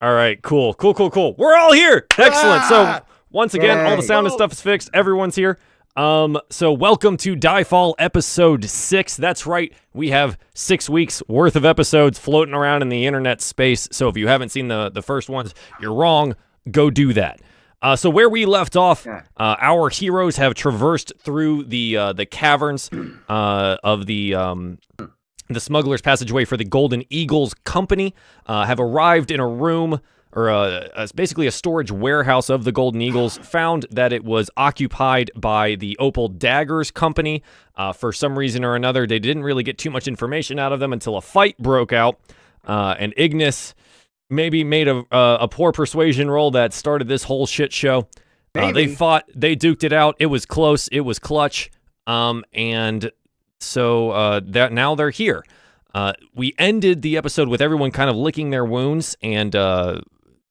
All right, cool. We're all here. Excellent. So once again, all the sound and stuff is fixed. Everyone's here. So welcome to DieFall episode 6. That's right. We have 6 weeks worth of episodes floating around in the internet space. So if you haven't seen the first ones, you're wrong. Go do that. So where we left off, our heroes have traversed through the caverns of the smuggler's passageway for the Golden Eagles Company, have arrived in a room, or basically a storage warehouse of the Golden Eagles, found that it was occupied by the Opal Daggers Company. For some reason or another, they didn't really get too much information out of them until a fight broke out, and Ignas maybe made a poor persuasion roll that started this whole shit show. They fought, they duked it out, it was close, it was clutch, and so now they're here. We ended the episode with everyone kind of licking their wounds, and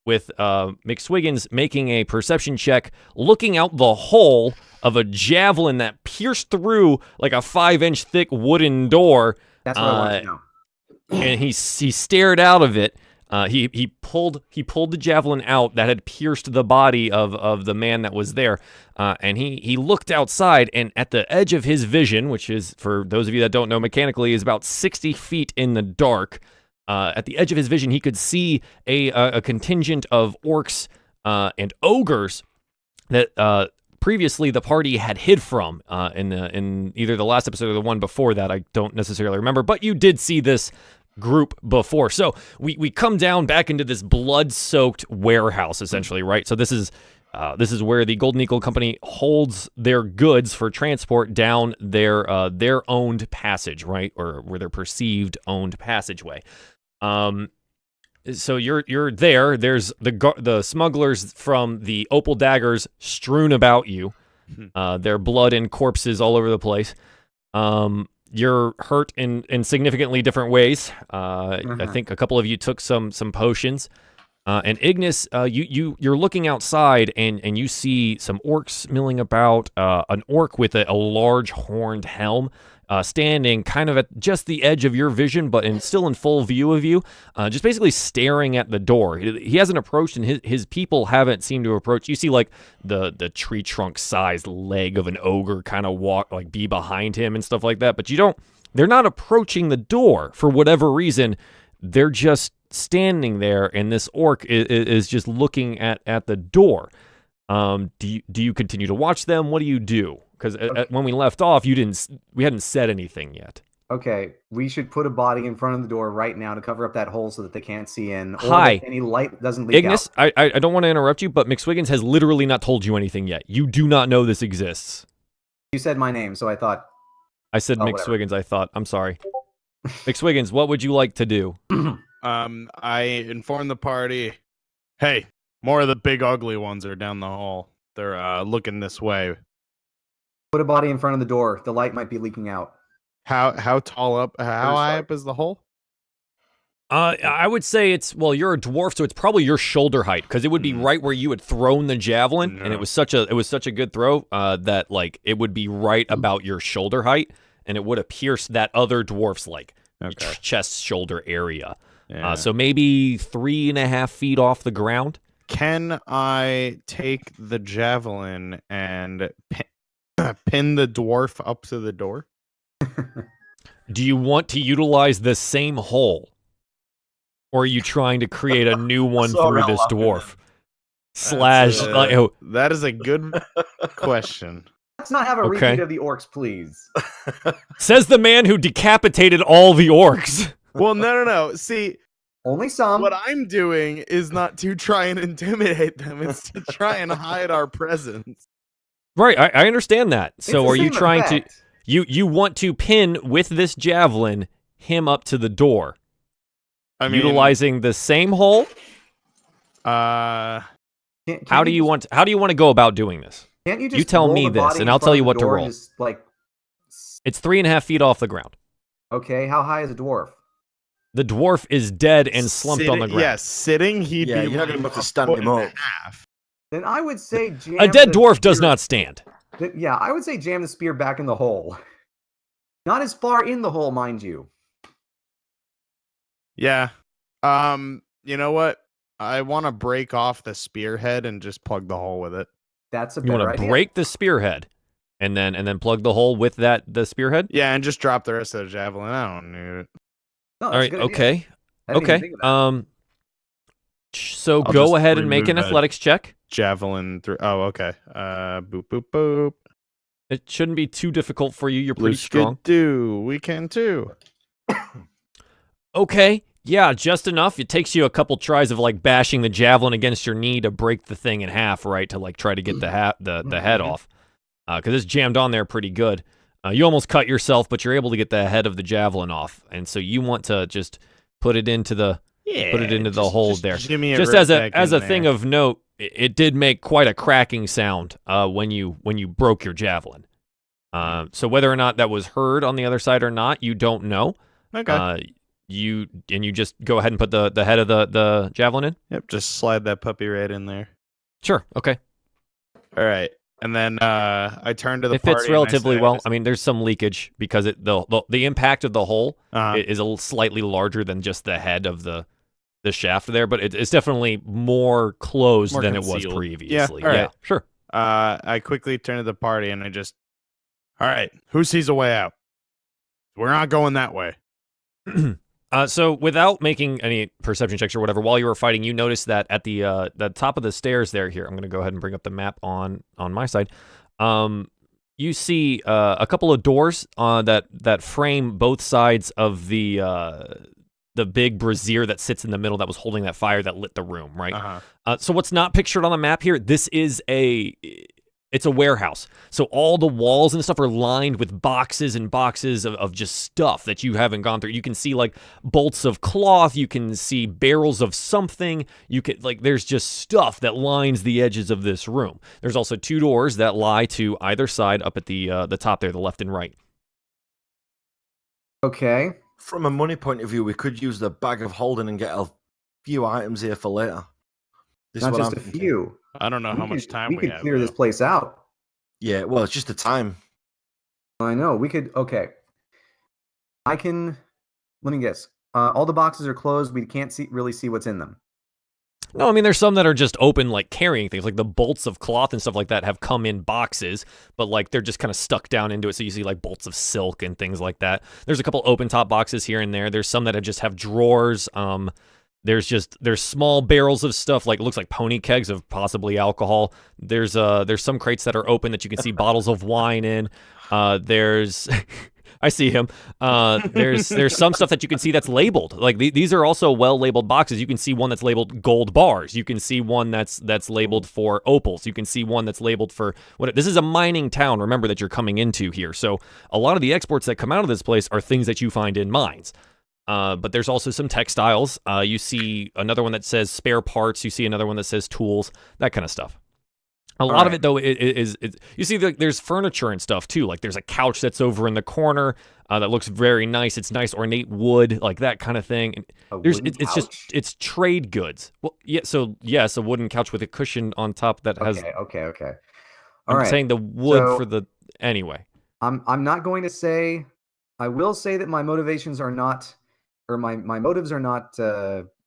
with McSwiggins making a perception check, looking out the hole of a javelin that pierced through like a 5-inch thick wooden door. That's what I wanted to know. And he stared out of it. He pulled the javelin out that had pierced the body of the man that was there, and he looked outside, and at the edge of his vision, which is, for those of you that don't know mechanically, is about 60 feet in the dark. At the edge of his vision, he could see a contingent of orcs and ogres that previously the party had hid from in either the last episode or the one before that. I don't necessarily remember, but you did see this group before. So we come down back into this blood-soaked warehouse, essentially, right? So this is where the Golden Eagle Company holds their goods for transport down their owned passage, right? Or where their perceived owned passageway. So you're there. There's the smugglers from the Opal Daggers strewn about you. Their blood and corpses all over the place. You're hurt in significantly different ways. I think a couple of you took some potions. And Ignas, you're looking outside and you see some orcs milling about. An orc with a large horned helm, standing kind of at just the edge of your vision, but still in full view of you, just basically staring at the door. He hasn't approached, and his people haven't seemed to approach. You see, like, the tree trunk sized leg of an ogre kind of be behind him and stuff like that, but they're not approaching the door for whatever reason. They're just standing there, and this orc is just looking at the door. Do you continue to watch them? What do you do? Because when we left off, we hadn't said anything yet. Okay, we should put a body in front of the door right now to cover up that hole so that they can't see in, or Hi. that any light doesn't leak Ignas, out. I don't want to interrupt you, but McSwiggins has literally not told you anything yet. You do not know this exists. You said my name, so I thought... I said McSwiggins, I thought. I'm sorry. McSwiggins, what would you like to do? I informed the party, hey, more of the big ugly ones are down the hall. They're looking this way. Put a body in front of the door. The light might be leaking out. How tall up? How high up is the hole? I would say you're a dwarf, so it's probably your shoulder height, because it would be right where you had thrown the javelin, and it was such a good throw that, like, it would be right about your shoulder height, and it would have pierced that other dwarf's chest shoulder area. Yeah. So maybe 3.5 feet off the ground. Can I take the javelin and pin the dwarf up to the door? Do you want to utilize the same hole? Or are you trying to create a new one through this dwarf? That is a good question. Let's not have a repeat of the orcs, please. Says the man who decapitated all the orcs. Well, no. See, only some. What I'm doing is not to try and intimidate them. It's to try and hide our presence. Right, I understand that. So are you trying to... You want to pin with this javelin him up to the door? Utilizing the same hole? How do you want to go about doing this? Can't you just tell me this, and I'll tell you what to roll. Just, like... It's 3.5 feet off the ground. Okay, how high is a dwarf? The dwarf is dead and slumped on the ground. Yes, sitting, he'd be... you're not going to be able to stand him up. Then I would say jam a dead dwarf does not stand. Yeah, I would say jam the spear back in the hole. Not as far in the hole, mind you. Yeah. You know what? I want to break off the spearhead and just plug the hole with it. That's a You better want to idea. break the spearhead, and then plug the hole with the spearhead. Yeah, and just drop the rest of the javelin. I don't need it. No, that's All a right. good idea. Okay. I didn't even Okay. think of that. So I'll go just ahead and make an remove that. athletics check. Javelin through. Oh, okay. Boop boop boop. It shouldn't be too difficult for you. You're pretty Blue strong. Skidoo. We can too. Okay. Yeah, just enough. It takes you a couple tries of like bashing the javelin against your knee to break the thing in half, right? To like try to get the head off, because it's jammed on there pretty good. You almost cut yourself, but you're able to get the head of the javelin off, and so you want to just put it into the hole there. Just as a thing of note, it did make quite a cracking sound when you broke your javelin. So whether or not that was heard on the other side or not, you don't know. Okay. You just go ahead and put the head of the javelin in? Yep, just slide that puppy right in there. Sure, okay. All right. And then I turn to the It party. fits and I relatively say- well. I mean, there's some leakage because the impact of the hole Uh-huh. is slightly larger than just the head of the shaft there, but it's definitely more closed More than it was concealed. previously. Yeah, all right. Yeah, sure. I quickly turn to the party and I just, all right, who sees a way out? We're not going that way. So without making any perception checks or whatever, while you were fighting, you noticed that at the top of the stairs there, here, I'm going to go ahead and bring up the map on my side. You see a couple of doors that frame both sides of the big brazier that sits in the middle that was holding that fire that lit the room, right? Uh-huh. So what's not pictured on the map here, this is it's a warehouse. So all the walls and stuff are lined with boxes and boxes of just stuff that you haven't gone through. You can see like bolts of cloth. You can see barrels of something. You can there's just stuff that lines the edges of this room. There's also two doors that lie to either side up at the top there, the left and right. Okay. From a money point of view, we could use the bag of holding and get a few items here for later. This is Not what just I'm a thinking. few. I don't know how much time we could have. clear this though. place out. Yeah, well, it's just the time. I know. We could. Okay. Let me guess. All the boxes are closed. We can't really see what's in them. No, I mean, there's some that are just open, like carrying things, like the bolts of cloth and stuff like that have come in boxes, but like they're just kind of stuck down into it. So you see like bolts of silk and things like that. There's a couple open top boxes here and there. There's some that just have drawers. There's small barrels of stuff, like it looks like pony kegs of possibly alcohol. There's some crates that are open that you can see bottles of wine in. There's I see him. There's some stuff that you can see that's labeled. Like these are also well labeled boxes. You can see one that's labeled gold bars. You can see one that's labeled for opals. You can see one that's labeled for what. This is a mining town. Remember that you're coming into here. So a lot of the exports that come out of this place are things that you find in mines. But there's also some textiles. You see another one that says spare parts. You see another one that says tools. That kind of stuff. A lot of it, though, is you see there's furniture and stuff, too. Like, there's a couch that's over in the corner that looks very nice. It's nice, ornate wood, like that kind of thing. And it's trade goods. Well, yeah, so, yes, a wooden couch with a cushion on top that has... Okay. I'm saying the wood for the... Anyway. I'm not going to say... I will say that my motivations are not... Or my motives are not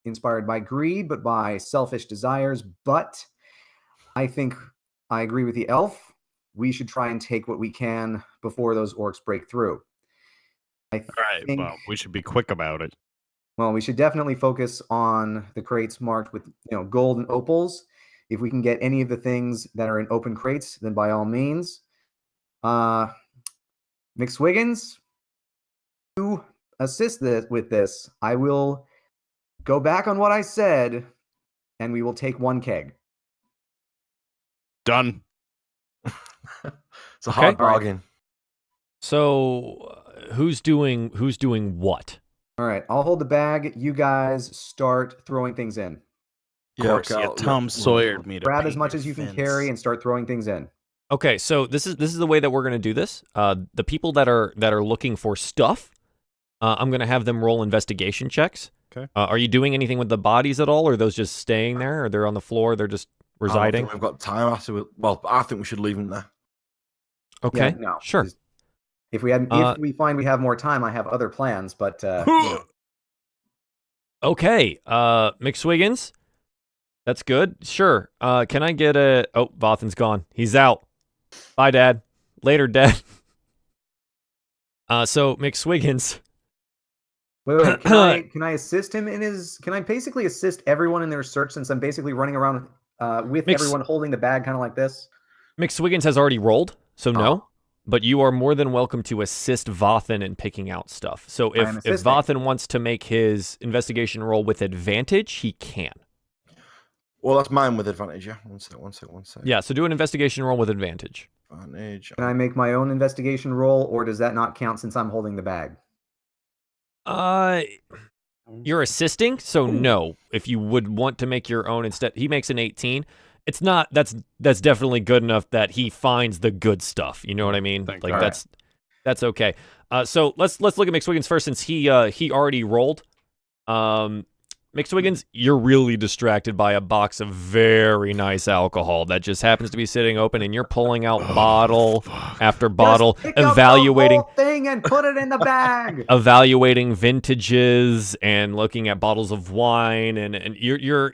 inspired by greed, but by selfish desires. But I think... I agree with the elf. We should try and take what we can before those orcs break through. All right, well, we should be quick about it. Well, we should definitely focus on the crates marked with gold and opals. If we can get any of the things that are in open crates, then by all means. McSwiggins, to assist with this, I will go back on what I said, and we will take one keg. Done. It's a hard bargain. So, who's doing what? All right, I'll hold the bag. You guys start throwing things in. Of course, yeah, Tom Sawyered me to Grab paint as much your as you can fence. carry and start throwing things in. Okay, so this is the way that we're going to do this. The people that are looking for stuff, I'm going to have them roll investigation checks. Okay. Are you doing anything with the bodies at all, or are those just staying there, or they're on the floor, they're just residing? I don't think we've got time after. Well, I think we should leave them there. Okay, Yeah, no, sure. If we find we have more time, I have other plans. But Okay, McSwiggins, That's good. Sure. Can I get a... Oh, Vathan's gone. He's out. Bye, Dad. Later, Dad. So, McSwiggins. Wait. Can I assist him in his... Can I basically assist everyone in their search since I'm basically running around with everyone holding the bag kind of like this? McSwiggins has already rolled, so no. But you are more than welcome to assist Vathan in picking out stuff. So if Vathan wants to make his investigation roll with advantage, he can. Well, that's mine with advantage, yeah. One sec. Yeah, so do an investigation roll with advantage. Advantage. Can I make my own investigation roll, or does that not count since I'm holding the bag? You're assisting, so no. If you would want to make your own instead, he makes an 18. It's not. That's definitely good enough that he finds the good stuff. You know what I mean? Like that's okay. So let's look at McSwiggins first since he already rolled. McSwiggins, you're really distracted by a box of very nice alcohol that just happens to be sitting open, and you're pulling out bottle after bottle, evaluating the whole thing and put it in the bag. Evaluating vintages and looking at bottles of wine, and you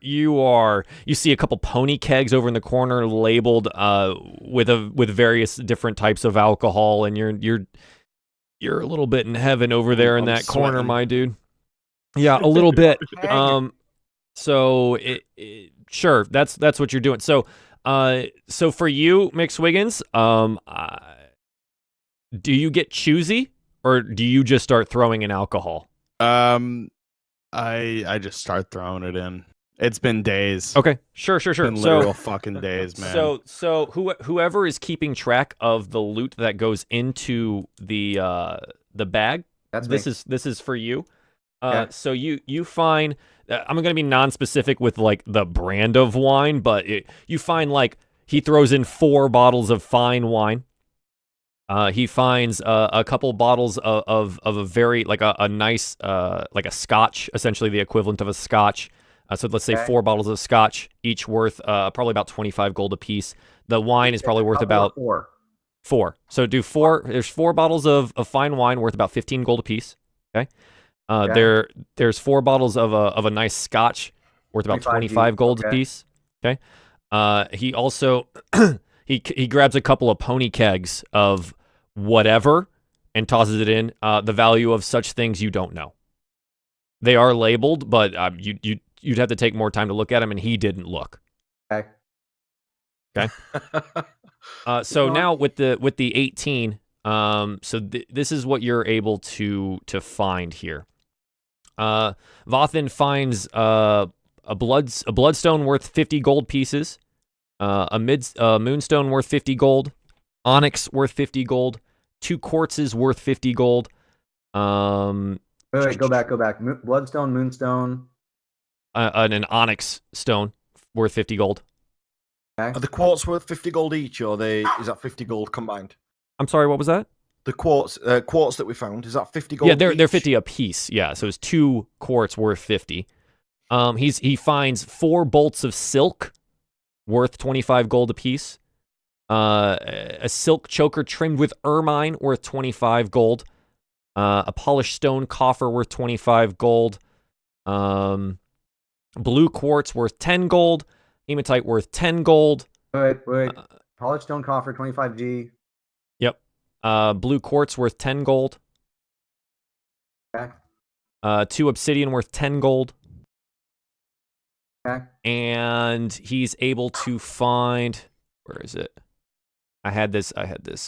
see a couple pony kegs over in the corner labeled with various different types of alcohol, and you're a little bit in heaven over there in that corner, my dude. Yeah, a little bit. So sure, that's what you're doing. So for you, McSwiggins, do you get choosy or do you just start throwing in alcohol? I just start throwing it in. It's been days. Okay, sure. It's been literal fucking days, man. So whoever is keeping track of the loot that goes into the bag, this is for you. So you find, I'm going to be non-specific with like the brand of wine, but you find like he throws in 4 bottles of fine wine. He finds a couple bottles of a very like a nice like a scotch, essentially the equivalent of a scotch. So let's say 4 bottles of scotch, each worth probably about 25 gold apiece. The wine is probably worth about 4. So do 4. There's 4 bottles of fine wine worth about 15 gold apiece. Okay. There's 4 bottles of a nice scotch worth about 25 gold apiece. Okay. He also he grabs a couple of pony kegs of whatever and tosses it in. The value of such things you don't know. They are labeled, but you'd have to take more time to look at them, and he didn't look. Okay. So now with the 18, this is what you're able to find here. Vathan finds a bloodstone worth 50 gold pieces, a moonstone worth 50 gold, onyx worth 50 gold, 2 quartzes worth 50 gold. Wait, go back. Bloodstone, moonstone, an onyx stone worth 50 gold. Okay. Are the quartz worth 50 gold each, or is that 50 gold combined? I'm sorry, what was that? The quartz that we found, is that 50 gold? Yeah, they're each? 50 a piece. Yeah, so it's 2 quartz worth 50. He finds 4 bolts of silk worth 25 gold a piece. A silk choker trimmed with ermine worth 25 gold. A polished stone coffer worth 25 gold. Blue quartz worth 10 gold. Hematite worth 10 gold. Wait. Polished stone coffer, 25G. Yep. Blue quartz worth 10 gold. Okay. 2 obsidian worth 10 gold. Okay. And he's able to find, where is it? I had this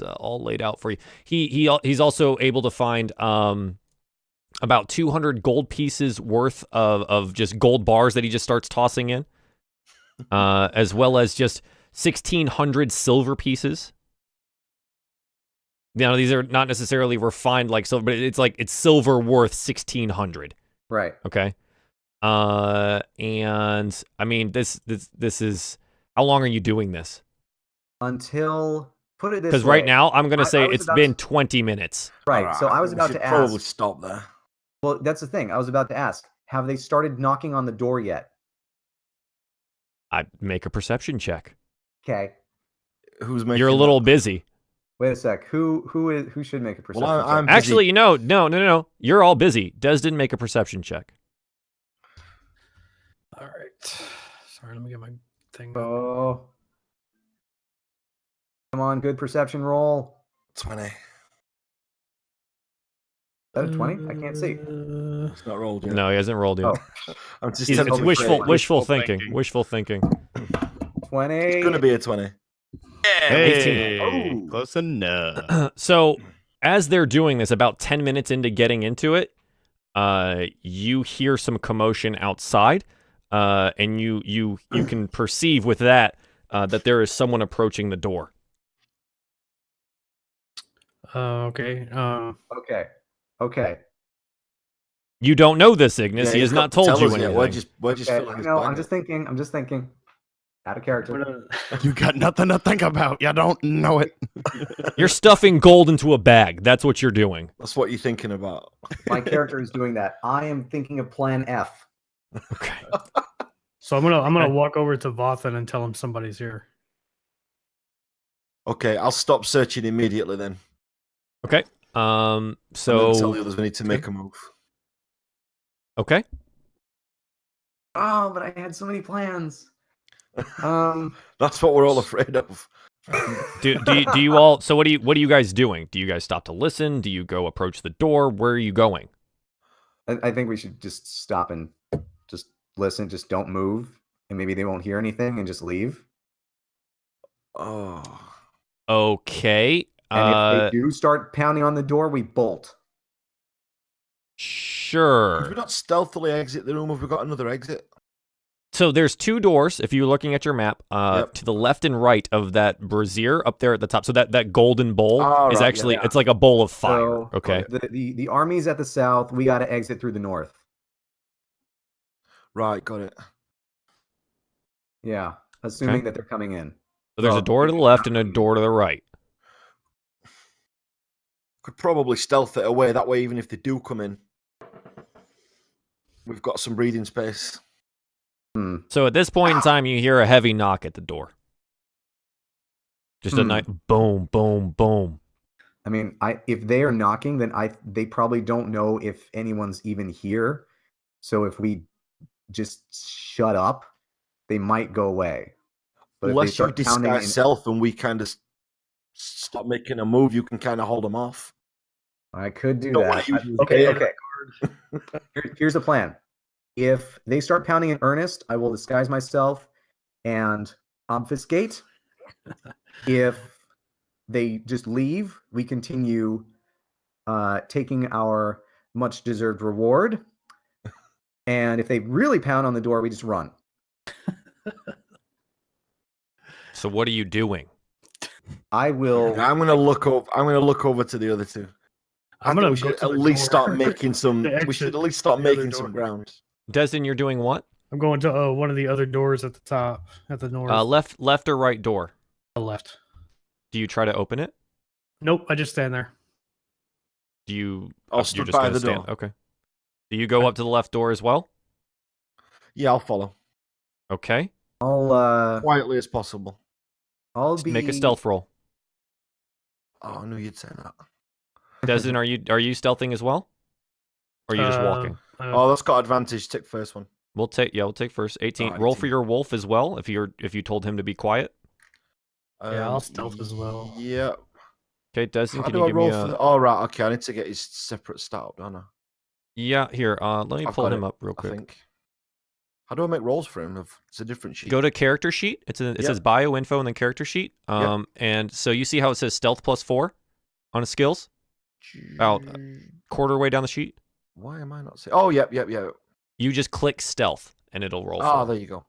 all laid out for you. He's also able to find about 200 gold pieces worth of just gold bars that he just starts tossing in, as well as just 1,600 silver pieces. You know, these are not necessarily refined like silver, but it's silver worth 1,600. Right. Okay. And I mean, this is, how long are you doing this? Until, put it this way. Because right now, I'm going to say it's been 20 minutes. Right. So I was about to ask. Probably stop there. Well, that's the thing. I was about to ask. Have they started knocking on the door yet? I make a perception check. Okay. Who's making? You're a little busy. Wait a sec. Who should make a perception check? I'm busy. Actually, no. You're all busy. Desdin, make a perception check. All right. Sorry, let me get my thing. Up. Oh. Come on, good perception roll. 20. Is that a 20? I can't see. It's not rolled yet. No, he hasn't rolled yet. Oh, I'm just It's telling you, wishful Wishful thinking. thinking. Wishful thinking. 20. It's going to be a 20. Hey, Oh. close enough. So as they're doing this, about 10 minutes into getting into it, you hear some commotion outside, and you can perceive with that that there is someone approaching the door. Okay. Okay. You don't know this, Ignis. he he's has got not to told tell you us yet. anything. We're just Okay. filling his No, bag I'm up. just thinking. Out of character. You got nothing to think about. You don't know it. You're stuffing gold into a bag. That's what you're doing. That's what you're thinking about. My character is doing that. I am thinking of Plan F. Okay. So I'm gonna walk over to Vathan and tell him somebody's here. Okay, I'll stop searching immediately then. Okay. And then tell the So others we need to make a move. okay. Oh, but I had so many plans. That's what we're all afraid of. Do you all? So what are you guys doing? Do you guys stop to listen? Do you go approach the door? Where are you going? I think we should just stop and just listen. Just don't move, and maybe they won't hear anything, and just leave. Oh, Okay. And if they do start pounding on the door, we bolt. could we Sure. not stealthily exit the room if we got another exit? So there's two doors, if you're looking at your map, Yep. to the left and right of that brazier up there at the top. So that golden bowl Ah, is right, actually, yeah. it's like a bowl of fire. So, Okay. The army's at the south. We got to exit through the north. Right, got it. Yeah, assuming Okay. that they're coming in. So there's a door to the left and a door to the right. Could probably stealth it away. That way, even if they do come in, we've got some breathing space. So at this point in time, you hear a heavy knock at the door. Just a nice boom, boom, boom. I mean, if they are knocking, then they probably don't know if anyone's even here. So if we just shut up, they might go away. But if they Unless you start pounding disguise in- self and we kind of stop making a move, you can kind of hold them off. I could do Don't that. wanna use- Okay. Here's the plan. If they start pounding in earnest, I will disguise myself and obfuscate. If they just leave, we continue taking our much-deserved reward. And if they really pound on the door, we just run. So what are you doing? I will. I'm gonna look over. I'm gonna look over to the other two. I I'm think gonna we go should to at the least door. start making some. The We exit should at least start the other making some door. ground. Desdin, you're doing what? I'm going to one of the other doors at the top, at the north. Left or right door? The left. Do you try to open it? Nope, I just stand there. Do you? I'll you're stood just by gonna the stand. door. Okay. Do you go up to the left door as well? Yeah, I'll follow Okay. I'll quietly as possible. Just make a stealth roll. Oh, I knew you'd say that. Desdin, are you stealthing as well? Or are you just walking? Oh, that's got advantage. Take first one. We'll take first. 18. Oh, Roll for 18. your wolf as well if you told him to be quiet. Yeah, I'll stealth as well. Yeah. Okay, Desdin, How can do you I give roll me for a the... Oh, right. Okay, I need to get his separate stat up, don't I? Yeah, here. Let me I've pull got him it, up real I quick. think. How do I make rolls for him? It's a different sheet. Go to character sheet. It Yep. says bio info and then character sheet. And so you see how it says stealth +4 on his skills? About quarter way down the sheet. Why am I not seeing? Oh, yep. You just click stealth and it'll roll. Oh, for there him. you go.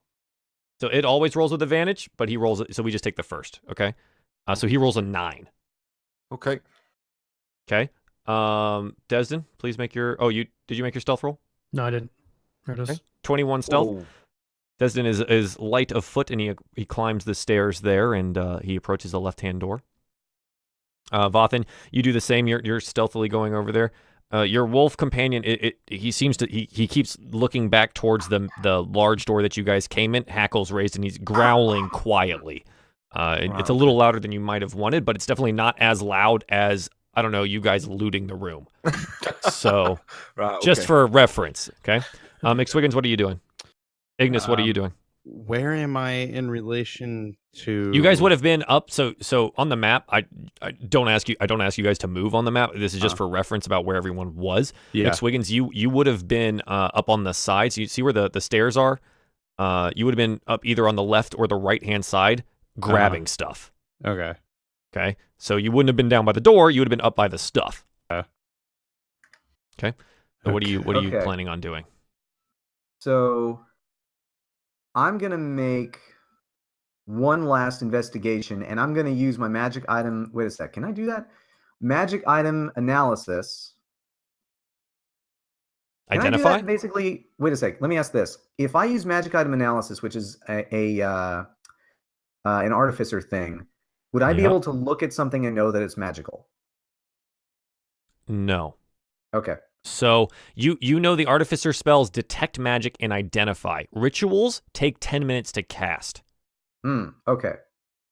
So it always rolls with advantage, but he rolls it. So we just take the first. Okay. So he rolls a 9. Okay. Okay. Desdin, please make your. Oh, did you make your stealth roll? No, I didn't. There it is. Okay. 21 stealth. Whoa. Desdin is light of foot, and he climbs the stairs there, and he approaches the left-hand door. Vathan, you do the same. You're stealthily going over there. Your wolf companion, he seems to he keeps looking back towards the large door that you guys came in, hackles raised, and he's growling quietly. It's a little louder than you might have wanted, but it's definitely not as loud as, I don't know, you guys looting the room. So, Right, just okay. for reference, okay? McSwiggins, what are you doing? Ignis, what are you doing? where am I in relation to? You guys would have been up. So on the map, I don't ask you guys to move on the map. This is just for reference about where everyone was. Yeah. McSwiggins, you would have been up on the sides. You see where the stairs are. You would have been up either on the left or the right hand side, grabbing stuff. Okay. Okay. So you wouldn't have been down by the door. You would have been up by the stuff. Okay. So what are you Okay. planning on doing? So I'm gonna make one last investigation, and I'm gonna use my magic item. Wait a sec. Can I do that? Magic item analysis. Can I do Identify? that basically, wait a sec. Let me ask this: if I use magic item analysis, which is an artificer thing, would I be Yeah. able to look at something and know that it's magical? No. Okay. So you know the artificer spells detect magic and identify. Rituals take 10 minutes to cast. Okay.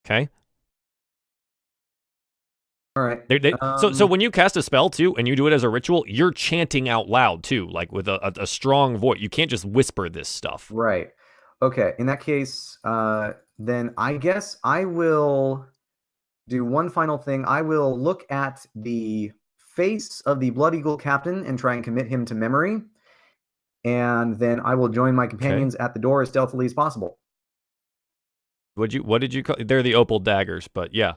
Okay. All right. So when you cast a spell too, and you do it as a ritual, you're chanting out loud too, like with a strong voice. You can't just whisper this stuff. Right. Okay. In that case, then I guess I will do one final thing. I will look at the face of the Blood Eagle captain and try and commit him to memory. And then I will join my companions at the door as stealthily as possible. What did you call? They're the opal daggers, but yeah,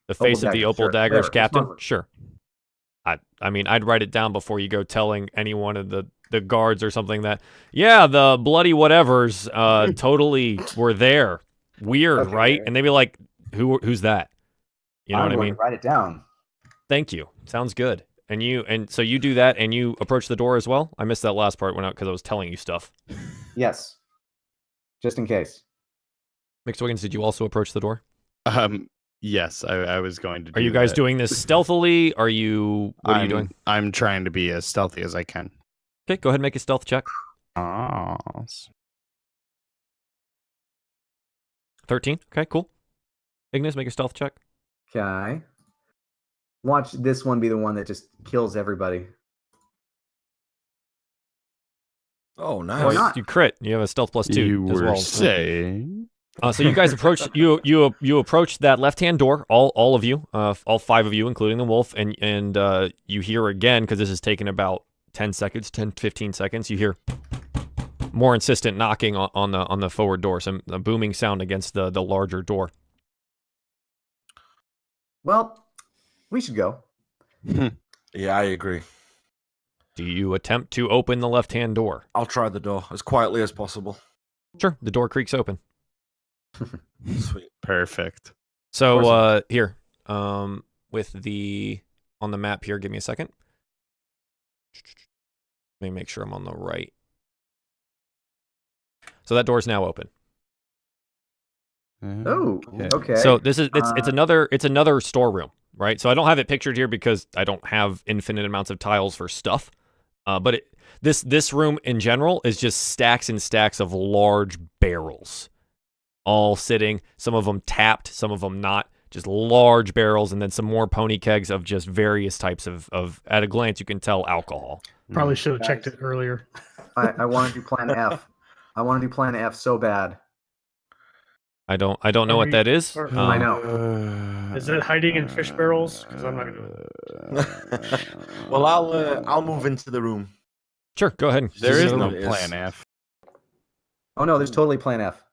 the face of the opal daggers captain. Whatever. Sure. I mean, I'd write it down before you go telling any one of the guards or something that, yeah, the bloody whatevers totally were there. Weird, Okay, right? right. And they'd be like, who's that? You know I'm what I going mean? to write it down. Thank you. Sounds good. And so you do that and you approach the door as well? I missed that last part because I was telling you stuff. Yes. Just in case. McSwiggins, did you also approach the door? Yes, I was going to. Are you guys doing this stealthily? What are you doing? I'm trying to be as stealthy as I can. Okay, go ahead and make a stealth check. 13. Okay, cool. Ignis, make a stealth check. Okay. Watch this one be the one that just kills everybody. Oh, Or nice. not. You crit. You have a stealth +2 You as were well. saying. So you guys approach you approach that left-hand door, all of you, all 5 of you, including the wolf, and you hear again, because this has taken about 10 seconds, 10-15 seconds, you hear more insistent knocking on the forward door, a booming sound against the larger door. Well, we should go. Yeah, I agree. Do you attempt to open the left-hand door? I'll try the door as quietly as possible. Sure, the door creaks open. Sweet. Perfect. So here, with the on the map here, give me a second. Let me make sure I'm on the right. So that door's now open. Oh, okay. So this is it's another storeroom, right? So I don't have it pictured here because I don't have infinite amounts of tiles for stuff. But this room in general is just stacks and stacks of large barrels, all sitting. Some of them tapped, some of them not. Just large barrels, and then some more pony kegs of just various types of. At a glance, you can tell alcohol. Probably should have checked it earlier. I want to do Plan F. I want to do Plan F so bad. I don't know what that is. I know. Is it hiding in fish barrels? Because I'm not gonna do it. Well, I'll move into the room. Sure, go ahead. There is So no it is. plan F. Oh no, there's totally Plan F.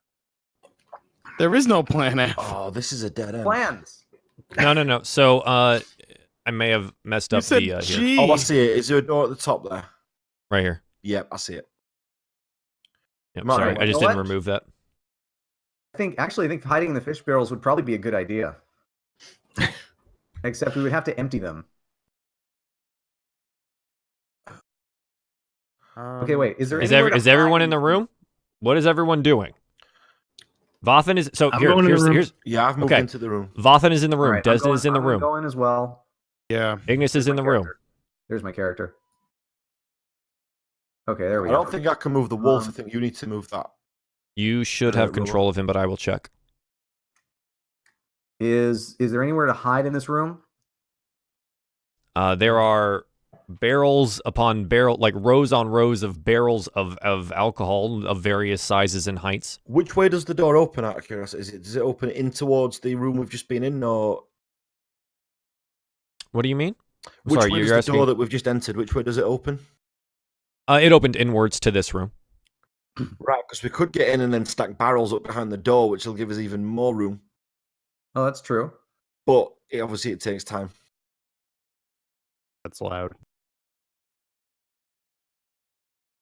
There is no plan F. Oh, this is a dead end. Plans. No. So I may have messed You up said here. G. Oh, I see it. Is there a door at the top there? Right here. Yep, I see it. Yep, Right. sorry, I just You know didn't what? remove that. I think hiding in the fish barrels would probably be a good idea. Except we would have to empty them. Okay, wait. Is there Is anywhere to everyone hide in the room? What is everyone doing? Vathan is so I'm going in the room. here's Yeah, I've moved Okay. into the room. Vathan is in the All room. right, I'm Desdin is in the I'm gonna room. go in as well. Yeah. Ignis is in the room. There's my character. Okay, there we I go. don't think I can move the wolf. I think you need to move that. You should have control of him, but I will check. Is there anywhere to hide in this room? There are barrels upon barrel, like rows on rows of barrels of alcohol of various sizes and heights. Which way does the door open, out of curiosity? Does it open in towards the room we've just been in, or What do you mean? which Sorry, way you're does the asking. door that we've just entered, which way does it open? It opened inwards to this room. Right, because we could get in and then stack barrels up behind the door, which will give us even more room. Oh, that's true. But obviously it takes time. That's loud.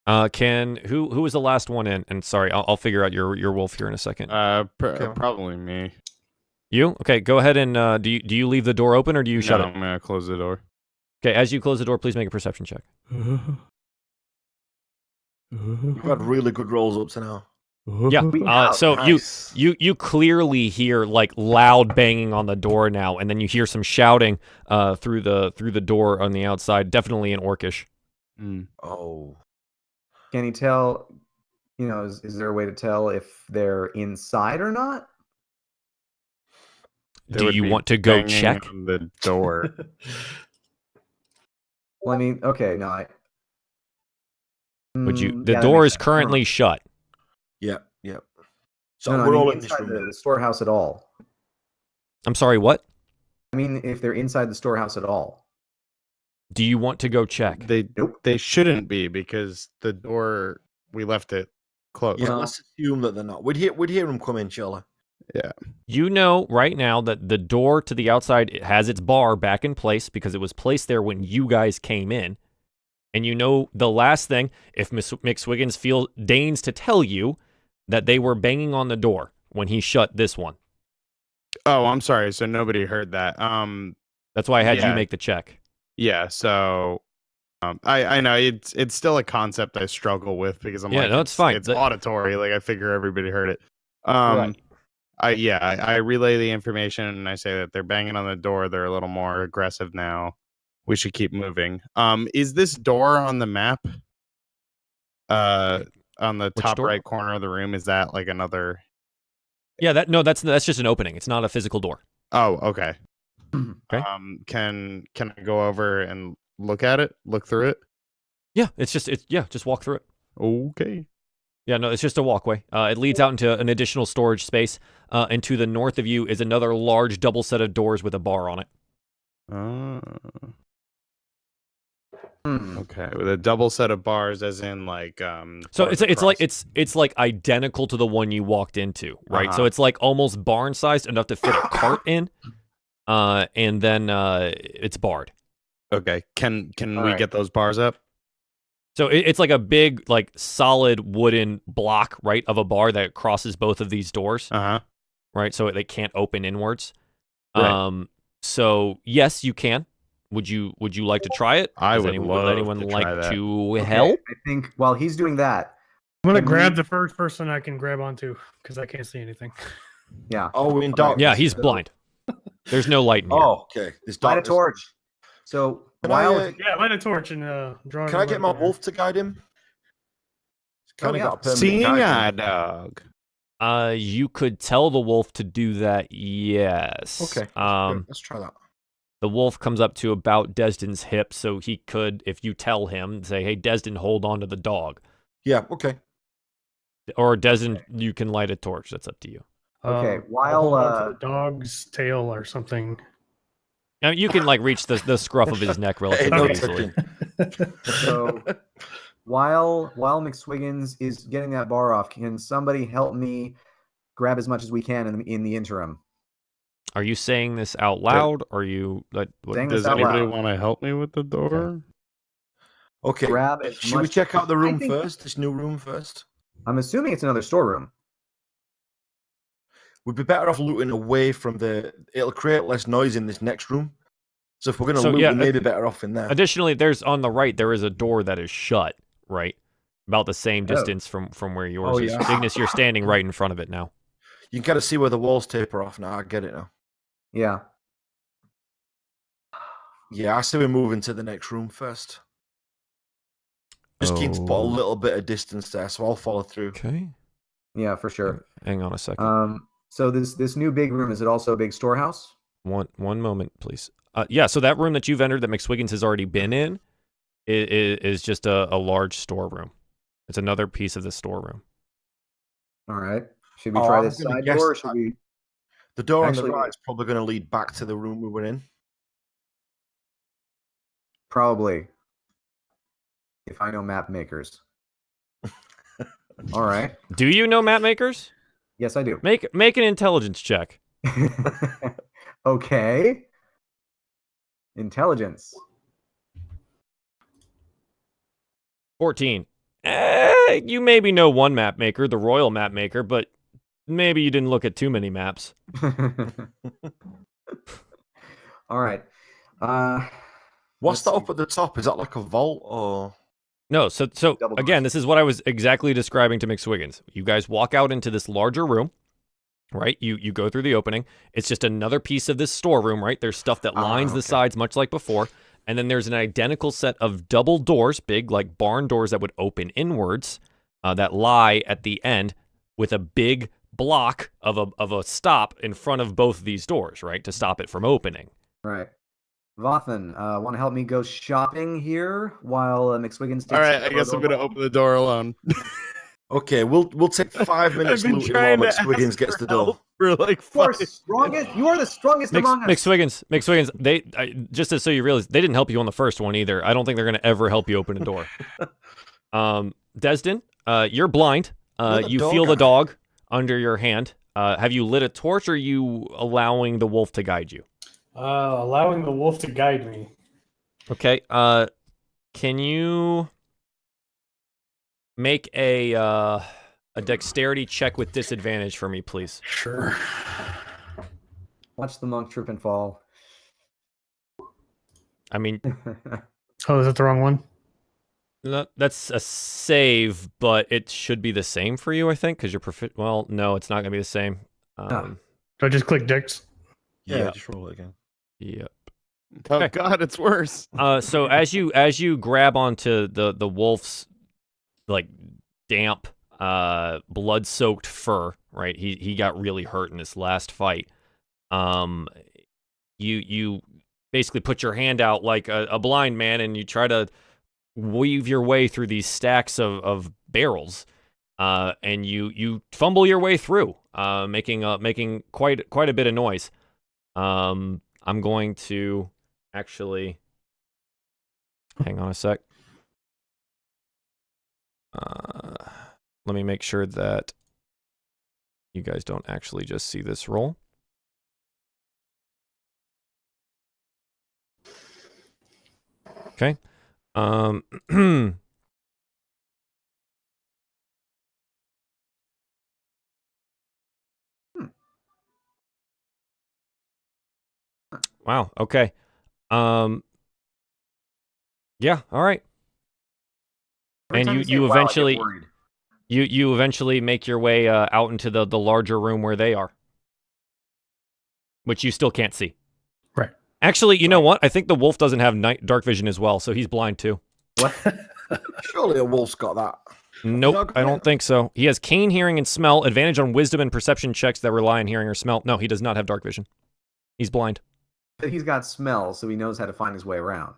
Who was the last one in? And sorry, I'll figure out your wolf here in a second. Probably me. You? Okay, go ahead and do you leave the door open or do you shut No, it? I'm gonna close the door. Okay, as you close the door, please make a perception check. We've had really good rolls up to now. Yeah. So Nice. you clearly hear like loud banging on the door now, and then you hear some shouting through the door on the outside. Definitely in Orcish. Oh. Can you tell? Is there a way to tell if they're inside or not? They Do would you be want to go banging check? on the door? Well, I mean, okay, no, I. Would you? Mm, The yeah, that door makes is sense. currently shut. Yep. So No, we're I all mean, in this inside room. the storehouse at all. I'm sorry. What? I mean, if they're inside the storehouse at all. Do you want to go check? Nope. They shouldn't be because the door we left it closed. Yeah, Well- let's assume that they're not. We'd hear them come in, surely. You know right now that the door to the outside has its bar back in place because it was placed there when you guys came in. And you know the last thing, if McSwiggins deigns to tell you that they were banging on the door when he shut this one. Oh, I'm sorry. So nobody heard that. That's why I had you Yeah. make the check. Yeah. So, I know it's still a concept I struggle with because I'm Yeah, like, no, it's fine. It's auditory. Like I figure everybody heard it. Right. I relay the information and I say that they're banging on the door. They're a little more aggressive now. We should keep moving. Is this door on the map? On the top door? right corner of the room, is that like another? Yeah, that's just an opening. It's not a physical door. Oh, okay. Okay. Can I go over and look at it? Look through it? Yeah, just walk through it. Okay. Yeah, no, it's just a walkway. It leads out into an additional storage space. And to the north of you is another large double set of doors with a bar on it. Okay, with a double set of bars, as in like So bars it's like identical to the one you walked into, right? So Uh-huh. it's like almost barn sized enough to fit a cart in. And then it's barred. Okay, can we Alright. get those bars up? So it's like a big, like solid wooden block, right, of a bar that crosses both of these doors, Uh-huh. right? So they can't open inwards. Right. So yes, you can. Would you like to try it? I Does would anyone, love would anyone to like try that. to Okay, help? I think while he's doing that, I'm gonna Can grab we- the first person I can grab onto because I can't see anything. yeah, Oh, we're in dark. Yeah, he's So- blind. There's no light in here. Oh, okay. There's light a darkness. torch. So Can while Yeah, light a torch and draw. Can I get my wolf to guide him? Kind of yeah. got a permanent Seeing guide. eye dog. You could tell the wolf to do that. Yes. Okay. Let's try that. The wolf comes up to about Desdin's hip, so he could, if you tell him, say, "Hey, Desdin, hold on to the dog," Yeah. Okay. or Desdin, you can light a torch. That's up to you. Okay, I'll while, hold on to the dog's tail or something. Now, you can like reach the scruff of his neck Hey, relatively no easily. touching. so while McSwiggins is getting that bar off, can somebody help me grab as much as we can in the interim? Are you saying this out loud? Or are you like? Saying this Does out anybody loud. want to help me with the door? Okay. Grab as Should we much- check out the I room think- first? This new room first? I'm assuming it's another storeroom. We'd be better off looting away from the. It'll create less noise in this next room. So if we're going to So, loot, yeah, we may be better off in there. Additionally, there's on the right there is a door that is shut, right, about the same Oh. distance from where yours Oh, is. yeah. Ignis, you're standing right in front of it now. You can kind of see where the walls taper off now. I get it now. Yeah. Yeah, I say we move into the next room first. Just keen to put a Oh. little bit of distance there, so I'll follow through. Okay. Yeah, for sure. Hang on a second. So this new big room, is it also a big storehouse? One moment, please. Yeah, so that room that you've entered that McSwiggins has already been in, is just a large storeroom. It's another piece of the storeroom. All right. Should we try I'm this gonna side guess door, or should we? The door on Actually- the right is probably going to lead back to the room we were in. Probably. If I know map makers. All right. Do you know map makers? Yes, I do. Make an intelligence check. Okay. Intelligence. 14. You maybe know one map maker, the royal map maker, but maybe you didn't look at too many maps. All right. What's Let's that see. up at the top? Is that like a vault or? No, so Double again, doors. this is what I was exactly describing to McSwiggins. You guys walk out into this larger room, right? You go through the opening. It's just another piece of this storeroom, right? There's stuff that lines the okay. sides, much like before. And then there's an identical set of double doors, big like barn doors that would open inwards, that lie at the end with a big block of a stop in front of both of these doors, right? To stop it from opening. Right. Vathan, want to help me go shopping here while McSwiggins takes All right, the I guess I'm door? gonna open the door alone. Okay, we'll take 5 minutes I've been looting while trying to McSwiggins ask gets for the door. help for like You are 5 strongest. You are the strongest among us. McSwiggins, just so you realize, they didn't help you on the first one either. I don't think they're going to ever help you open a door. Desdin, you're blind. You're the You dog feel the guy. dog under your hand. Have you lit a torch, or are you allowing the wolf to guide you? Allowing the wolf to guide me. Okay. Can you make a dexterity check with disadvantage for me, please? Sure. Watch the monk trip and fall. I mean, Oh, is that the wrong one? that's a save, but it should be the same for you, I think, because you're well, no, it's not going to be the same. Do I just click Dex? Yeah, Yeah. just roll it again. Yep. Oh Okay. God, it's worse. So as you grab onto the wolf's like damp, blood-soaked fur, right? He got really hurt in this last fight. You basically put your hand out like a blind man, and you try to weave your way through these stacks of barrels, and you fumble your way through, making quite a bit of noise. I'm going to actually hang on a sec. Let me make sure that you guys don't actually just see this roll. Okay. Wow. Okay. Yeah. All right. Every And time you say, "Wow," I get eventually worried. you eventually make your way out into the larger room where they are, which you still can't see. Right. Actually, you know what? I think the wolf doesn't have dark vision as well, so he's blind too. What? Surely a wolf's got that. Nope, Not I good. don't think so. He has keen hearing and smell, advantage on wisdom and perception checks that rely on hearing or smell. No, he does not have dark vision. He's blind. He's got smell, so he knows how to find his way around.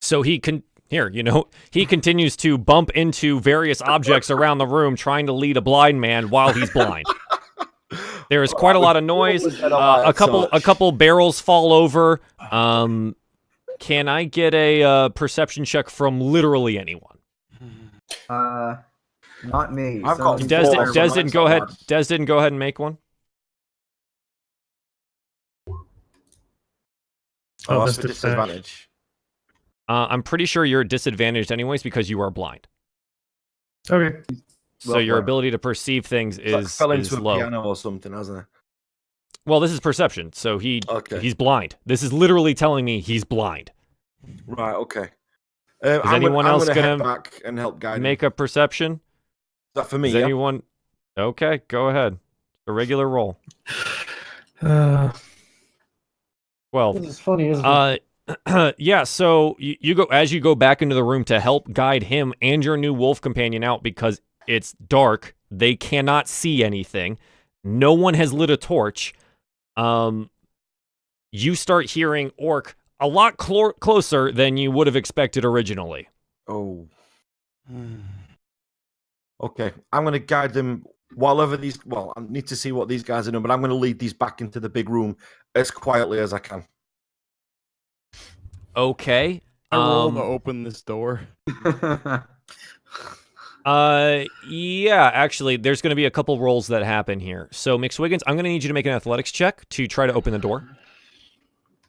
So he can he continues to bump into various objects around the room trying to lead a blind man while he's blind. There is quite a lot of noise. A couple barrels fall over. Can I get a perception check from literally anyone? Not me. I've Someone got who's four. better Des than didn't go ahead. myself. Des didn't go ahead and make one. Oh, that's that's a disadvantage. disadvantage. I'm pretty sure you're disadvantaged anyways because you are blind. Okay. So Well, your whatever. ability to perceive things It's like is fell into a low. piano or something, hasn't it? Well, this is perception, so Okay. he's blind. This is literally telling me he's blind. Right. Okay. anyone else head gonna back and help guide him? Make a perception. Is that for me? Is Yeah? anyone? Okay, go ahead. A regular roll. 12. 12. This is funny, isn't it? Yeah, so you go as you go back into the room to help guide him and your new wolf companion out because it's dark. They cannot see anything. No one has lit a torch. You start hearing Orc a lot closer than you would have expected originally. Oh. Okay, I'm going to guide them whatever these. Well, I need to see what these guys are doing, but I'm going to lead these back into the big room as quietly as I can. Okay. I roll to open this door. Yeah, actually, there's going to be a couple rolls that happen here. So, McSwiggins, I'm going to need you to make an athletics check to try to open the door.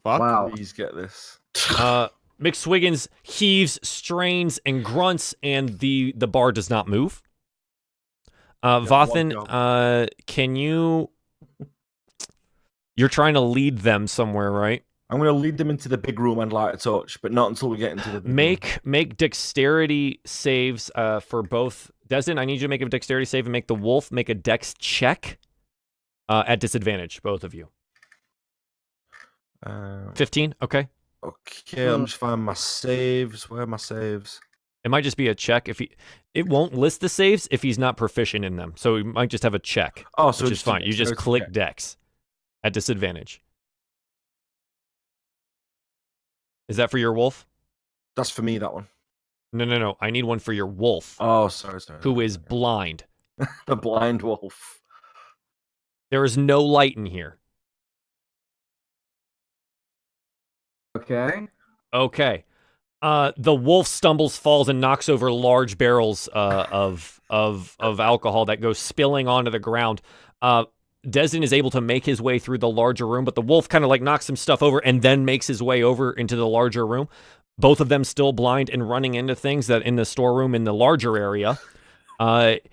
Fuck. Wow. Please get this. McSwiggins heaves, strains, and grunts, and the bar does not move. Vathan, can you... You're trying to lead them somewhere, right? I'm going to lead them into the big room and light a torch, but not until we get into the big room. Make dexterity saves for both. Desdin, I need you to make a dexterity save and make the wolf make a dex check at disadvantage, both of you. 15, okay. Okay, I'm just finding my saves. Where are my saves? It might just be a check. It won't list the saves if he's not proficient in them. So he might just have a check. Oh, so which is fine. You just click dex at disadvantage. Is that for your wolf? That's for me, that one. No. I need one for your wolf. Oh, sorry. Who is blind. The blind wolf. There is no light in here. Okay. Okay. The wolf stumbles, falls, and knocks over large barrels of alcohol that go spilling onto the ground. Desdin is able to make his way through the larger room, but the wolf kind of like knocks some stuff over and then makes his way over into the larger room. Both of them still blind and running into things that in the storeroom in the larger area.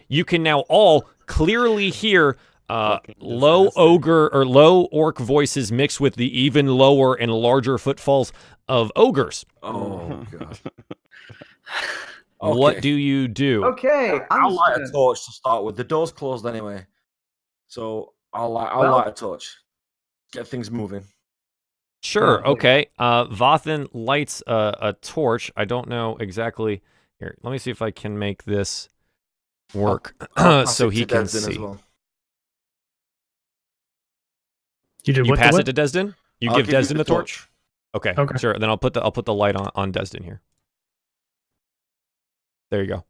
You can now all clearly hear low ogre or low orc voices mixed with the even lower and larger footfalls of ogres. Oh, God. What do you do? Okay. I'll light a torch to start with. The door's closed anyway. So I'll light a torch. Get things moving. Sure, Yeah. okay. Vathan lights a torch. I don't know exactly. Here, let me see if I can make this work I'll pass so it he to can Desdin see. as well. You pass it to Desdin? You I'll give give you Desdin the torch? Okay, Okay. sure. Then I'll put the light on Desdin here. There you go.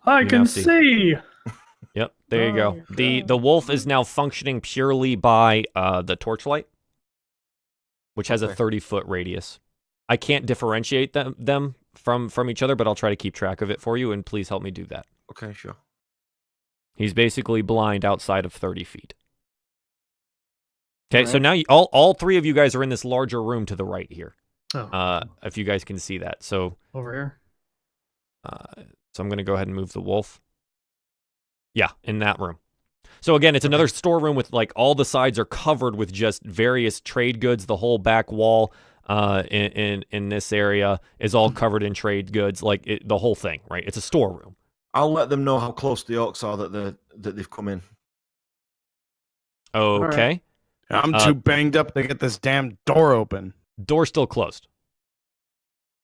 I You can now see. Yep, there you go. Oh, The wolf is now functioning purely by the torchlight, which has a 30-foot radius. I can't differentiate them from each other, but I'll try to keep track of it for you, and please help me do that. Okay, sure. He's basically blind outside of 30 feet. Okay, All so right. now all three of you guys are in this larger room to the right here. Oh, If you guys can see that. So over here. I'm going to go ahead and move the wolf. Yeah, in that room. So again, it's another storeroom with like all the sides are covered with just various trade goods. The whole back wall in this area is all covered in trade goods, like the whole thing, right? It's a storeroom. I'll let them know how close the orcs are that they've come in. Okay. I'm too banged up to get this damn door open. Door's still closed.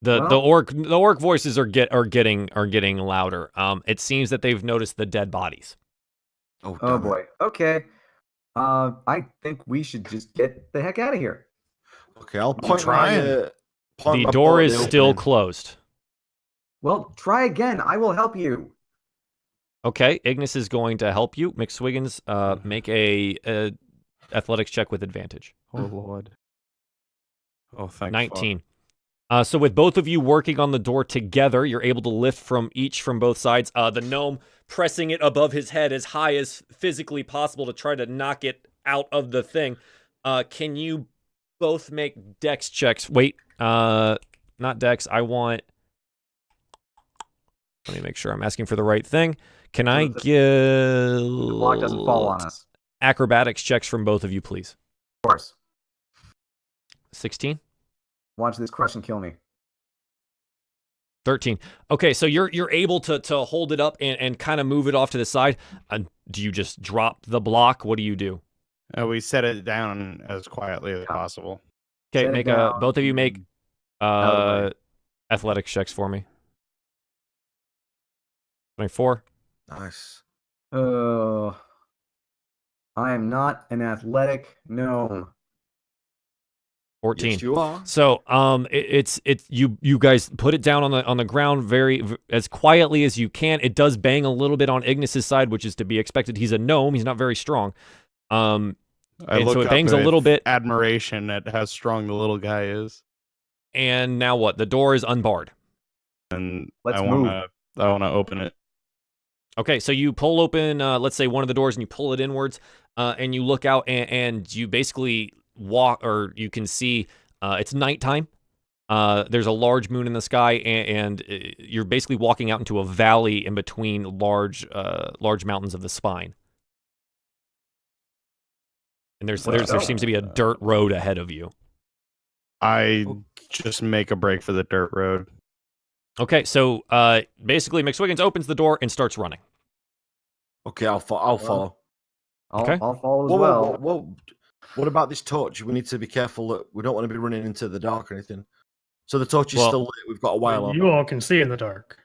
The orc voices are getting louder. It seems that they've noticed the dead bodies. Oh, Oh damn it. boy. Okay. I think we should just get the heck out of here. Okay, I'll point trying. The door is still closed. Well, try again. I will help you. Okay, Ignas is going to help you. McSwiggins, make a athletics check with advantage. Oh, Lord. Oh, thank 19. So with both of you working on the door together, you're able to lift from both sides. The gnome pressing it above his head as high as physically possible to try to knock it out of the thing. Can you both make dex checks? Wait, not dex. I want... Let me make sure I'm asking for the right thing. Can I get... The block doesn't fall on us. Acrobatics checks from both of you, please. Of course. 16? Watch this crush and kill me. 13. Okay, so you're able to hold it up and kind of move it off to the side. Do you just drop the block? What do you do? We set it down as quietly as possible. Okay, Set it down. both of you make Out of the way. athletics checks for me. 24. Nice. I am not an athletic gnome. 14. Yes, you are. So you guys put it down on the ground as quietly as you can. It does bang a little bit on Ignas's side, which is to be expected. He's a gnome. He's not very strong. And so it bangs a little bit. Admiration at how strong the little guy is. And now what? The door is unbarred. And Let's I move. want to open it. Okay, so you pull open, let's say, one of the doors, and you pull it inwards, and you look out, and you basically walk, or you can see it's nighttime. There's a large moon in the sky, and you're basically walking out into a valley in between large mountains of the spine. And there seems to be a dirt road ahead of you. I just make a break for the dirt road. Okay, so basically, McSwiggins opens the door and starts running. Okay, I'll follow. Okay. I'll follow as well. Whoa. What about this torch? We need to be careful that we don't want to be running into the dark or anything. So the torch is still lit. We've got a while on. You all can see in the dark.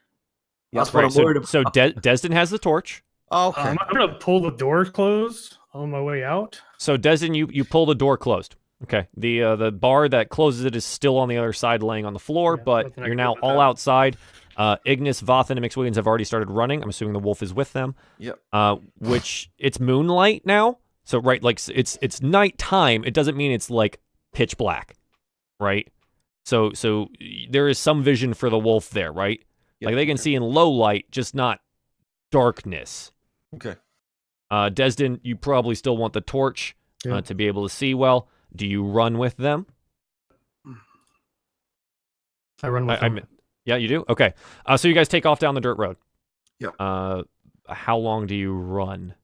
That's what I'm worried about. So Desdin has the torch. Okay. I'm going to pull the door closed on my way out. So Desdin, you pull the door closed. Okay. The bar that closes it is still on the other side, laying on the floor, Yeah, but nothing I you're can now do with all that. outside. Ignas, Vathan, and McSwiggins have already started running. I'm assuming the wolf is with them. Yep. Which it's moonlight now. So right, like it's nighttime. It doesn't mean it's like pitch black, right? So there is some vision for the wolf there, right? Yep. Like they can see in low light, just not darkness. Okay. Desdin, you probably still want the torch Yeah. to be able to see well. Do you run with them? I run with them. Yeah, you do? Okay. So you guys take off down the dirt road. Yep. How long do you run?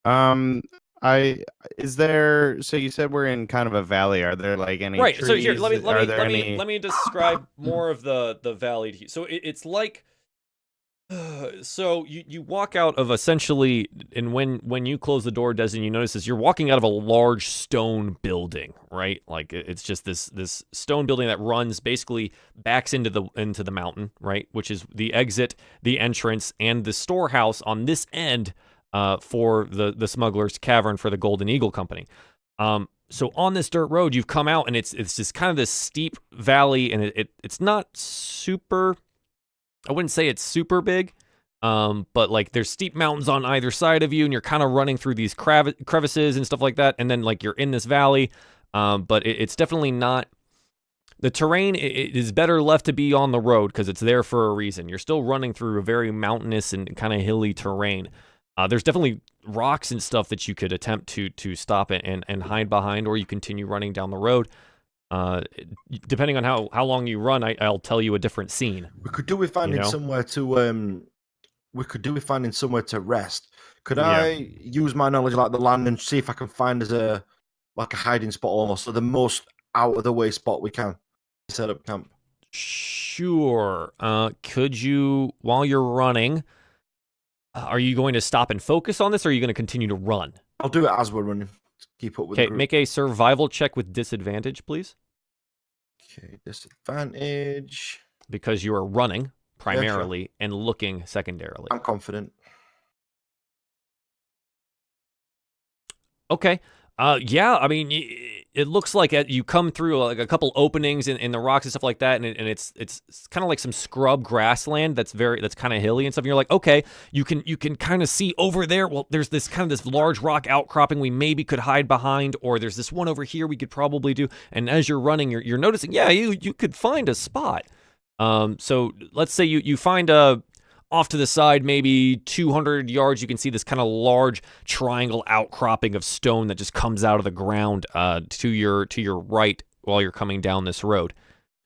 So you said we're in kind of a valley. Are there like any Right. trees? So here, Are there any... let me describe more of the valley. So it's like, so you walk out of essentially, and when you close the door, Desdin, you notice this, you're walking out of a large stone building, right? Like it's just this stone building that runs, basically backs into the mountain, right? Which is the exit, the entrance, and the storehouse on this end for the smuggler's cavern for the Golden Eagle Company. So on this dirt road, you've come out, and it's just kind of this steep valley, and it's not super, I wouldn't say it's super big, but like there's steep mountains on either side of you, and you're kind of running through these crevices and stuff like that, and then like you're in this valley, but it's definitely not, the terrain it is better left to be on the road because it's there for a reason. You're still running through a very mountainous and kind of hilly terrain. There's definitely rocks and stuff that you could attempt to stop it and hide behind, or you continue running down the road. Depending on how long you run, I'll tell you a different scene. We could do with finding somewhere to rest. Could I use my knowledge about the land and see if I can find us a hiding spot, almost, so the most out of the way spot we can set up camp? Sure. Could you, while you're running, are you going to stop and focus on this, or are you going to continue to run? I'll do it as we're running. Keep up with the Okay, group. make a survival check with disadvantage, please. Okay, disadvantage. Because you are running primarily and looking secondarily. I'm confident. Okay. Yeah, I mean, it looks like you come through like a couple openings in the rocks and stuff like that, and it's kind of like some scrub grassland that's kind of hilly and stuff. And you're like, okay, you can kind of see over there. Well, there's this large rock outcropping we maybe could hide behind, or there's this one over here we could probably do. And as you're running, you're noticing, yeah, you could find a spot. So let's say you find off to the side, maybe 200 yards, you can see this kind of large triangle outcropping of stone that just comes out of the ground to your right while you're coming down this road.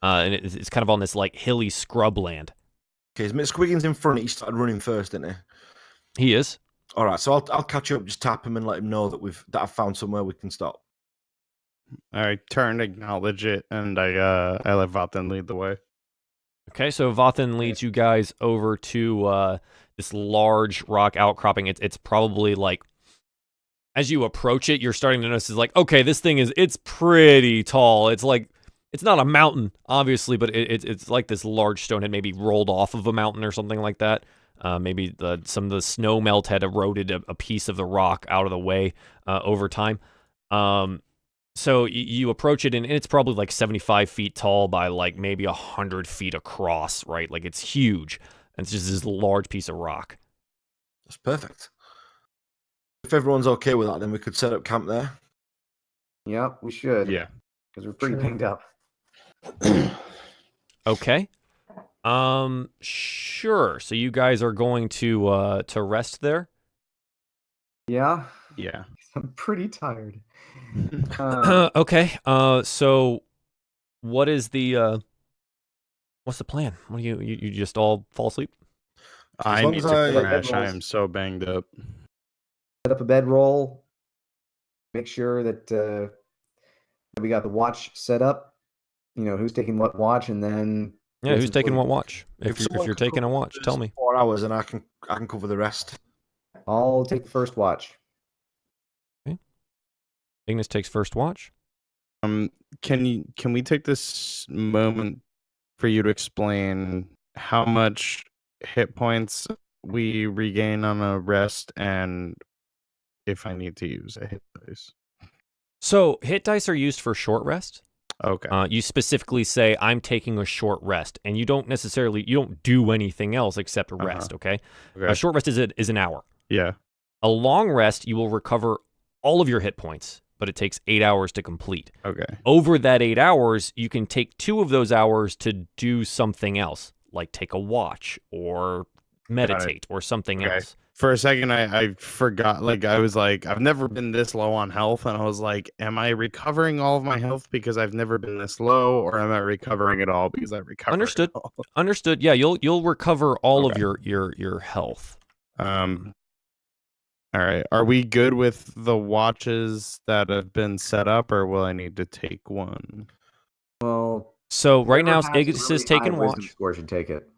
And it's kind of on this like hilly scrubland. Okay, is McSwiggins in front? He started running first, didn't he? He is. All right, so I'll catch up, just tap him and let him know that I've found somewhere we can stop. I turn, acknowledge it, and I let Vathan lead the way. Okay, so Vathan leads you guys over to this large rock outcropping. It's probably like, as you approach it, you're starting to notice, like, okay, this thing it's pretty tall. It's like, it's not a mountain, obviously, but it's like this large stone had maybe rolled off of a mountain or something like that. Maybe some of the snow melt had eroded a piece of the rock out of the way over time. So you approach it, and it's probably like 75 feet tall by like maybe 100 feet across, right? Like it's huge. And it's just this large piece of rock. That's perfect. If everyone's okay with that, then we could set up camp there. Yep, we should. Yeah. Because we're pretty banged up. Okay. Sure. So you guys are going to rest there? Yeah. Yeah. I'm pretty tired. Okay. So what is the what's the plan? What do you just all fall asleep? I long need as to I- crash. I am so banged up. Set up a bedroll. Make sure that we got the watch set up. You know, who's taking what watch, and then Yeah, get who's some taking sleep. what watch? If someone you're could taking a cover watch, the tell first me. 4 hours, and I can cover the rest. I'll take the first watch. Ignis takes first watch. Can we take this moment for you to explain how much hit points we regain on a rest, and if I need to use a hit dice? So hit dice are used for short rest. Okay. You specifically say, I'm taking a short rest, and you don't do anything else except rest, okay? Okay. A short rest is an hour. Yeah. A long rest, you will recover all of your hit points, but it takes 8 hours to complete. Okay. Over that 8 hours, you can take 2 of those hours to do something else, like take a watch or meditate or something Okay. else. For a second, I forgot. Like, I was like, I've never been this low on health, and I was like, am I recovering all of my health because I've never been this low, or am I recovering it all because I recovered? Understood. It all? Understood. Yeah, you'll recover all of Okay. your health. All right. Are we good with the watches that have been set up, or will I need to take one? Well, So right now, whoever has a Ignis really is taking high wisdom watch. score should take it.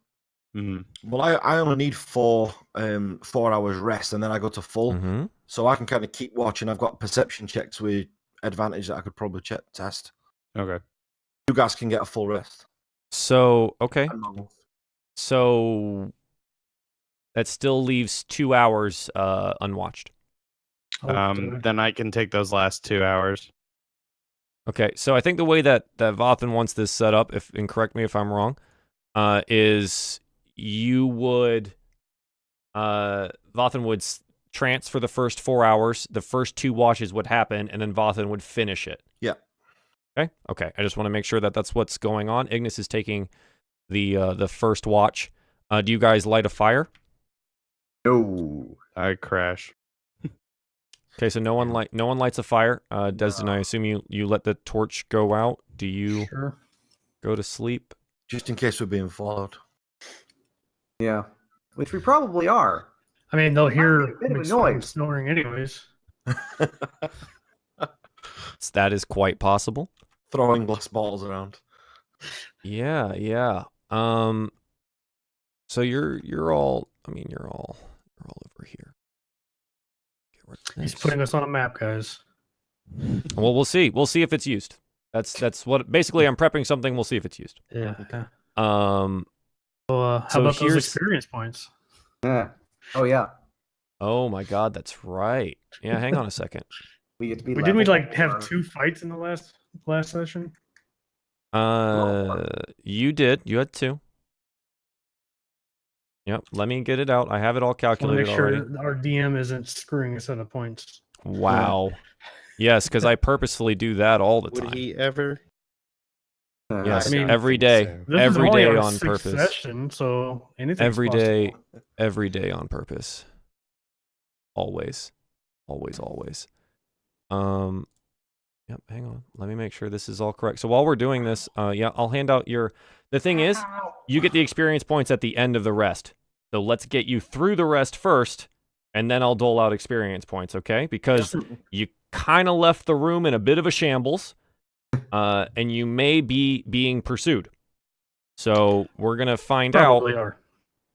Mm-hmm. Well, I only need 4 hours rest, and then I go to full. Mm-hmm. So I can kind of keep watching. I've got perception checks with advantage that I could probably test. Okay. You guys can get a full rest. So, okay. And So that still leaves 2 hours unwatched. Then I can take those last 2 hours. Okay, so I think the way that Vathan wants this set up, and correct me if I'm wrong, is you would Vathan would trance for the first 4 hours. The first 2 watches would happen, and then Vathan would finish it. Yeah. Okay. I just want to make sure that that's what's going on. Ignis is taking the first watch. Do you guys light a fire? No. I crash. Okay, so no one lights a fire. Desdin, I assume you let the torch go out. Do you Sure. go to sleep? just in case we're being followed. Yeah. Which we probably are. I mean, they'll hear Might be a bit of a McSwiggins noise. snoring anyways. That is quite possible. Throwing glass bottles around. Yeah. So you're all over here. Get rid of He's this. putting us on a map, guys. Well, we'll see. We'll see if it's used. That's what basically I'm prepping something. We'll see if it's used. Yeah. Um. How So about those here's- experience points? Yeah. Oh yeah. Oh my God, that's right. Yeah. Hang on a second. We get to be. Didn't we level like have four. 2 fights in the last session? You did. You had 2. Yep. Let me get it out. I have it all I want to calculated make sure already. that our DM isn't screwing us out of points. Wow. Yes, because I purposefully do that all the Would time. he ever? Yes, I mean, every day. This Every is only day our on 6th purpose. session, so anything's Every day. possible. Every day on purpose. Always. Yep, hang on. Let me make sure this is all correct. So while we're doing this, I'll hand out the thing is, you get the experience points at the end of the rest. So let's get you through the rest first, and then I'll dole out experience points, okay? Because you kind of left the room in a bit of a shambles, and you may be being pursued. So we're going to find Probably out are.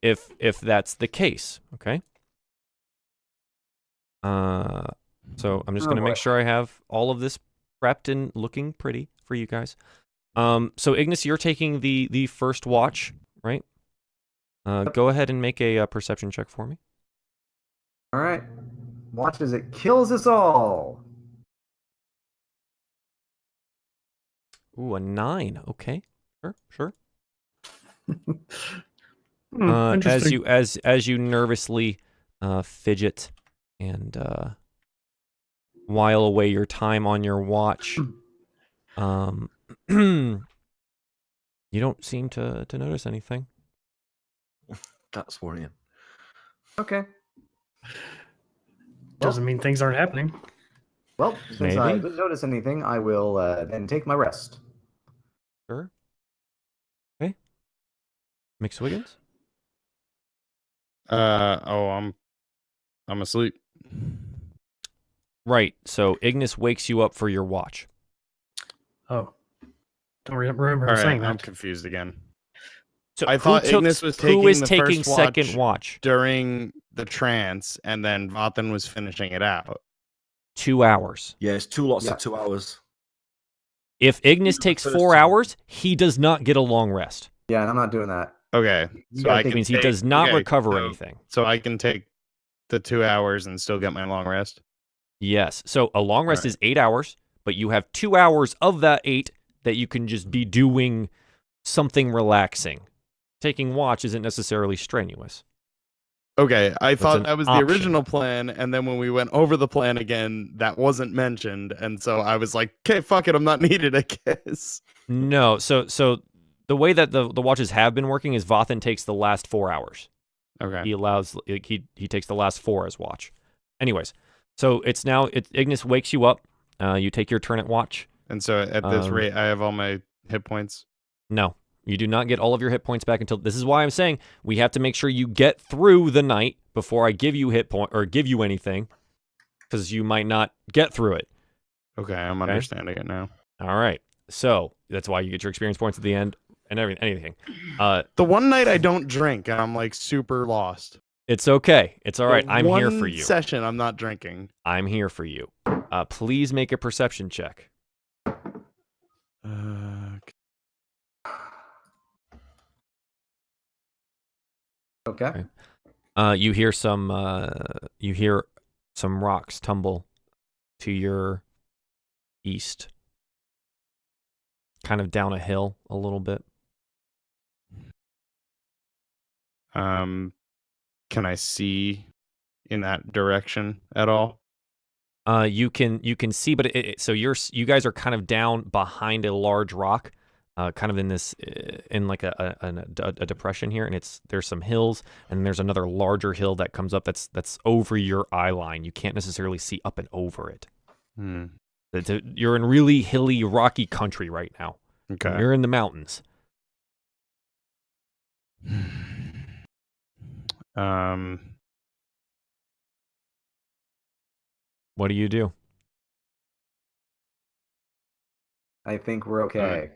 if that's the case, okay? So I'm just going to make sure I have all of this prepped and looking pretty for you guys. So Ignis, you're taking the first watch, right? Go ahead and make a perception check for me. All right. Watch as it kills us all. Ooh, a 9. Okay, sure. Interesting. As you nervously fidget and while away your time on your watch, you don't seem to notice anything. That's worrying. Okay. Doesn't mean things aren't happening. Well, since I Maybe. didn't notice anything, I will then take my rest. Sure. Okay. McSwiggins? I'm asleep. Right. So Ignis wakes you up for your watch. Oh, don't remember him All right, saying I'm that. confused again. So I thought Ignis was taking who is the taking first second watch watch? during the trance, and then Vathan was finishing it out. 2 hours. Yeah, it's 2 lots Yeah. of 2 hours. If Ignis The takes first 4 two. hours, he does not get a long rest. Yeah, and I'm not doing that. Okay, You so gotta I take- It means he take- does not okay, recover so- anything. So I can take the 2 hours and still get my long rest. Yes. So a long rest Alright. is 8 hours, but you have 2 hours of that 8 that you can just be doing something relaxing. Taking watch isn't necessarily strenuous. Okay, I an thought that was the option. original plan, and then when we went over the plan again, that wasn't mentioned, and so I was like, "Okay, fuck it, I'm not needed, I guess." No. So the way that the watches have been working is Vathan takes the last 4 hours. Okay. He takes the last 4 as watch. Anyways, so Ignis wakes you up. You take your turn at watch. And so at this Um, rate, I have all my hit points. No, you do not get all of your hit points back until. This is why I'm saying we have to make sure you get through the night before I give you hit point or give you anything, because you might not get through it. Okay, I'm understanding it now. All right, so that's why you get your experience points at the end and anything. The one night I don't drink, and I'm like super lost. It's okay. It's all right. The I'm here one for you. Session, I'm not drinking. I'm here for you. Please make a perception check. Okay. You hear some rocks tumble to your east, kind of down a hill a little bit. Can I see in that direction at all? You can see, but so you guys are kind of down behind a large rock, kind of in this in like a depression here, and there's some hills, and there's another larger hill that comes up that's over your eye line. You can't necessarily see up and over it. You're in really hilly, rocky country right now. Okay. You're in the mountains. What do you do? I think we're okay.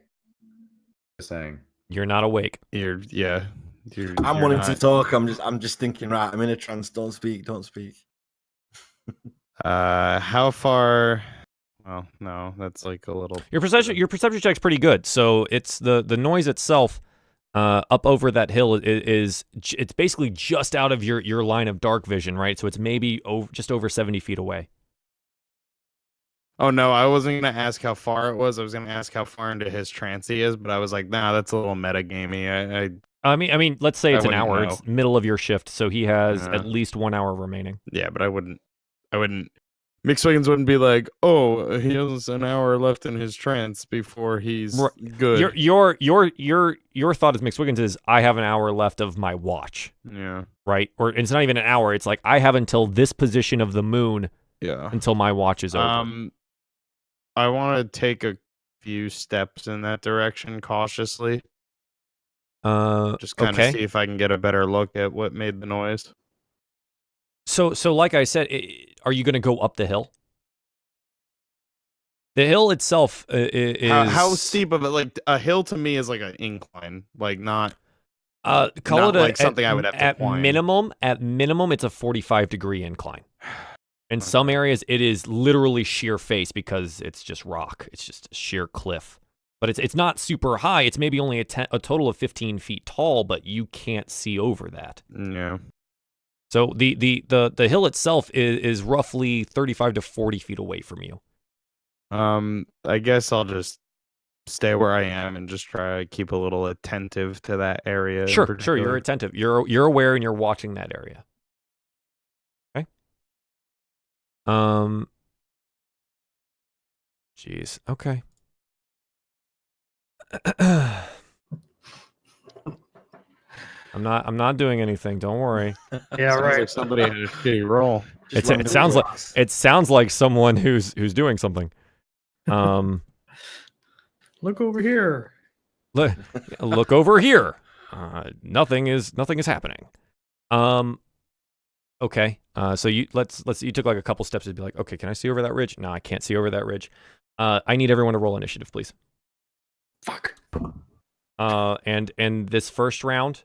Just saying. You're not awake. I'm I'm wanting wanting to talk. I'm just thinking. Right, I'm in a trance. Don't speak. Don't speak. How far? Well, no, that's like a little. Your perception check's pretty good. So it's the noise itself up over that hill is it's basically just out of your line of dark vision, right? So it's maybe just over 70 feet away. Oh no, I wasn't gonna ask how far it was. I was gonna ask how far into his trance he is, but I was like, nah, that's a little metagamey. I mean, let's say it's an wouldn't hour. know. It's middle of your shift, so he has Yeah. at least 1 hour remaining. Yeah, but I wouldn't. McSwiggins wouldn't be like, oh, he has an hour left in his trance before he's good. Your thought as McSwiggins is, I have an hour left of my watch, Yeah. right? Or it's not even an hour. It's like I have until this position of the moon Yeah. until my watch is over. I want to take a few steps in that direction cautiously. Just kind of okay. see if I can get a better look at what made the noise. So like I said, are you going to go up the hill? The hill itself is How steep of it? Like a hill to me is like an incline, like not. Call not it like something I would have to at climb. minimum. At minimum, it's a 45-degree incline. In some areas, it is literally sheer face because it's just rock. It's just a sheer cliff. But it's not super high. It's maybe only a total of 15 feet tall, but you can't see over that. Yeah. So the hill itself is roughly 35 to 40 feet away from you. I guess I'll just stay where I am and just try to keep a little attentive to that area. Sure, you're attentive. You're aware and you're watching that area. Okay. Jeez. Okay. I'm not doing anything. Don't worry. Yeah, Sounds right. like somebody had a shitty roll. It sounds like someone who's doing something. Look over here. Look over here. Nothing is happening. Okay. So you you took like a couple steps to be like, okay, can I see over that ridge? No, I can't see over that ridge. I need everyone to roll initiative, please. Fuck. And this first round,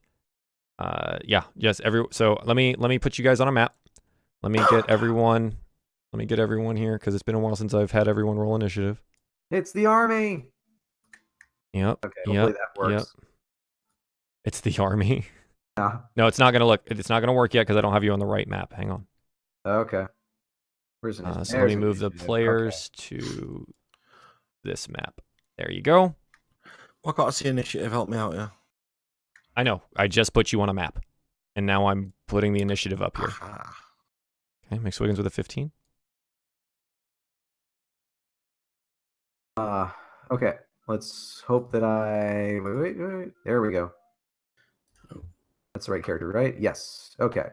so let me put you guys on a map. Let me get everyone here because it's been a while since I've had everyone roll initiative. It's the army. Yep. Okay, hopefully that works. Yep. It's the army. Yeah. No, it's not gonna work yet because I don't have you on the right map. Hang on. Okay. Where's it? So let me move the players to this map. There you go. I can't see initiative. Help me out, yeah. I know. I just put you on a map, and now I'm putting the initiative up here. Okay, McSwiggins with a 15. Okay. Let's hope that I wait. There we go. That's the right character, right? Yes. Okay.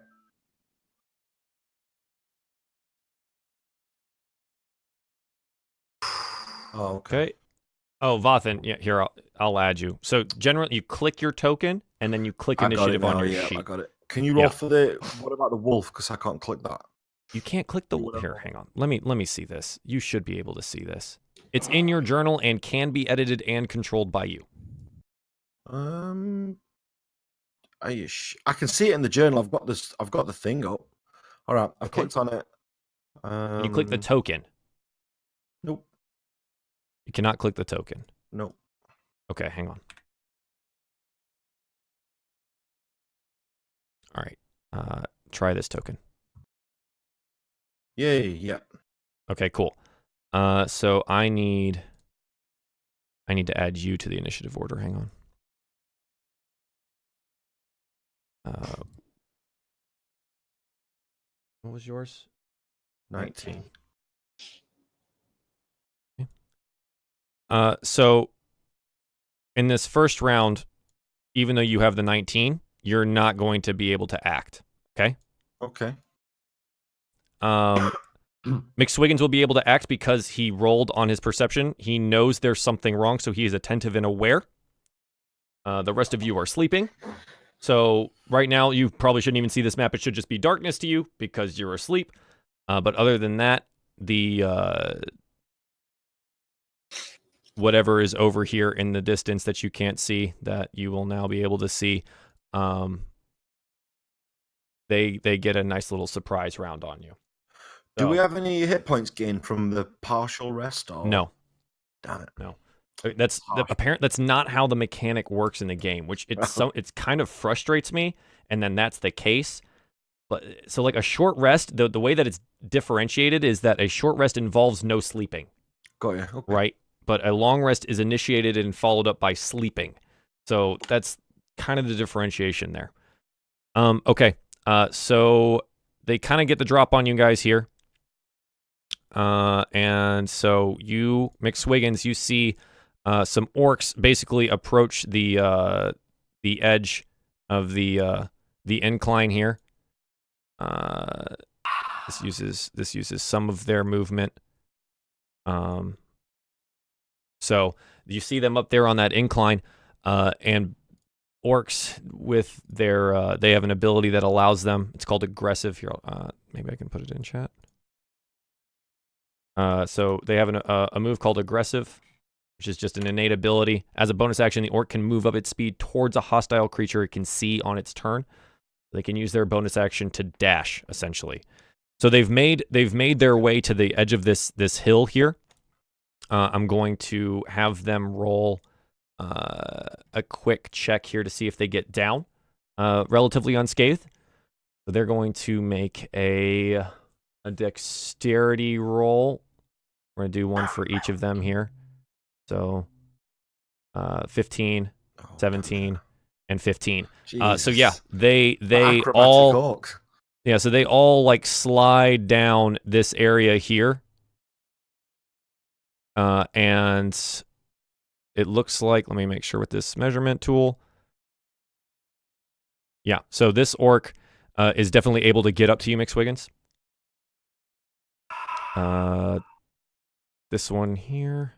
Oh, Okay. Oh, Vathan, yeah, here I'll add you. So generally, you click your token and then you click initiative on your sheet. I got it. Can you roll for the? What about the wolf? Because I can't click that. You can't click the here. Hang on. Let me see this. You should be able to see this. It's in your journal and can be edited and controlled by you. I can see it in the journal. I've got this. I've got the thing up. All right, I've clicked on it. Can you click the token? Nope. You cannot click the token. Nope. Okay, hang on. All right. Try this token. Yay, yeah. Okay, cool. So I need to add you to the initiative order. Hang on. What was yours? 19. So in this first round, even though you have the 19, you're not going to be able to act. Okay. Okay. McSwiggins will be able to act because he rolled on his perception. He knows there's something wrong, so he is attentive and aware. The rest of you are sleeping. So right now, you probably shouldn't even see this map. It should just be darkness to you because you're asleep. But other than that, the whatever is over here in the distance that you can't see, that you will now be able to see, they get a nice little surprise round on you. Do we have any hit points gained from the partial rest? Or? No. Damn it. No. That's that's not how the mechanic works in the game, which it's kind of frustrates me. And then that's the case. But so like a short rest, the way that it's differentiated is that a short rest involves no sleeping. Got you. Okay. Right. But a long rest is initiated and followed up by sleeping. So that's kind of the differentiation there. Okay. So they kind of get the drop on you guys here. And so you, McSwiggins, you see some orcs basically approach the edge of the incline here. This uses some of their movement. So you see them up there on that incline, and orcs with their they have an ability that allows them. It's called aggressive. Here, maybe I can put it in chat. So they have a move called aggressive, which is just an innate ability. As a bonus action, the orc can move up its speed towards a hostile creature it can see on its turn. They can use their bonus action to dash, essentially. So they've made their way to the edge of this hill here. I'm going to have them roll a quick check here to see if they get down relatively unscathed. So they're going to make a dexterity roll. We're going to do one for each of them here. So 15, Oh, 17, and 15. So Jesus. yeah, they Acrobatic all orcs. yeah, so they all like slide down this area here. And it looks like, let me make sure with this measurement tool. Yeah, so this orc is definitely able to get up to you, McSwiggins. This one here.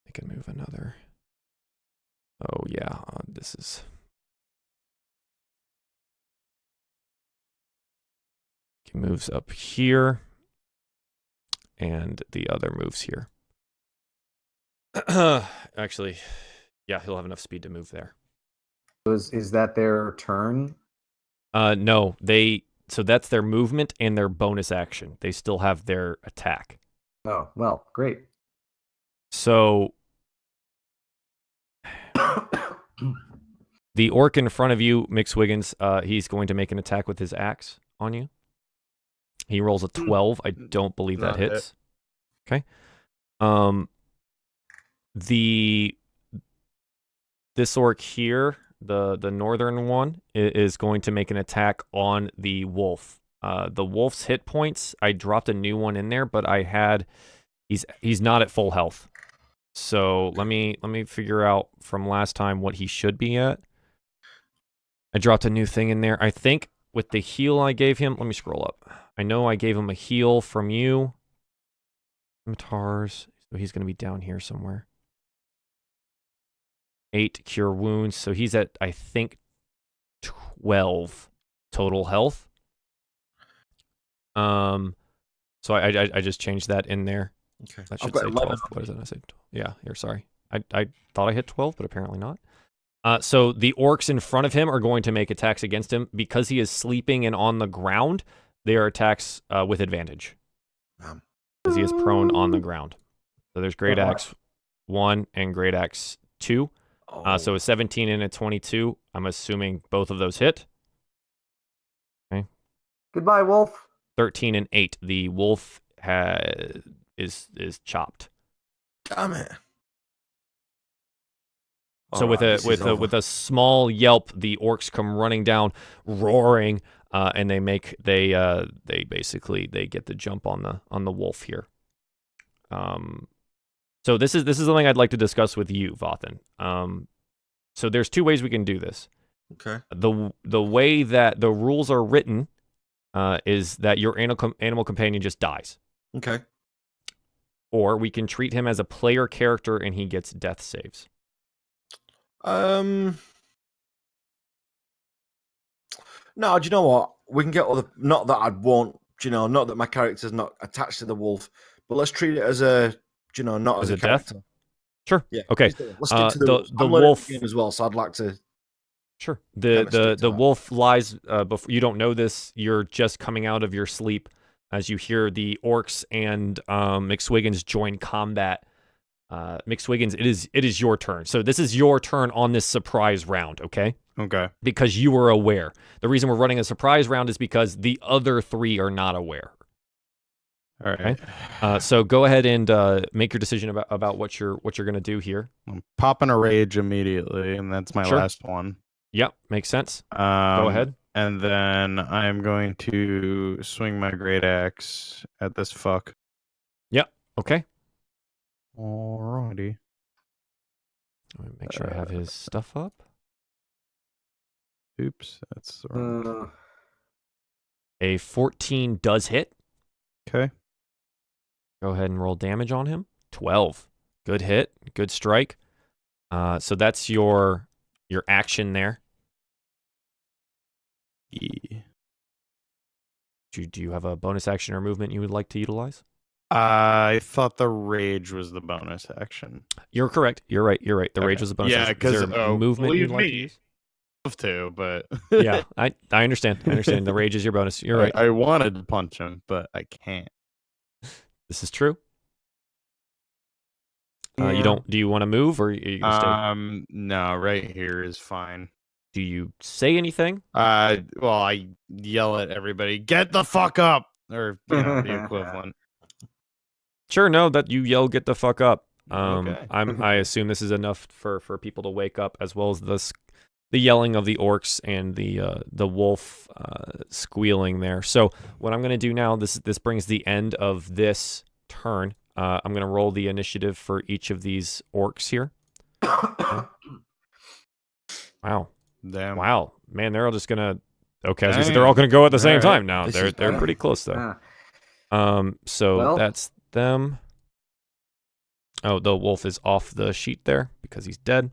I can move another. Oh yeah, this is. He moves up here, and the other moves here. Actually, yeah, he'll have enough speed to move there. Is that their turn? No, so that's their movement and their bonus action. They still have their attack. Oh, well, great. So the orc in front of you, McSwiggins, he's going to make an attack with his axe on you. He rolls a 12. I don't believe that hits. Okay. This orc here, the northern one, is going to make an attack on the wolf. The wolf's hit points, I dropped a new one in there, but he's not at full health. So let me figure out from last time what he should be at. I dropped a new thing in there. I think with the heal I gave him, let me scroll up. I know I gave him a heal from you. Scimitars, so he's going to be down here somewhere. 8 cure wounds, so he's at, I think, 12 total health. So I just changed that in there. Okay. That should say 12. What is it? I said, yeah, here, sorry. I thought I hit 12, but apparently not. So the orcs in front of him are going to make attacks against him. Because he is sleeping and on the ground, they are attacks with advantage. Because he is prone on the ground. So there's Great Axe 1 and Great Axe 2. So a 17 and a 22. I'm assuming both of those hit. Okay. Goodbye, wolf. 13 and 8. The wolf is chopped. Damn it. So with a small yelp, the orcs come running down, roaring, and they basically get the jump on the wolf here. So this is something I'd like to discuss with you, Vathan. So there's two ways we can do this. Okay. The way that the rules are written is that your animal companion just dies. Okay. Or we can treat him as a player character and he gets death saves. No, do you know what? We can get other. Not that I'd want. Not that my character's not attached to the wolf, but let's treat it as a. Not as a character. Death? Sure. Yeah. Okay. Let's get to the wolf as well. So I'd like to. Sure. The wolf lies before. You don't know this. You're just coming out of your sleep as you hear the orcs and McSwiggins join combat. McSwiggins, it is your turn. So this is your turn on this surprise round, okay? Okay. Because you were aware. The reason we're running a surprise round is because the other three are not aware. All right. Okay? So go ahead and make your decision about what you're going to do here. I'm popping a rage immediately, and that's my last one. Yep, makes sense. Go ahead. And then I'm going to swing my great axe at this fuck. Yep. Okay. Alrighty. Let me make sure I have his stuff up. Oops, that's the wrong. A 14 does hit. Okay. Go ahead and roll damage on him. 12. Good hit. Good strike. So that's your action there. Yeah. Do you have a bonus action or movement you would like to utilize? I thought the rage was the bonus action. You're correct. You're right. The rage was a bonus action. Yeah, because movement you'd like to use? Love to, but yeah, I understand. The rage is your bonus. You're right. I wanted to punch him, but I can't. This is true. Yeah. You don't. Do you want to move or are you gonna stay? No, right here is fine. Do you say anything? Well, I yell at everybody, "Get the fuck up!" or the equivalent. Sure, no, that you yell, get the fuck up. Okay. I assume this is enough for people to wake up, as well as the yelling of the orcs and the wolf squealing there. So what I'm gonna do now, this brings the end of this turn. I'm gonna roll the initiative for each of these orcs here. Okay. Wow. Damn. Wow, man, they're all just gonna. Okay, I was gonna say Dang. they're all gonna go at the same Alright. time now. This They're is they're bad. pretty close though. Ah, well- That's them. Oh, the wolf is off the sheet there because he's dead.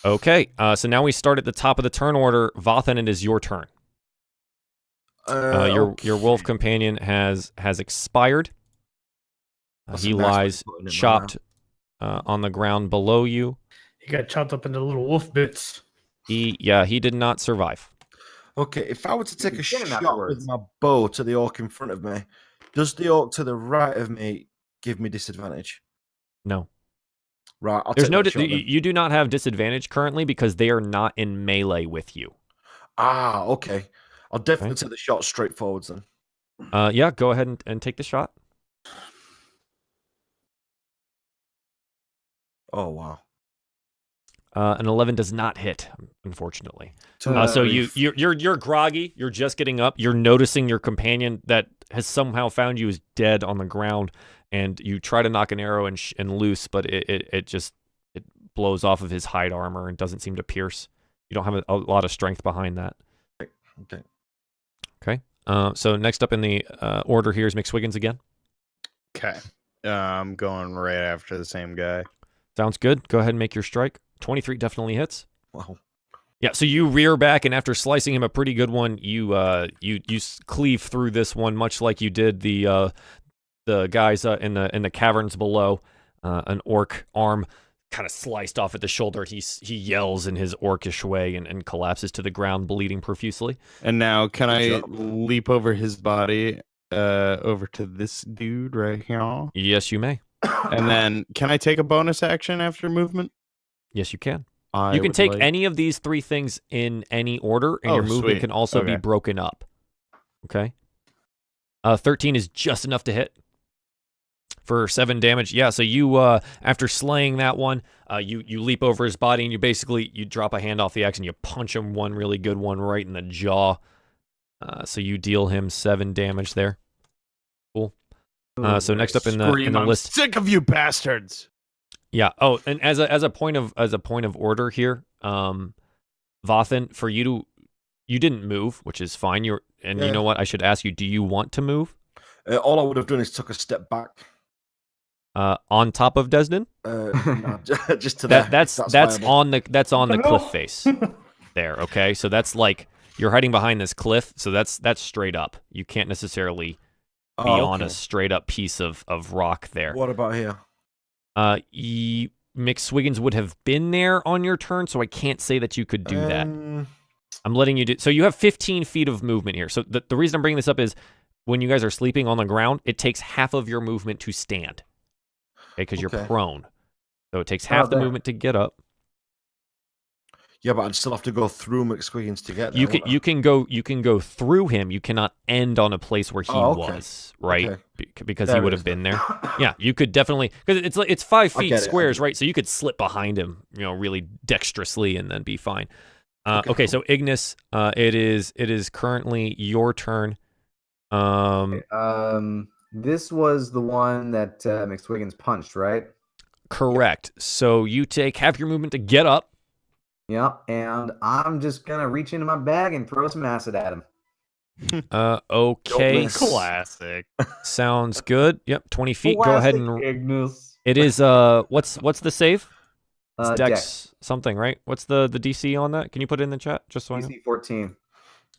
Okay, so now we start at the top of the turn order. Vathan, it is your turn. Your wolf companion has expired. That's He a nice way of lies putting it, man. chopped on the ground below you. He got chopped up into little wolf bits. He did not survive. Okay, if I were to take a Get him shot afterwards. with my bow to the orc in front of me, does the orc to the right of me give me disadvantage? No. Right, I'll There's take no that shot then. you do not have disadvantage currently because they are not in melee with you. Ah, okay. I'll definitely Okay. take the shot straight forwards then. Yeah, go ahead and take the shot. Oh wow. An 11 does not hit, unfortunately. Uh, So you're groggy. You're just getting up. You're noticing your companion that has somehow found you is dead on the ground, and you try to knock an arrow and loose, but it just blows off of his hide armor and doesn't seem to pierce. You don't have a lot of strength behind that. Okay. Okay. So next up in the order here is McSwiggins again. Okay. I'm going right after the same guy. Sounds good. Go ahead and make your strike. 23 definitely hits. Wow. Yeah, so you rear back, and after slicing him a pretty good one, you cleave through this one, much like you did the guys in the caverns below. An orc arm kind of sliced off at the shoulder. He yells in his orcish way and collapses to the ground, bleeding profusely. And now, can Good I job. leap over his body over to this dude right here? Yes, you may. And then, can I take a bonus action after movement? Yes, you can. I You can would take like- any of these three things in any order, and Oh, your movement sweet. can also be Okay. broken up. Okay. 13 is just enough to hit for 7 damage. Yeah, so you after slaying that one, you leap over his body, and you drop a hand off the axe and you punch him one really good one right in the jaw. So you deal him 7 damage there. Cool. So next up in the Scream, I'm list. sick of you bastards. Yeah. Oh, and as a point of order here, Vathan, for you didn't move, which is fine. You Yeah. know what? I should ask you, do you want to move All I would have done is took a step back. on top of Desdin? No, just to there. That's viable. on the No. cliff face there. Okay, so that's like you're hiding behind this cliff, so that's straight up. You can't necessarily be Oh, on a okay. straight up piece of rock there. What about here? McSwiggins would have been there on your turn, so I can't say that you could do that. Um, I'm letting you do. So you have 15 feet of movement here. So the reason I'm bringing this up is when you guys are sleeping on the ground, it takes half of your movement to stand. Okay, because you're Okay. prone. So it takes How half about the that? movement to get up. Yeah, but I'd still have to go through McSwiggins to get there. You can wouldn't you can go through him. You cannot end on a place where he Oh, okay. was, right? Okay. Because There he it would is have been then. there. Yeah, you could definitely because it's 5 I feet get it, I squares, get it. right? So you could slip behind him, really dexterously and then be fine. Okay, Okay, cool. so Ignas, it is currently your turn. This was the one that McSwiggins punched, right? Correct. So you take half your movement to get up. Yeah, and I'm just gonna reach into my bag and throw some acid at him. Okay. miss. Classic. Sounds good. Yep, 20 feet. Go ahead and Ignis. it is what's the save? It's Dex Dex. something, right? What's the DC on that? Can you put it in the chat just so I know? DC 14.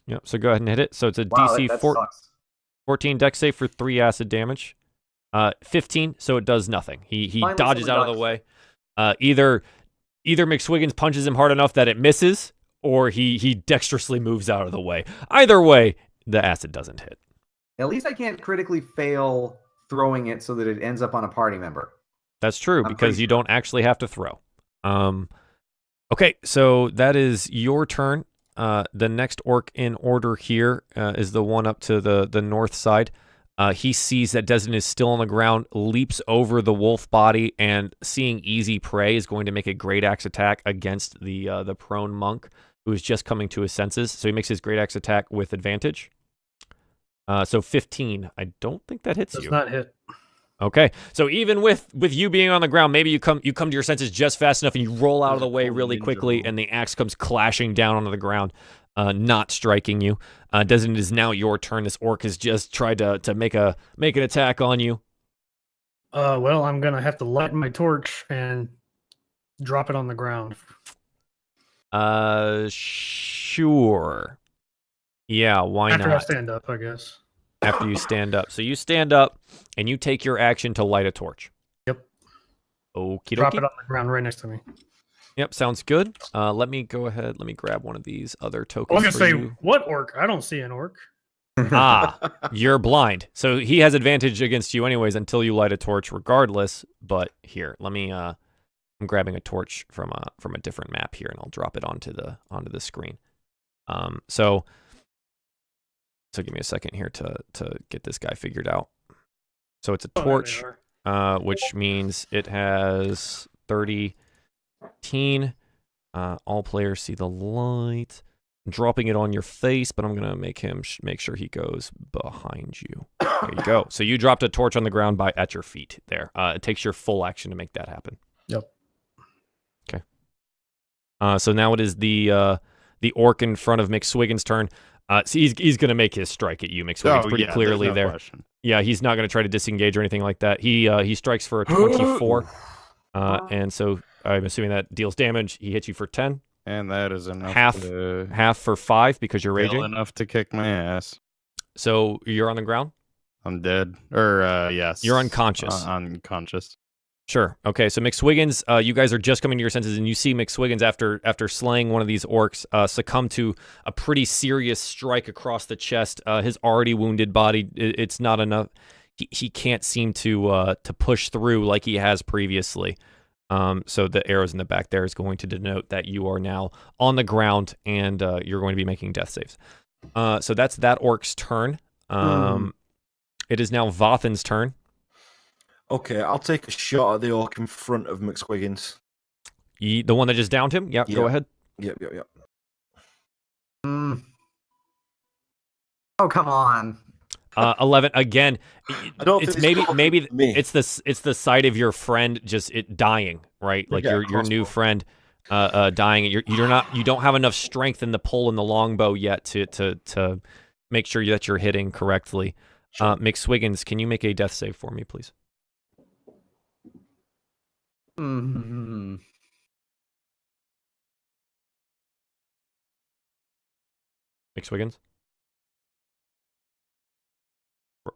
Yep. So go ahead and hit it. So it's a Wow, DC that 14 sucks. Dex save for 3 acid damage. 15, so it does nothing. He Finally dodges out someone of the dodged. way. Either McSwiggins punches him hard enough that it misses, or he dexterously moves out of the way. Either way, the acid doesn't hit. At least I can't critically fail throwing it so that it ends up on a party member. That's true, I'm because pretty you sure. don't actually have to throw. Okay, so that is your turn. The next orc in order here is the one up to the north side. He sees that Desdin is still on the ground, leaps over the wolf body, and seeing easy prey is going to make a great axe attack against the prone monk who is just coming to his senses. So he makes his great axe attack with advantage. So 15. I don't think that hits you. Does not hit. Okay, so even with you being on the ground, maybe you come to your senses just fast enough, and you roll out of the way really quickly, and the axe comes clashing down onto the ground, not striking you. Desdin, it is now your turn. This orc has just tried to make an attack on you. Well, I'm gonna have to light my torch and drop it on the ground. Sure. Yeah, why After not? I stand up, I guess. After you stand up. So you stand up, and you take your action to light a torch. Yep. Okie Drop dokie. it on the ground right next to me. Yep, sounds good. Let me go ahead. Let me grab one of these other I tokens was for gonna say, you. what orc? I don't see an orc. You're blind. So he has advantage against you anyways until you light a torch regardless. But here, let me I'm grabbing a torch from a different map here, and I'll drop it onto the screen. So give me a second here to get this guy figured out. So it's a torch, which means it has 30 teen. All players see the light. I'm dropping it on your face, but I'm gonna make him make sure he goes behind you. There you go. So you dropped a torch on the ground at your feet there. It takes your full action to make that happen. Yep. Okay. So now it is the orc in front of McSwiggins' turn. So he's going to make his strike at you, McSwiggins, pretty clearly no there. question. Yeah, he's not going to try to disengage or anything like that. He strikes for a 24, and so I'm assuming that deals damage. He hits you for 10. And that is enough. Half for 5 because you're raging. Enough to kick my ass. So you're on the ground? I'm dead. Or, yes. You're unconscious. Unconscious. Sure. Okay, so McSwiggins, you guys are just coming to your senses, and you see McSwiggins, after slaying one of these orcs, succumb to a pretty serious strike across the chest. His already wounded body, it's not enough. He can't seem to push through like he has previously. So the arrows in the back there is going to denote that you are now on the ground, and you're going to be making death saves. So that's that orc's turn. It is now Vathan's turn. Okay, I'll take a shot at the orc in front of McSwiggins. The one that just downed him? Yeah, go ahead. Yep. Oh, come on. 11 again. I don't It's think maybe me. it's the sight of your friend just dying, right? Like Yeah, your new crossbow. friend dying. You don't have enough strength in the pull and the longbow yet to make sure that you're hitting correctly. Sure. McSwiggins, can you make a death save for me, please? Mm-hmm. McSwiggins?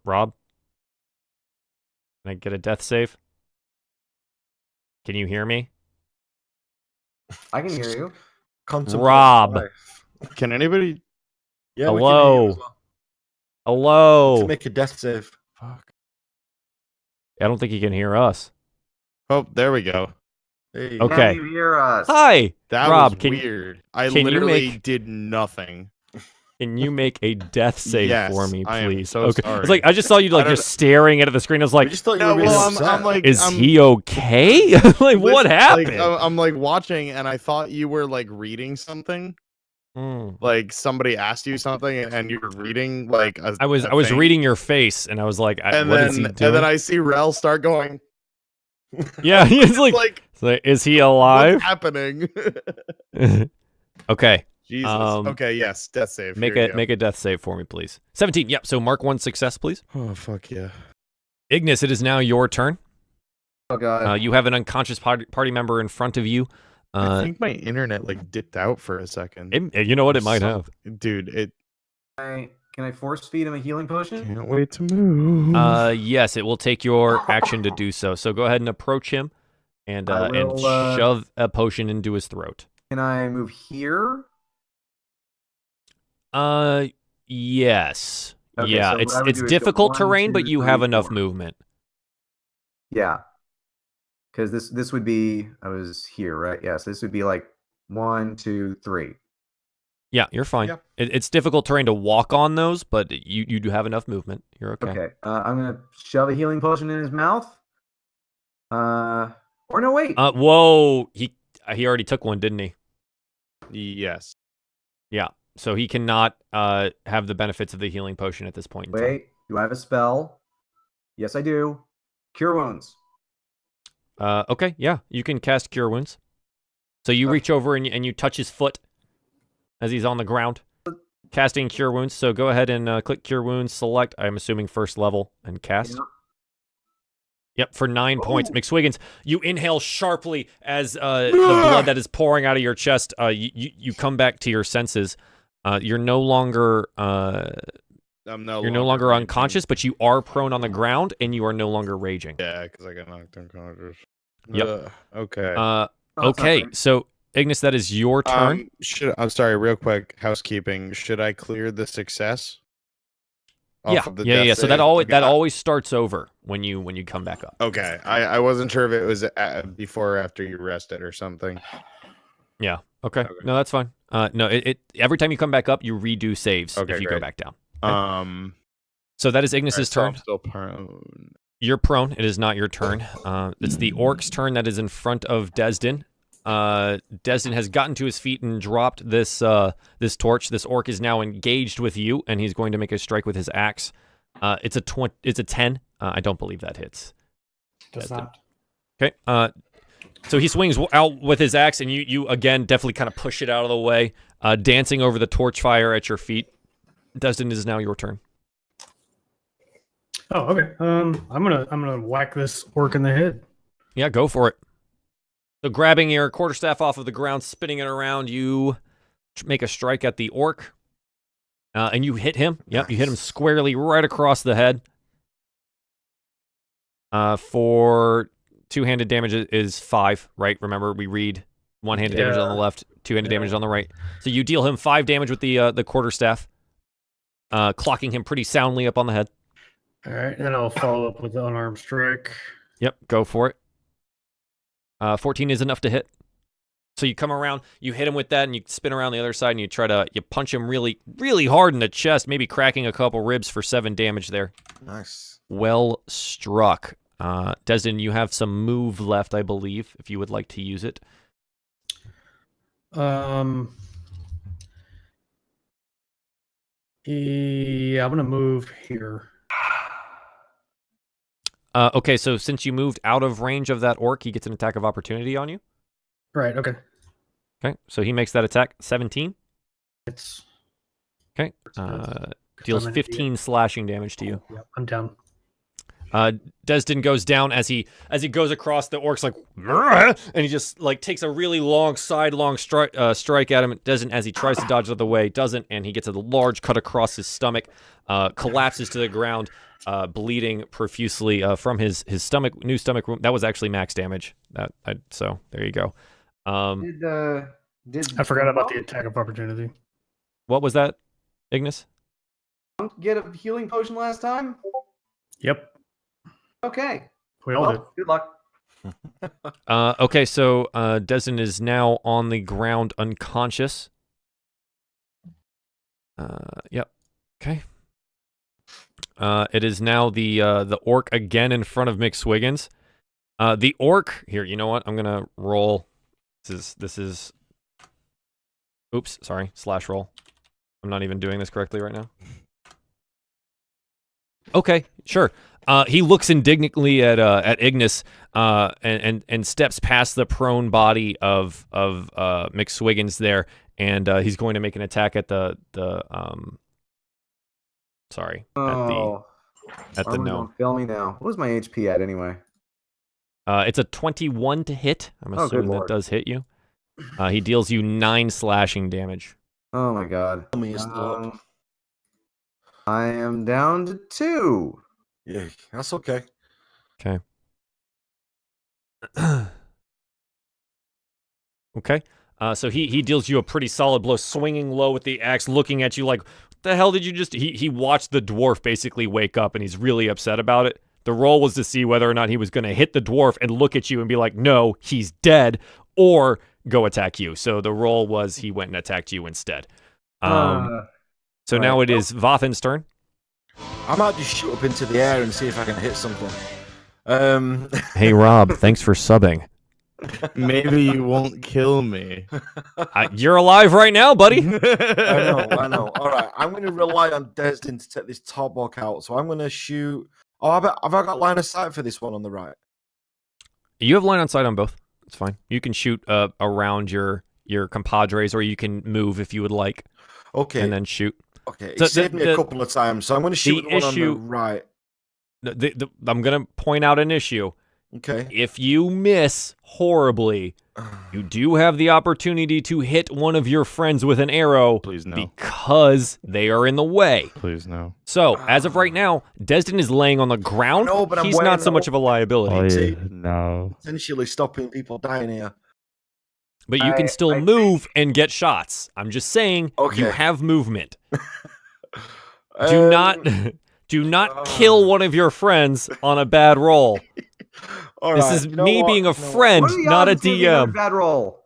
Rob? Can I get a death save? Can you hear me? I can hear you. Contemplate Rob. life. Can anybody... Yeah, we can hear you Hello. as well. Hello? To make a death save. Fuck. I don't think he can hear us. Oh, there we go. Hey. Okay. Can you hear us? Hi! That Rob, was can- weird. I can you literally make- did nothing. Can you make a death save Yes, for me, I am please? so okay. sorry. It's like I just saw you I like don't- just staring at the screen. I was We like, just thought you No, were really well, upset. I'm like... "Is I'm, he okay? Like, what listen, happened?" I'm like watching, and I thought you were like reading something. Mm. Like somebody asked you something, and you were reading like a, I was a was thing. reading your face, and I was like, and "What then is he and doing?" then I see Rel start going. Yeah, he's like, like it's like, "Is he alive?" what's happening? Okay, Jesus. Um, Okay, yes, death save. make Here you a death save for me, please. 17. Yep. So mark 1 success, please. go. Oh fuck yeah. Ignis, it is now your turn. Oh god. You have an unconscious party member in front of you. I think my internet like dipped out for a second. You know what? It might have. Dude, it Can I force feed him a healing potion? can't wait to move. Yes, it will take your action to do so. So go ahead and approach him, and I will, shove a potion into his throat. Can I move here? Yes. Okay, Yeah, so what I would it's do is go difficult 1, terrain, 2, but you 3, have enough 4. movement. Yeah. Because this would be I was here, right? Yeah, so this would be like 1, 2, 3. Yeah, you're fine. Yeah. It's difficult terrain to walk on those, but you do have enough movement. You're okay. Okay. I'm gonna shove a healing potion in his mouth. Or no, wait. Whoa, he already took one, didn't he? Yes. Yeah. So he cannot have the benefits of the healing potion at this point in time. Wait. Do I have a spell? Yes, I do. Cure wounds. Okay, yeah, you can cast Cure Wounds. So you reach over and you touch his foot as he's on the ground, casting Cure Wounds. So go ahead and click Cure Wounds, select, I'm assuming first level, and cast. Yeah. Yep, for 9 points. McSwiggins, you inhale sharply as the blood that is pouring out of your chest. You come back to your senses. You're no longer you're no longer unconscious, but you are prone on the ground and you are no longer raging. Yeah, because I got knocked unconscious. Yep. Okay. Okay, so Ignis, that is your turn. I'm sorry, real quick housekeeping. Should I clear the success? Yeah. Off of the death So save? that Okay. always starts over when you come back up. Okay, I wasn't sure if it was before or after you rested or something. Yeah. Okay. No, that's fine. No, it every time you come back up, you redo saves Okay, if you go great. back down. So So that is Ignis's so I'm turn. still prone. You're prone. It is not your turn. It's the orc's turn that is in front of Desdin. Desdin has gotten to his feet and dropped this this torch. This orc is now engaged with you, and he's going to make a strike with his axe. It's a 10. I don't believe that hits. Does Desdin. not. Okay. So he swings out with his axe, and you again definitely kind of push it out of the way, dancing over the torch fire at your feet. Desdin, it is now your turn. Oh, okay. I'm gonna whack this orc in the head. Yeah, go for it. So grabbing your quarterstaff off of the ground, spinning it around, you make a strike at the orc. And you hit him. Yep, you hit him squarely right across the head. For two-handed damage is 5, right? Remember, we read one-handed damage on the left, two-handed damage on the right. So you deal him 5 damage with the quarterstaff, clocking him pretty soundly up on the head. All right, and then I'll follow up with the unarmed strike. Yep, go for it. 14 is enough to hit. So you come around, you hit him with that, and you spin around the other side, and you punch him really, really hard in the chest, maybe cracking a couple ribs for 7 damage there. Nice. Well struck. Desdin, you have some move left, I believe, if you would like to use it. Yeah, I'm gonna move here. Okay, so since you moved out of range of that orc, he gets an attack of opportunity on you. Right. Okay. Okay, so he makes that attack 17. It's Okay, deals 15 slashing damage to you. Yep, I'm down. Desdin goes down as he goes across. The orc's like, "Mrrr," and he just like takes a really long sidelong strike at him. Doesn't, as he tries to dodge out of the way, doesn't, and he gets a large cut across his stomach, collapses to the ground, bleeding profusely from his stomach, new stomach wound. That was actually max damage. So there you go. Did I forgot about the attack of opportunity. What was that, Ignis? Monk get a healing potion last time? Yep, Okay. we all did. Well, good luck. Okay, so Desdin is now on the ground unconscious. Yep. Okay. It is now the orc again in front of McSwiggins. The orc here. You know what? I'm gonna roll. This is. Oops. Sorry. Slash roll. I'm not even doing this correctly right now. Okay. Sure. He looks indignantly at Ignis, and steps past the prone body of McSwiggins there, and he's going to make an attack at the sorry, Oh, at the Armor gnome. don't fail me now. What was my HP at anyway? It's a 21 to hit. I'm Oh, good assuming that lord. does hit you. He deals you 9 slashing damage. Oh my god. Tell me it's still up. I am down to 2. Yeah, that's okay. Okay. Okay. So he deals you a pretty solid blow, swinging low with the axe, looking at you like, what the hell did you just... He watched the dwarf basically wake up, and he's really upset about it. The roll was to see whether or not he was going to hit the dwarf and look at you and be like, no, he's dead, or go attack you. So the roll was he went and attacked you instead. So now it is Vathan's turn. I might just shoot up into the air and see if I can hit something. Hey, Rob, thanks for subbing. Maybe you won't kill me. You're alive right now, buddy. I know. All right, I'm going to rely on Desdin to take this top walk out. So I'm going to shoot. Oh, have I got line of sight for this one on the right? You have line on sight on both. It's fine. You can shoot around your compadres, or you can move if you would like. Okay. And then shoot. Okay. It So saved me a couple of times, so I'm going to shoot the one on the right. I'm going to point out an issue. Okay. If you miss horribly, you do have the opportunity to hit one of your friends with an arrow. Please no. Because they are in the way. Please no. So, as of right now, Desdin is laying on the ground. No, but he's not so much of a liability. Oh, yeah. No. Essentially stopping people dying here. But you can still move and get shots. I'm just saying, you have movement. Do not kill one of your friends on a bad roll. This is me being a friend, not a DM. Bad roll.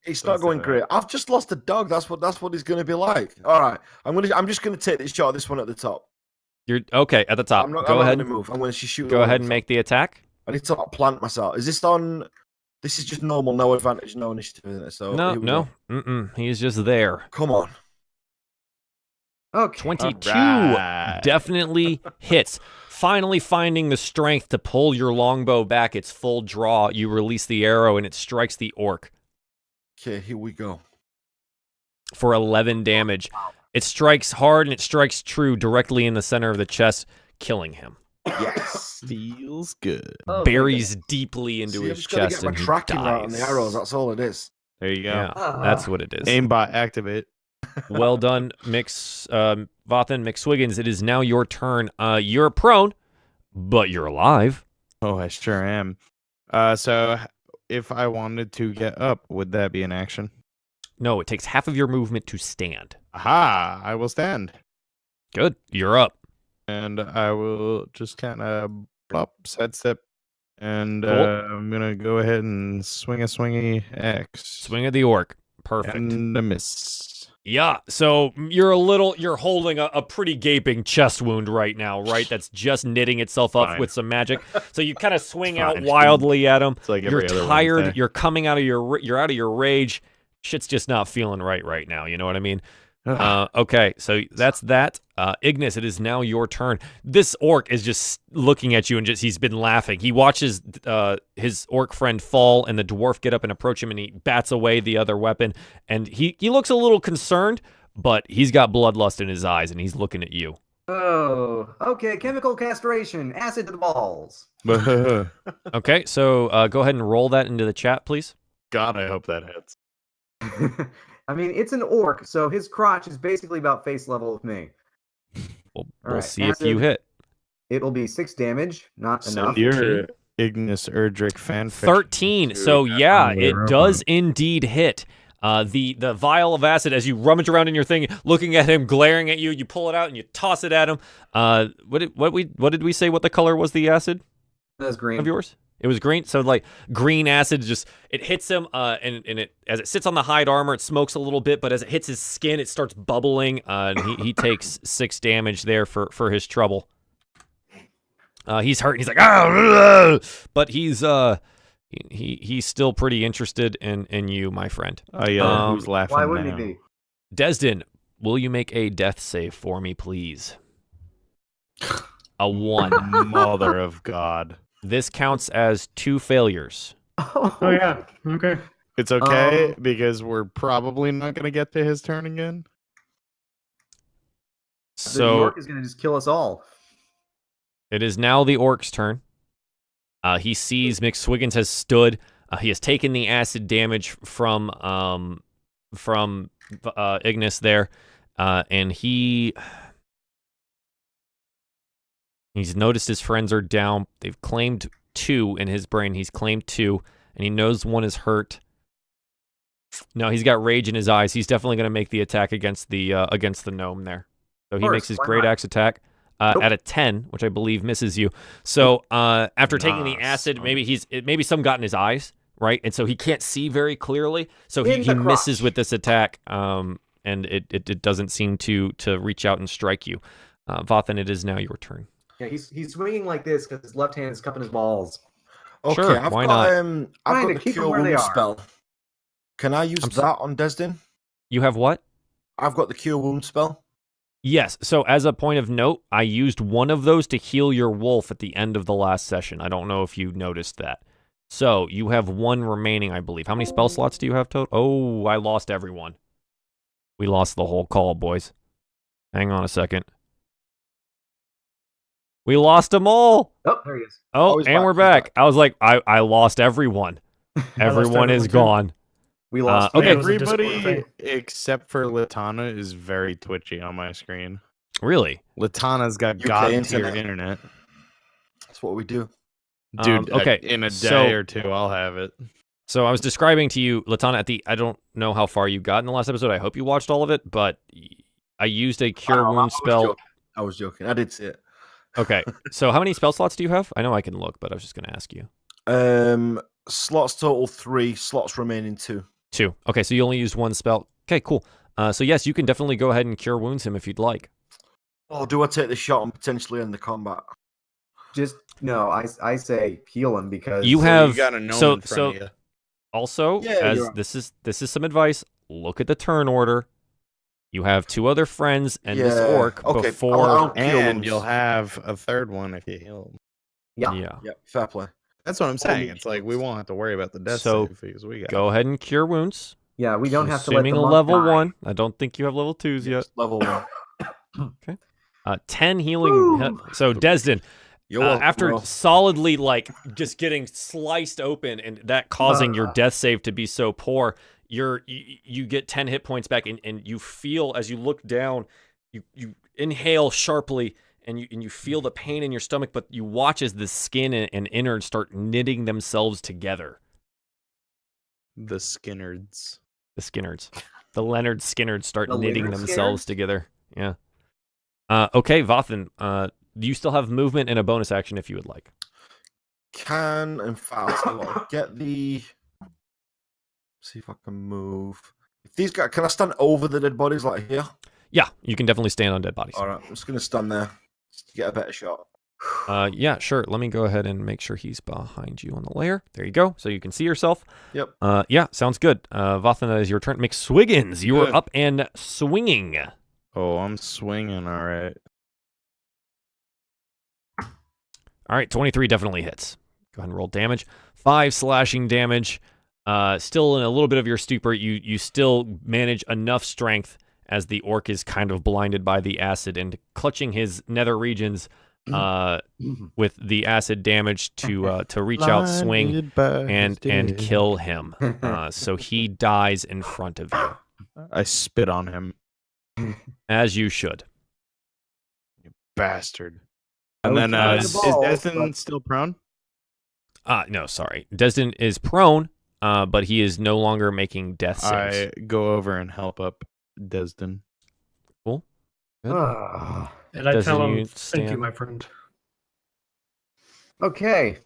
It's not going great. I've just lost a dog. That's what it's going to be like. All right, I'm just going to take this shot. This one at the top. You're okay at the top. Go ahead and move. I'm going to shoot. Go ahead and make the attack. I need to plant myself. Is this on? This is just normal, no advantage, no initiative, isn't it? So no. He's just there. Come on. Okay. 22 right. definitely hits. Finally finding the strength to pull your longbow back its full draw, you release the arrow and it strikes the orc. Okay, here we go. For 11 damage. It strikes hard and it strikes true directly in the center of the chest, killing him. Yes. Feels good. Buries deeply into his chest and get my tracking right on dies. the arrows. That's all it is. There you go. Yeah, that's what it is. Aimbot activate. Well done, Vathan McSwiggins. It is now your turn. You're prone, but you're alive. Oh, I sure am. So if I wanted to get up, would that be an action? No, it takes half of your movement to stand. Aha! I will stand. Good. You're up. And I will just kind of sidestep. And Cool. I'm going to go ahead and swing a swingy axe. Swing at the orc. Perfect. And a miss. Yeah, so you're holding a pretty gaping chest wound right now, right? That's just knitting itself up with some magic. So you kind of swing out wildly at him. It's like you're every other tired. Wednesday. You're coming out of you're out of your rage. Shit's just not feeling right now. You know what I mean? Okay, so that's that. Ignis, it is now your turn. This orc is just looking at you and he's been laughing. He watches his orc friend fall and the dwarf get up and approach him and he bats away the other weapon. And he looks a little concerned, but he's got bloodlust in his eyes and he's looking at you. Oh, okay. Chemical castration. Acid to the balls. Okay, so go ahead and roll that into the chat, please. God, I hope that hits. I mean, it's an orc, so his crotch is basically about face level with me. We'll right, see if you hit. It'll be 6 damage, not enough. You're Ignas Erdrick fan. 13. So yeah, it does indeed hit. The vial of acid, as you rummage around in your thing, looking at him, glaring at you, you pull it out and you toss it at him. What did we say? What the color was the acid? That's green. Of yours? It was green. So like green acid it hits him, and it as it sits on the hide armor, it smokes a little bit, but as it hits his skin, it starts bubbling, and he takes 6 damage there for his trouble. He's hurt. And he's like, ah, but he's still pretty interested in you, my friend. Who's laughing Why wouldn't now? he be? Desdin, will you make a death save for me, please? A 1. Mother of God. This counts as 2 failures. Oh yeah. Okay. It's okay because we're probably not going to get to his turn again. The So orc is going to just kill us all. it is now the orc's turn. He sees McSwiggins has stood. He has taken the acid damage from Ignis there, and he's noticed his friends are down. They've claimed 2 in his brain. He's claimed 2, and he knows 1 is hurt. No, he's got rage in his eyes. He's definitely going to make the attack against the gnome there. So he makes his great axe attack at a 10, which I believe misses you. So after taking the acid, maybe some got in his eyes, right? And so he can't see very clearly. So he misses with this attack, and and it doesn't seem to reach out and strike you. Vathan, it is now your turn. Yeah, he's swinging like this because his left hand is cupping his balls. Okay, Sure, I've why got not? I've Trying got to the keep 'em cure where they wound are. spell. Can I use that on Desdin? You have what? I've got the cure wound spell. Yes. So as a point of note, I used one of those to heal your wolf at the end of the last session. I don't know if you noticed that. So you have one remaining, I believe. How many spell slots do you have total? Oh, I lost everyone. We lost the whole call, boys. Hang on a second. We lost them all. Oh, there he is. Oh, he's and back, we're he's back. back. I was like, I lost everyone. Everyone is everyone, too. gone. We lost. Okay. Yeah, it was a Discord Everybody thing. except for Latana is very twitchy on my screen. Really? Latana's got UK god tier internet. internet. That's what we do. Dude, okay, in a day so- or two, I'll have it. So I was describing to you, Latana, I don't know how far you got in the last episode. I hope you watched all of it, but I used a cure wound spell. I was joking. I did see it. Okay, so how many spell slots do you have? I know I can look, but I was just going to ask you. Slots total 3, slots remaining 2. 2. Okay, so you only used one spell. Okay, cool. So yes, you can definitely go ahead and cure wounds him if you'd like. Oh, do I take the shot and potentially end the combat? Just no. I say heal him because You have you got a gnome so in front so of you. also Yeah, as you're right. this is some advice. Look at the turn order. You have 2 other friends and this Yeah, orc okay, before. I'll cure And wounds. you'll have a third one if you heal him. yeah. Yeah. Fair play. That's what I'm saying. Only It's like we won't have to worry about the death So, save because we got Go ahead and cure wounds. Yeah, we don't have to let Assuming the a monk level die. 1. I don't think you have level 2s yet. Level 1. 10 healing. Woo! So Desdin, You're welcome, after bro. solidly like just getting sliced open and that causing your death save to be so poor, you get 10 hit points back and you feel as you look down, you inhale sharply and you feel the pain in your stomach, but you watch as the skin and innards start knitting themselves together. the Skinnards. The Skinnards. The Leonard Skinnards start The knitting Leonard themselves Skinnards? together. Yeah. Okay, Vathan, you still have movement and a bonus action if you would like. Can, in fact, I'll get the. See if I can move. If these guys, can I stand over the dead bodies like here? Yeah, you can definitely stand on dead bodies. All right, I'm just gonna stand there just to get a better shot. Yeah, sure. Let me go ahead and make sure he's behind you on the layer. There you go, so you can see yourself. Yep. Yeah, sounds good. Vathan, that is your turn. McSwiggins, you are Good. up and swinging. Oh, I'm swinging. All right. All right, 23 definitely hits. Go ahead and roll damage. 5 slashing damage. Still in a little bit of your stupor. You still manage enough strength as the orc is kind of blinded by the acid and clutching his nether regions with the acid damage to reach out, swing, and kill him. So he dies in front of you, I spit on him, as you should. bastard. I And would then try is the balls, Desdin but- still prone? No, sorry. Desdin is prone, but he is no longer making death saves. I go over and help up Desdin. Good. Ah, And I Doesn't tell him, you thank you, stand- my friend. okay.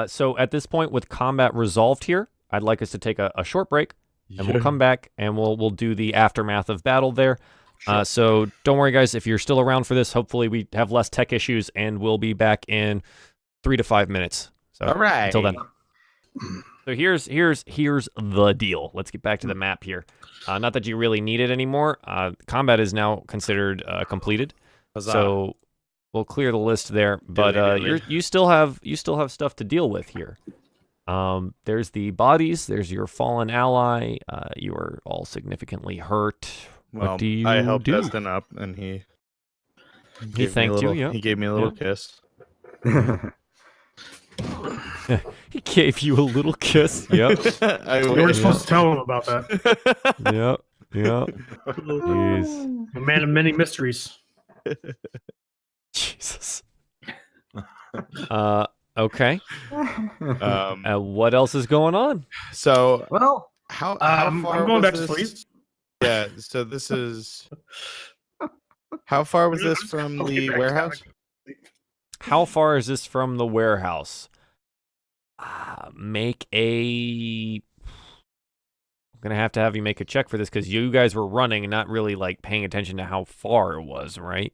So at this point, with combat resolved here, I'd like us to take a short break, and we'll come back and we'll do the aftermath of battle there. So don't worry, guys. If you're still around for this, hopefully we have less tech issues, and we'll be back in 3 to 5 minutes. So All right. until then. So here's the deal. Let's get back to the map here. Not that you really need it anymore. Combat is now considered completed. Huzzah. So we'll clear the list there. But you still have stuff to deal with here. There's the bodies. There's your fallen ally. You are all significantly hurt. Well, What do you I helped do? Desdin up, and He gave me a thanked little- you. Yeah. He gave me a little kiss. He gave you a little kiss. Yep. I You were wish. supposed to tell him about that. Yep. Yep. Jeez. A man of many mysteries. Jesus. Okay. What else is going on? So well, how I'm far going was back to this? sleep. Yeah. So this is. How far was this from I'll get the back to warehouse? How far is this from the warehouse? Make a gonna have to have you make a check for this because you guys were running and not really like paying attention to how far it was, right?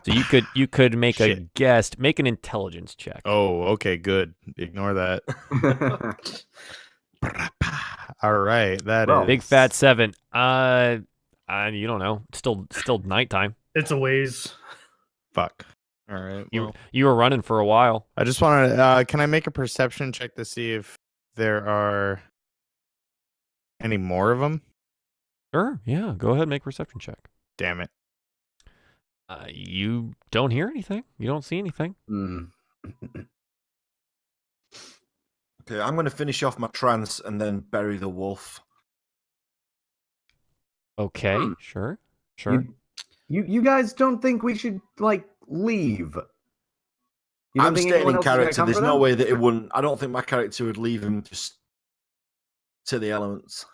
So you could make a guess, make an intelligence check. Oh, okay, good. Ignore that. All right, that is Big fat 7. You don't know. Still nighttime. It's a ways. fuck. All right. Well, You were running for a while. I just want to. Can I make a perception check to see if there are any more of them? Sure. Yeah. Go ahead and make a perception check. Damn it. You don't hear anything. You don't see anything. Okay, I'm going to finish off my trance and then bury the wolf. Okay. Sure. Sure. You guys don't think we should like leave? You don't I'm think staying anyone in else is gonna character. come There's for no them? way that it wouldn't. I don't think my character would leave him just to the elements.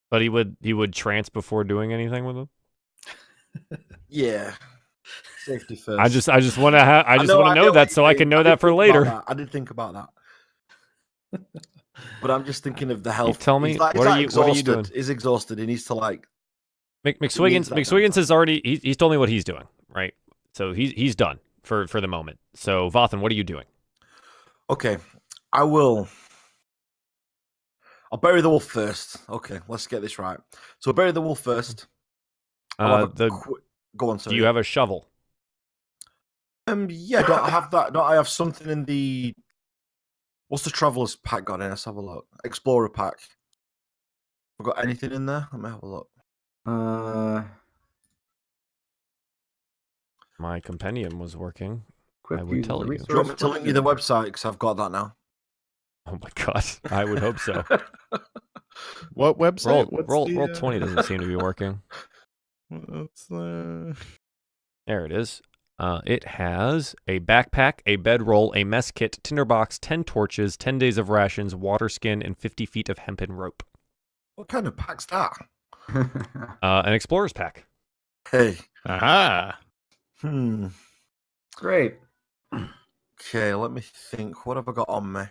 But he would trance before doing anything with them. Yeah. Safety first. I just want to know that so I can know that for later. I did think about that. But I'm just thinking of the health. tell me, He's what are you exhausted. doing? He's exhausted. He needs to like. McSwiggins has already he's told me what he's doing, right? So he's done for the moment. So Vathan, what are you doing? Okay, I'll bury the wolf first. Okay, let's get this right. So bury the wolf first. Go on, sorry. Do you have a shovel? Yeah, don't I have that? Don't I have something in the? What's the traveler's pack got in? Let's have a look. Explorer pack. I've got anything in there? Let me have a look. My compendium was working. Quick I would use tell the you. resource Do you want me to link you the website? Because I've got that now. Oh my god, I would hope so. What website? Roll 20 doesn't seem to be working. What's the? There it is. It has a backpack, a bedroll, a mess kit, tinderbox, 10 torches, 10 days of rations, water skin, and 50 feet of hempen rope. What kind of pack's that? An explorer's pack. Hey. Aha. Great. Okay, let me think. What have I got on me?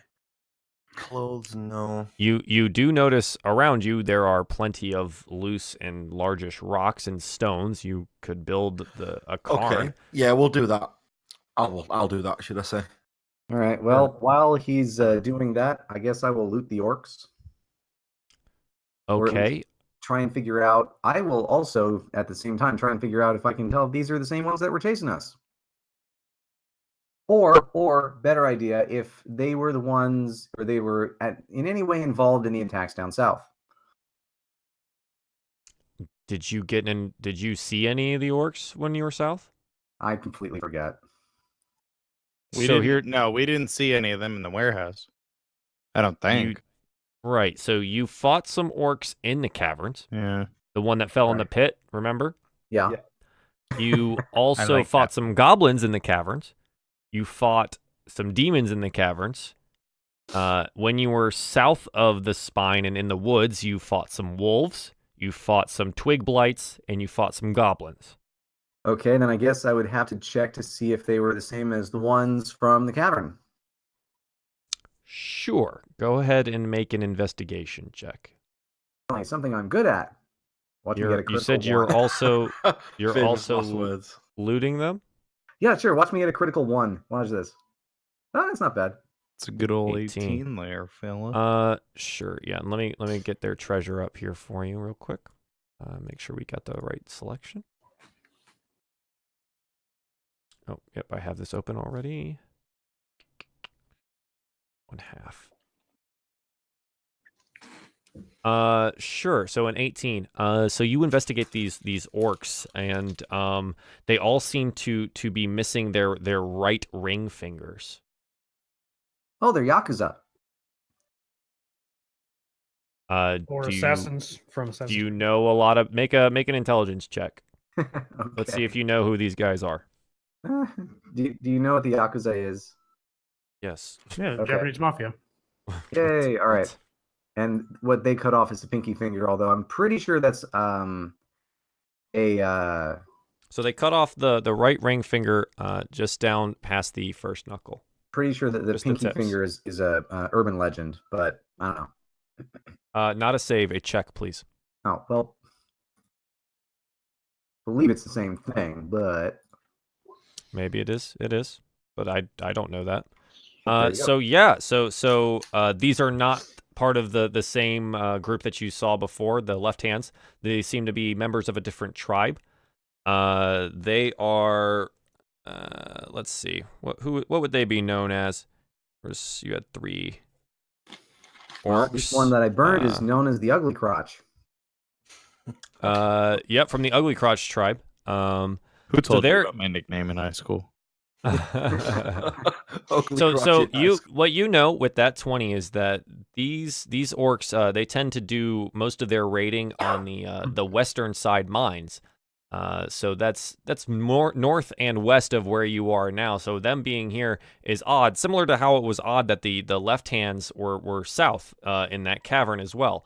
Clothes, no. You do notice around you there are plenty of loose and largish rocks and stones. You could build a cairn. Okay. Yeah, we'll do that. I'll do that, should I say? All right. Well, while he's doing that, I guess I will loot the orcs. Or at Okay. least try and figure out. I will also, at the same time, try and figure out if I can tell if these are the same ones that were chasing us. Or better idea, if they were the ones, or they were in any way involved in the attacks down south. Did you see any of the orcs when you were south? I completely forget. We didn't see any of them in the warehouse. I don't think. Right. So you fought some orcs in the caverns. Yeah. The one that fell in the pit, remember? Yeah. You also like fought that. some goblins in the caverns. You fought some demons in the caverns. When you were south of the spine and in the woods, you fought some wolves, you fought some twig blights, and you fought some goblins. Okay, then I guess I would have to check to see if they were the same as the ones from the cavern. Sure. Go ahead and make an investigation check. Only something I'm good at. Watch me get a You said critical you're one. also Famous last words. looting them? Yeah, sure. Watch me get a critical one. Watch this. Oh, that's not bad. It's a good old 18. 18 there, fella. Sure. Yeah. Let me get their treasure up here for you real quick. Make sure we got the right selection. Oh, yep, I have this open already. 1/2. Sure. So an 18. So you investigate these orcs, and they all seem to be missing their right ring fingers. Oh, they're Yakuza. Or assassins from Assassin's Do you know a lot of make an intelligence check? Okay. Let's see if you know who these guys are. Do you know what the Yakuza is? Yes. Yeah, Okay. Japanese mafia. Yay, all right. And what they cut off is the pinky finger, although I'm pretty sure that's So they cut off the right ring finger just down past the first knuckle. pretty sure that the Just the pinky tips. finger is a urban legend, but I don't know. Not a save, a check, please. Oh, well, I believe it's the same thing, but Maybe it is. It is, but I don't know that. There you go. So yeah, so these are not part of the same group that you saw before. The left hands. They seem to be members of a different tribe. They are. Let's see. What would they be known as? You had 3 orcs. This one that I burned is known as the Ugly Crotch. Yep, from the Ugly Crotch tribe. Who told you about my nickname in high school? What you know with that 20 is that these orcs they tend to do most of their raiding on the western side mines. So that's more north and west of where you are now. So them being here is odd, similar to how it was odd that the left hands were south in that cavern as well.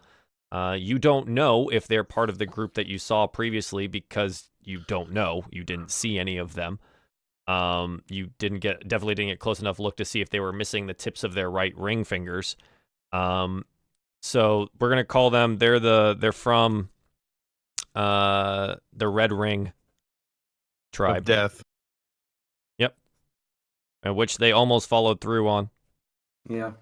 You don't know if they're part of the group that you saw previously because you don't know. You didn't see any of them. You definitely didn't get close enough look to see if they were missing the tips of their right ring fingers. So we're gonna call them. They're from the Red Ring tribe. Of death. Yep. And which they almost followed through on. Yeah.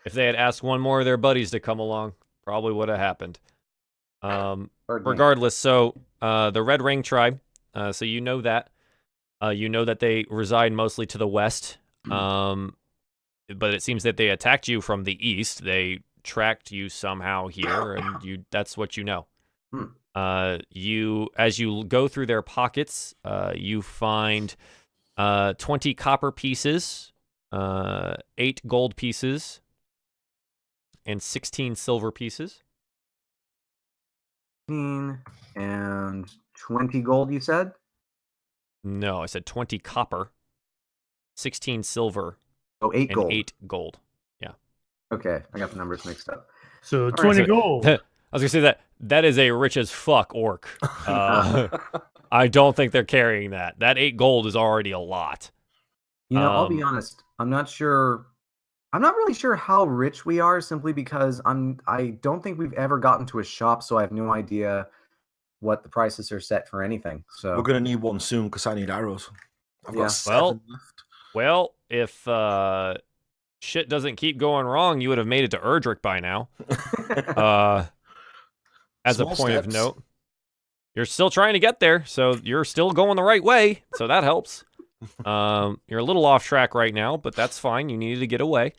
If they had asked one more of their buddies to come along, probably would have happened. Regardless, so the Red Ring tribe. So you know that. You know that they reside mostly to the west, but it seems that they attacked you from the east. They tracked you somehow here, and that's what you know. As you go through their pockets, you find 20 copper pieces, 8 gold pieces, and 16 silver pieces. 15 and 20 gold, you said? No, I said 20 copper, 16 silver, 8 and gold. 8 gold. Yeah. Okay, I got the numbers mixed up. So 20 gold. I was going to say that is a rich as fuck orc. I don't think they're carrying that. That 8 gold is already a lot. You know, I'll be honest. I'm not really sure how rich we are simply because I don't think we've ever gotten to a shop, so I have no idea what the prices are set for anything. So we're gonna need one soon because I need arrows. I've got 7 left. Well, if shit doesn't keep going wrong, you would have made it to Erdrick by now. As Small a point steps. of note, you're still trying to get there, so you're still going the right way. So that helps. You're a little off track right now, but that's fine. You needed to get away.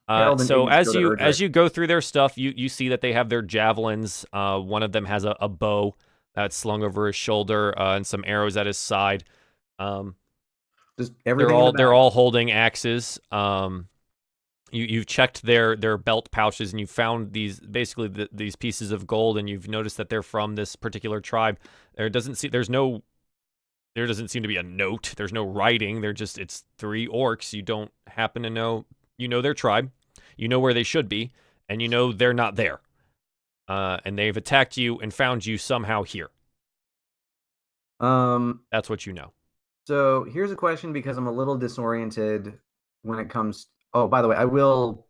So as you go through their stuff, you see that they have their javelins. One of them has a bow that's slung over his shoulder, and some arrows at his side. Just everything. They're all holding axes. You've checked their belt pouches, and you found these pieces of gold, and you've noticed that they're from this particular tribe. There doesn't seem to be a note. There's no writing. It's 3 orcs. You don't happen to know. You know their tribe. You know where they should be, and you know they're not there. And they've attacked you and found you somehow here. That's what you know. So here's a question because I'm a little disoriented when it comes. Oh, by the way, I will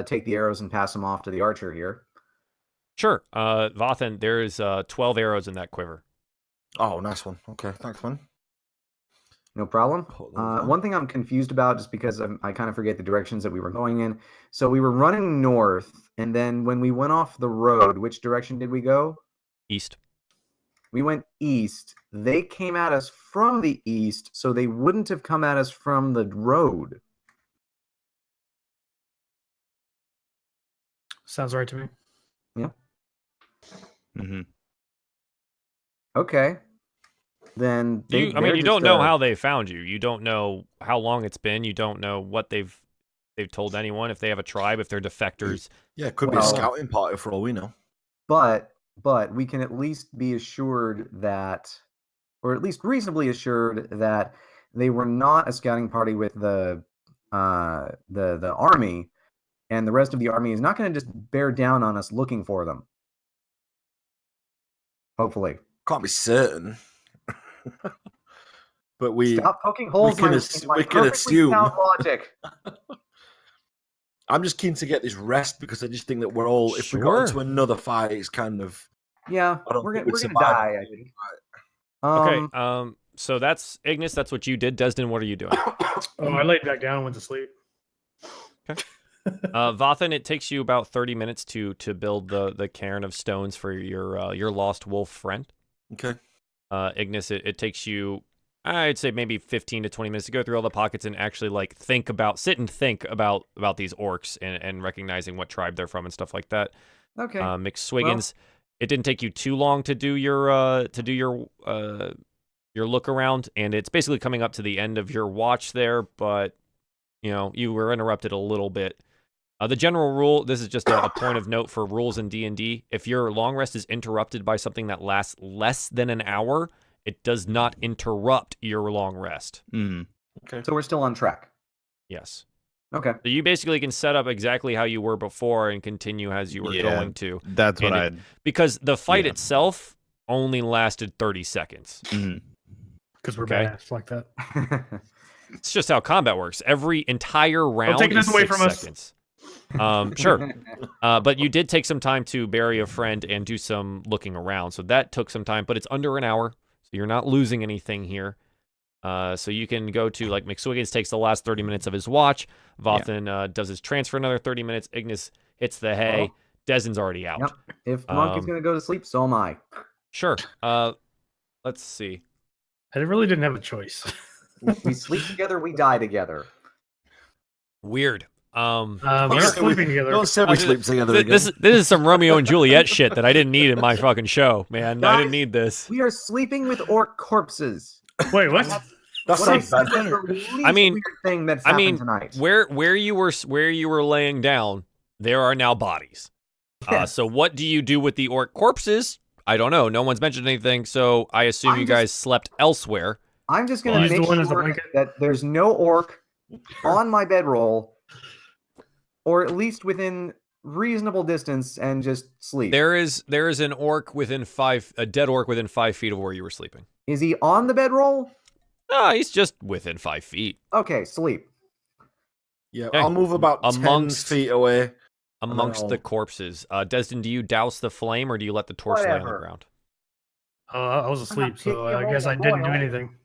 take the arrows and pass them off to the archer here. Sure. Vathan, there is 12 arrows in that quiver. Oh, nice one. Okay, thanks, man. No problem. One thing I'm confused about, just because I kind of forget the directions that we were going in. So we were running north, and then when we went off the road, which direction did we go? East. We went east. They came at us from the east, so they wouldn't have come at us from the road. Sounds right to me. Yeah. Mm-hmm. Okay. Then you don't know how they found you. You don't know how long it's been. You don't know what they've told anyone, if they have a tribe, if they're defectors. Yeah, it could be a scouting party for all we know. But we can at least be assured that, or at least reasonably assured that they were not a scouting party with the army, and the rest of the army is not going to just bear down on us looking for them. Hopefully. Can't be certain. But we stop poking holes we can in my assume. logic. I'm just keen to get this rest because I just think that we're all. If we got into another fight, it's kind of. Yeah, I don't we're think gonna we'd survive. die. I think. Okay. So that's Ignis. That's what you did. Desdin, what are you doing? Oh, I laid back down and went to sleep. Vathan, it takes you about 30 minutes to build the cairn of stones for your lost wolf friend. Okay. Ignis, it takes you, I'd say maybe 15 to 20 minutes to go through all the pockets and actually like sit and think about these orcs and recognizing what tribe they're from and stuff like that. Okay. McSwiggins, it didn't take you too long to do your look around, and it's basically coming up to the end of your watch there, but you were interrupted a little bit. The general rule, this is just a point of note for rules in D&D. If your long rest is interrupted by something that lasts less than an hour, it does not interrupt your long rest. Okay. So we're still on track. Yes. Okay. So you basically can set up exactly how you were before and continue as you were going to. That's what I... Because the fight itself only lasted 30 seconds. Because we're badass like that. It's just how combat works. Every entire round taking is this away 6 from seconds. Sure. But you did take some time to bury a friend and do some looking around. So that took some time, but it's under an hour. So you're not losing anything here. So you can go to, like, McSwiggins takes the last 30 minutes of his watch. Vathan does his transfer another 30 minutes. Ignis hits the hay. Desdin's already out. Yep. If the monkey's going to go to sleep, so am I. Sure. Let's see. I really didn't have a choice. We sleep together, we die together. Weird. We're not sleeping together. Don't say we sleep together again. This is some Romeo and Juliet shit that I didn't need in my fucking show, man. I didn't need this. We are sleeping with orc corpses. Wait, what? That's What I like said bad. was the least I mean- weird thing that's happened tonight. Where you were laying down, there are now bodies. Yes. So what do you do with the orc corpses? I don't know. No one's mentioned anything, so I assume you guys slept elsewhere. I'm just going Use to the make one as a sure blanket. that there's no orc on my bedroll, or at least within reasonable distance, and just sleep. There is an orc a dead orc within 5 feet of where you were sleeping. Is he on the bedroll? No, he's just within 5 feet. Okay, sleep. Yeah, Okay. I'll move about 10 feet away. Amongst the corpses. Desdin, do you douse the flame or do you let the torch lay on the Whatever. ground? I was asleep, taking so a I guess I moment, didn't do boy. anything.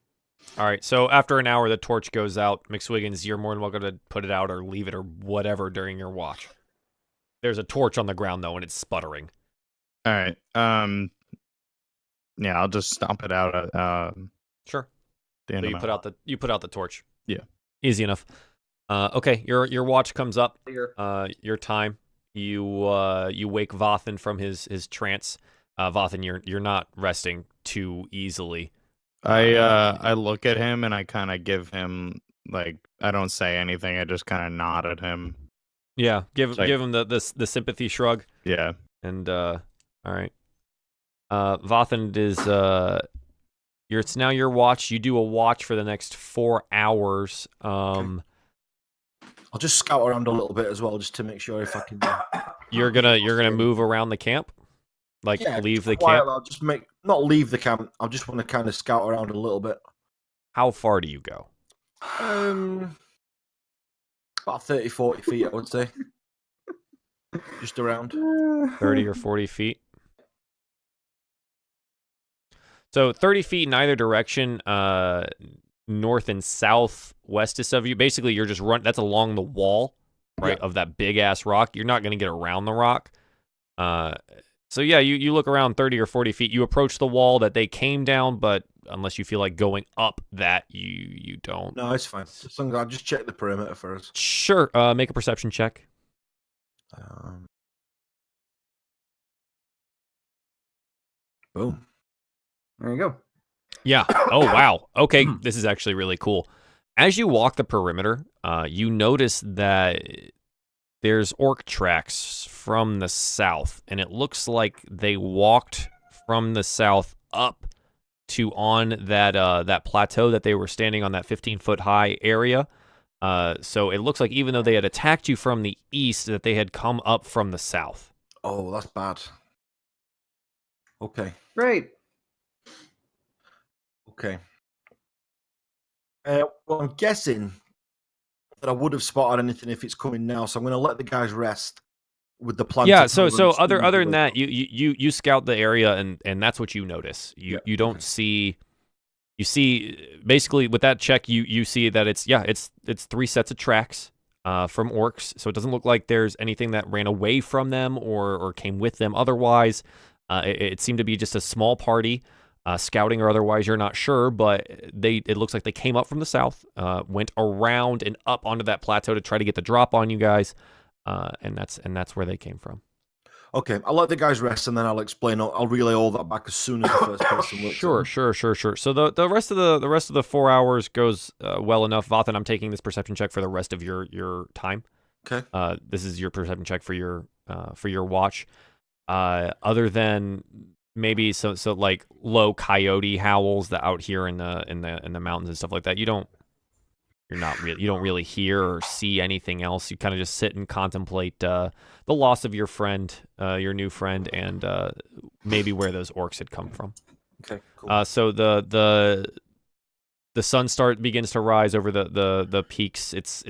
All right, so after an hour, the torch goes out. McSwiggins, you're more than welcome to put it out or leave it or whatever during your watch. There's a torch on the ground, though, and it's sputtering. All right. Yeah, I'll just stomp it out at Sure. the end So of you my put out the torch. Yeah. Easy enough. Okay, your watch comes up. Clear. Your time. You wake Vathan from his trance. Vathan, you're not resting too easily. I look at him and I kind of give him, like, I don't say anything. I just kind of nod at him. Yeah, give like- him the sympathy shrug. Yeah. And all right. Vathan is it's now your watch. You do a watch for the next 4 hours. I'll just scout around a little bit as well, just to make sure if I can. You're gonna move around the camp, like leave the while camp. I'll just not leave the camp. I just want to kind of scout around a little bit. How far do you go? About 30, 40 feet, I would say. Just around. 30 or 40 feet. So 30 feet in either direction, north and south west of you. Basically, you're just that's along the wall, right, of that big ass rock. You're not going to get around the rock. So yeah, you look around 30 or 40 feet. You approach the wall that they came down, but unless you feel like going up that, you don't. No, it's fine. I'll just check the perimeter first. Sure. Make a perception check. Boom. There you go. Yeah. Oh, wow. Okay, this is actually really cool. As you walk the perimeter, you notice that there's orc tracks from the south, and it looks like they walked from the south up to on that plateau that they were standing on, that 15-foot high area. So it looks like even though they had attacked you from the east, that they had come up from the south. Oh, that's bad. Okay. Great. Okay. Well, I'm guessing that I would have spotted anything if it's coming now. So I'm going to let the guys rest with the plan. Yeah. to So cover and other steal than the that, way. you scout the area and that's what you notice. You don't see. You see basically with that check, you see that it's 3 sets of tracks from orcs. So it doesn't look like there's anything that ran away from them or came with them. Otherwise, it seemed to be just a small party. Scouting or otherwise, you're not sure, but it looks like they came up from the south, went around and up onto that plateau to try to get the drop on you guys, and that's where they came from. Okay, I'll let the guys rest, and then I'll explain. I'll relay all that back as soon as the first person looks. Sure. So the rest of the 4 hours goes well enough. Vathan, I'm taking this perception check for the rest of your time. Okay. This is your perception check for your watch. Other than maybe so like low coyote howls that out here in the mountains and stuff like that. You don't really hear or see anything else. You kind of just sit and contemplate the loss of your friend, your new friend, and maybe where those orcs had come from. Okay, cool. So the sun begins to rise over the peaks. It's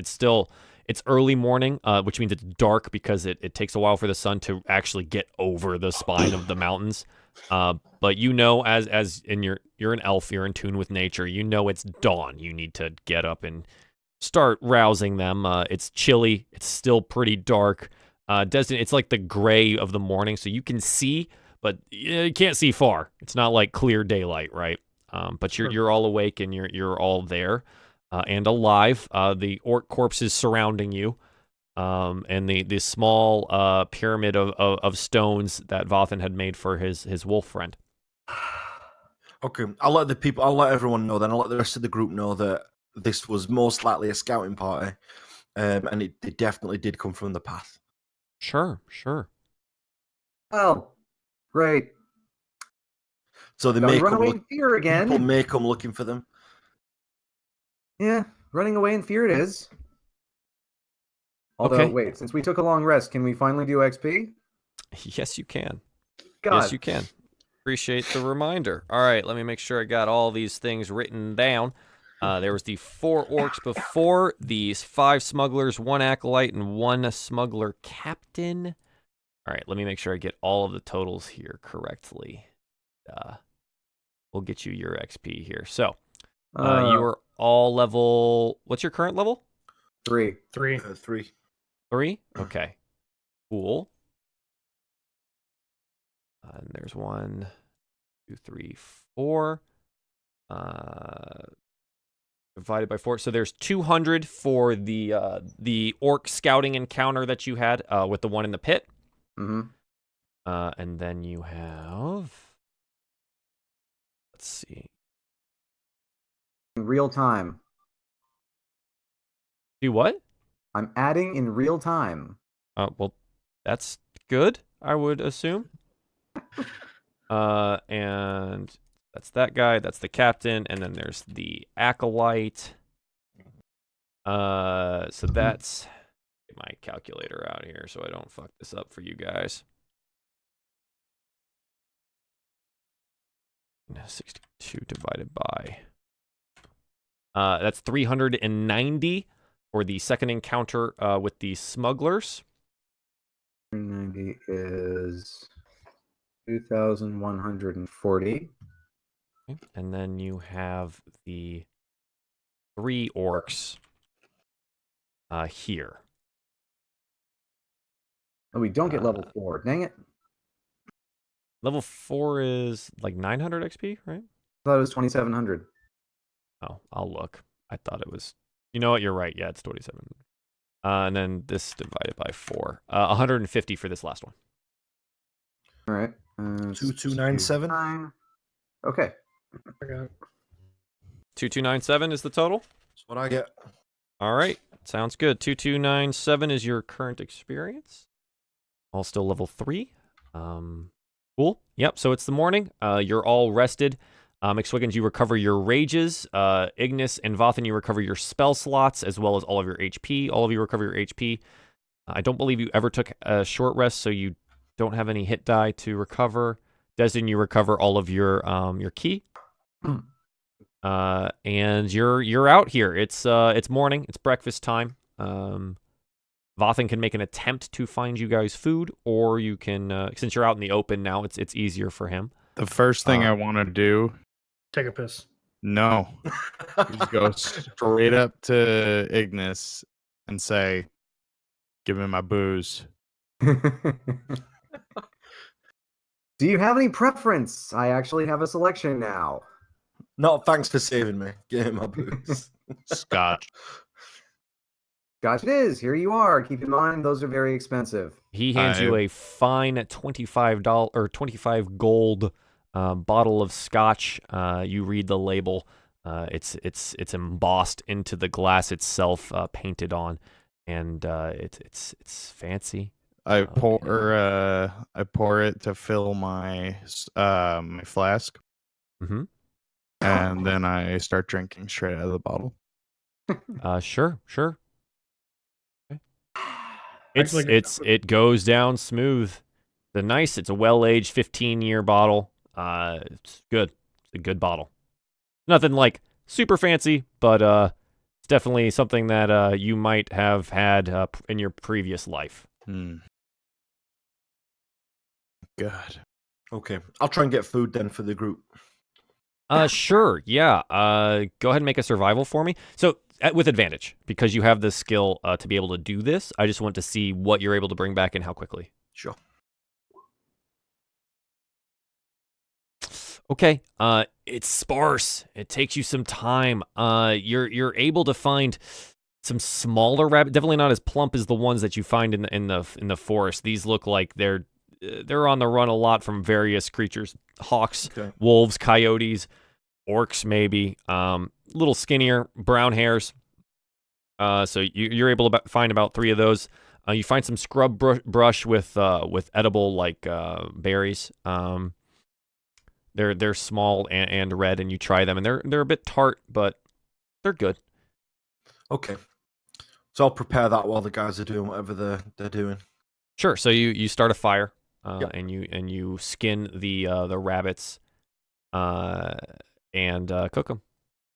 early morning, which means it's dark because it takes a while for the sun to actually get over the spine of the mountains. But you're an elf, you're in tune with nature. You know it's dawn. You need to get up and start rousing them. It's chilly. It's still pretty dark. Desdin, it's like the gray of the morning, so you can see, but you can't see far. It's not like clear daylight, right? But you're all awake and you're all there and alive. The orc corpses surrounding you. And the small pyramid of stones that Vathan had made for his wolf friend. Okay, I'll let everyone know. Then I'll let the rest of the group know that this was most likely a scouting party, and it definitely did come from the path. Sure. Oh, great. So they Don't may run come away in fear again. People may come looking for them. Yeah, running away in fear it is. Although, Okay. wait, since we took a long rest, can we finally do XP? Yes, you can. God. Yes, you can. Appreciate the reminder. All right, let me make sure I got all these things written down. There was the 4 orcs before, these 5 smugglers, 1 acolyte, and 1 smuggler captain. All right, let me make sure I get all of the totals here correctly. We'll get you your XP here. So, you are all level... What's your current level? 3. 3. 3. 3? Okay. Cool. And there's 1, 2, 3, 4. Divided by 4. So there's 200 for the orc scouting encounter that you had with the one in the pit. Mm-hmm. And then you have... Let's see. In real time. Do what? I'm adding in real time. Well, that's good, I would assume. And that's that guy. That's the captain. And then there's the acolyte. So that's... Get my calculator out here so I don't fuck this up for you guys. 62 divided by... that's 390 for the second encounter with the smugglers. 390 is 2,140. Okay. And then you have the 3 orcs here. Oh, we don't get level 4. Dang it. Level 4 is like 900 XP, right? I thought it was 2,700. Oh, I'll look. I thought it was... You know what? You're right. Yeah, it's 27. And then this divided by 4. 150 for this last one. All right. 2297. Okay. I got it. 2297 is the total? That's what I get. All right. Sounds good. 2297 is your current experience. All still level 3. Cool. Yep, so it's the morning. You're all rested. McSwiggins, you recover your rages. Ignas and Vathan, you recover your spell slots, as well as all of your HP. All of you recover your HP. I don't believe you ever took a short rest, so you don't have any hit die to recover. Desdin, you recover all of your ki. And you're out here. It's morning. It's breakfast time. Vathan can make an attempt to find you guys food, or you can, since you're out in the open now, it's easier for him. The first thing I want to do, Take a piss. no, is go straight up to Ignis and say, "Give me my booze." Do you have any preference? I actually have a selection now. No, thanks for saving me. Give me my booze. Scotch. Gosh, it is. Here you are. Keep in mind, those are very expensive. He hands you a fine $25 or 25 gold bottle of scotch. You read the label. It's embossed into the glass itself, painted on, and it's fancy. I pour it to fill my my flask, and then I start drinking straight out of the bottle. Sure. It goes down smooth. It's a well-aged 15-year bottle. It's good. It's a good bottle. Nothing like super fancy, but it's definitely something that you might have had in your previous life. Good. Okay, I'll try and get food then for the group. Sure. Yeah. Go ahead and make a survival for me. So with advantage, because you have the skill to be able to do this. I just want to see what you're able to bring back and how quickly. Sure. Okay. It's sparse. It takes you some time. You're able to find some smaller rabbit, definitely not as plump as the ones that you find in the forest. These look like they're on the run a lot from various creatures, hawks, wolves, coyotes, orcs maybe, little skinnier, brown hairs. So you're able to find about 3 of those. You find some scrub brush with edible like berries. They're small and red, and you try them, and they're a bit tart, but they're good. Okay, so I'll prepare that while the guys are doing whatever they're doing. Sure. So you start a fire. And you skin the rabbits, and cook them.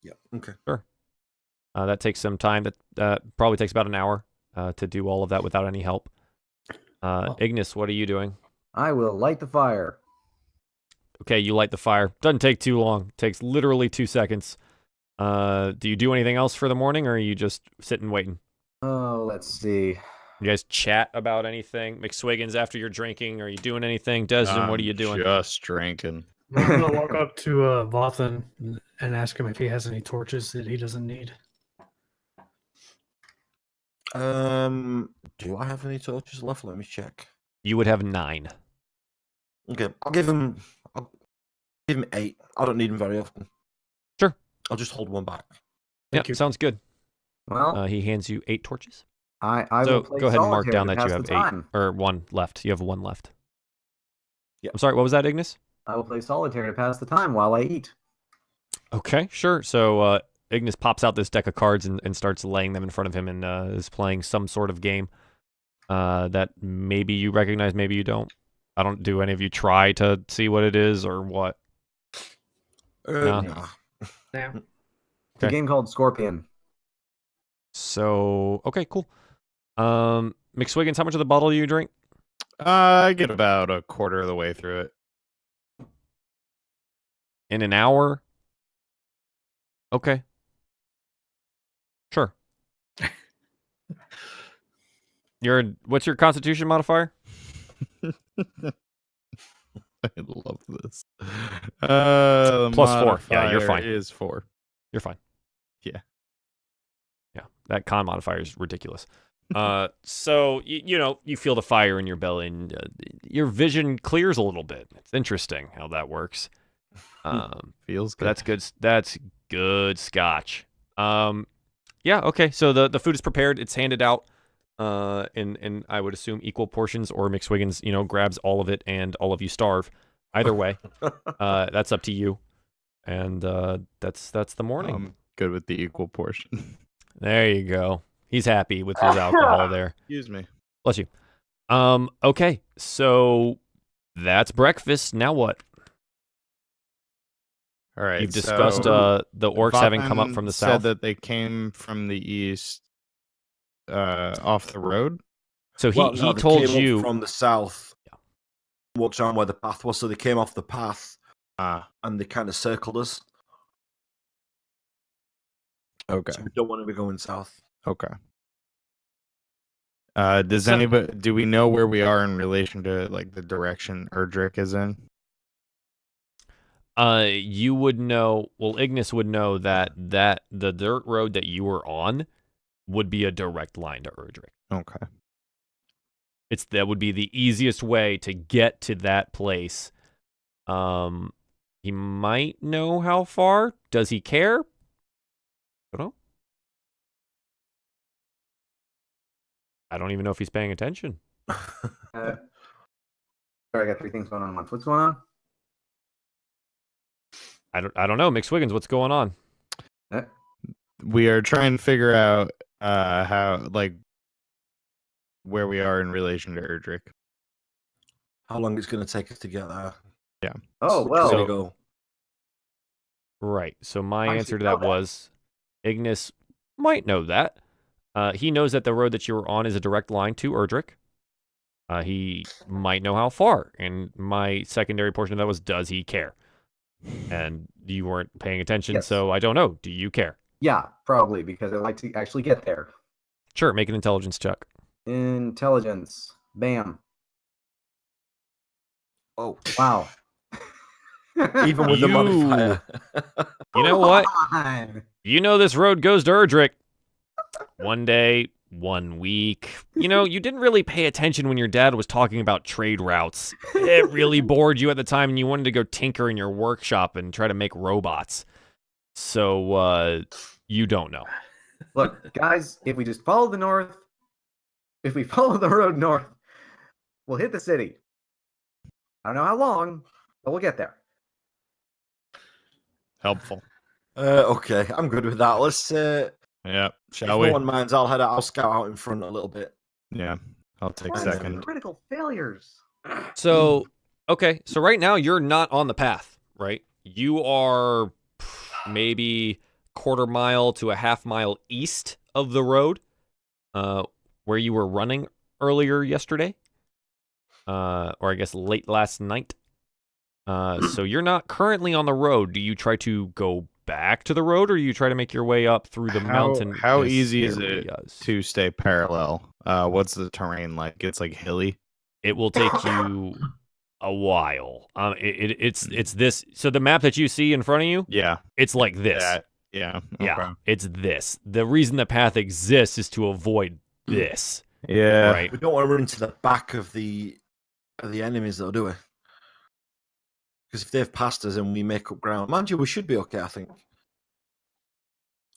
Yeah. Okay. Sure. That takes some time. That probably takes about an hour to do all of that without any help. Ignis, what are you doing? I will light the fire. Okay, you light the fire. Doesn't take too long. Takes literally 2 seconds. Do you do anything else for the morning, or are you just sitting waiting? Oh, let's see. You guys chat about anything? McSwiggins, after you're drinking, are you doing anything? Desdin, what are you doing? Just drinking. I'm gonna walk up to Vathan and ask him if he has any torches that he doesn't need. Do I have any torches left? Let me check. You would have 9. Okay, I'll give him 8. I don't need them very often. Sure. I'll just hold one back. Thank you. Sounds good. Well, He hands you 8 torches. I So will play go ahead and mark solitaire down to that you pass have the 8 time. or 1 left. You have 1 left. Yeah. I'm sorry. What was that, Ignis? I will play solitaire to pass the time while I eat. Okay, sure. So Ignis pops out this deck of cards and starts laying them in front of him and is playing some sort of game that maybe you recognize, maybe you don't. I don't. Do any of you try to see what it is or what? No. Nah. Yeah. It's a game called Scorpion. So okay, cool. McSwiggins, how much of the bottle do you drink? I get about a quarter of the way through it. In an hour? Okay. Sure. What's your constitution modifier? I love this. +4. Yeah, you're fine. Is 4. You're fine. Yeah. Yeah, that con modifier is ridiculous. So you feel the fire in your belly, and your vision clears a little bit. It's interesting how that works. Feels good. That's good. That's good scotch. Yeah. Okay. So the food is prepared. It's handed out. In I would assume equal portions, or McSwiggins, grabs all of it, and all of you starve. Either way, that's up to you. And that's the morning. I'm good with the equal portion. There you go. He's happy with his alcohol there. Excuse me. Bless you. Okay, so that's breakfast. Now what? All right. You've discussed the orcs having come up Vathan from the said south. that they came from the east. off the road? So Well, he no, they told came up you from the south, walked around where the path was, so they came off the path and they kind of circled us. Okay. So we don't want to be going south. Okay. Do we know where we are in relation to like the direction Erdrick is in? you would know. Well, Ignis would know that the dirt road that you were on would be a direct line to Erdrick. Okay. That would be the easiest way to get to that place. He might know how far. Does he care? I don't know. I don't even know if he's paying attention. Sorry, I got 3 things going on at once. What's going on? I don't know. McSwiggins, what's going on? We are trying to figure out how like where we are in relation to Erdrick. How long it's going to take us to get there? Yeah. Oh, So well. there we go. Right. So my I answer should to know that that. was Ignis might know that. He knows that the road that you were on is a direct line to Erdrick. He might know how far. And my secondary portion of that was, does he care? And you weren't paying attention, Yes. so I don't know. Do you care? Yeah, probably, because I'd like to actually get there. Sure, make an intelligence check. Intelligence. Bam. Oh, Wow. even with the You- modifier. You know what? Come on. You know this road goes to Erdrick. One day, 1 week. You know, you didn't really pay attention when your dad was talking about trade routes. It really bored you at the time, and you wanted to go tinker in your workshop and try to make robots. So, you don't know. Look, guys, if we just follow the north, if we follow the road north, we'll hit the city. I don't know how long, but we'll get there. Helpful. Okay, I'm good with that. Let's. Yeah. If Shall we? no one minds, I'll scout out in front a little bit. Yeah. I'll take What are some second. critical failures. So, okay. So right now, you're not on the path, right? You are maybe 1/4 mile to a 1/2 mile east of the road where you were running earlier yesterday. Or I guess late last night. So you're not currently on the road. Do you try to go back to the road, or do you try to make your way up through the mountain? How easy is it areas? to stay parallel? What's the terrain like? It's like hilly. It will take you a while. It's this. So the map that you see in front of you, Yeah. it's like this. Yeah. Yeah, Okay. it's this. The reason the path exists is to avoid this. Yeah. Right. We don't want to run into the back of the enemies, though, do we? Because if they've passed us and we make up ground, mind you, we should be okay. I think.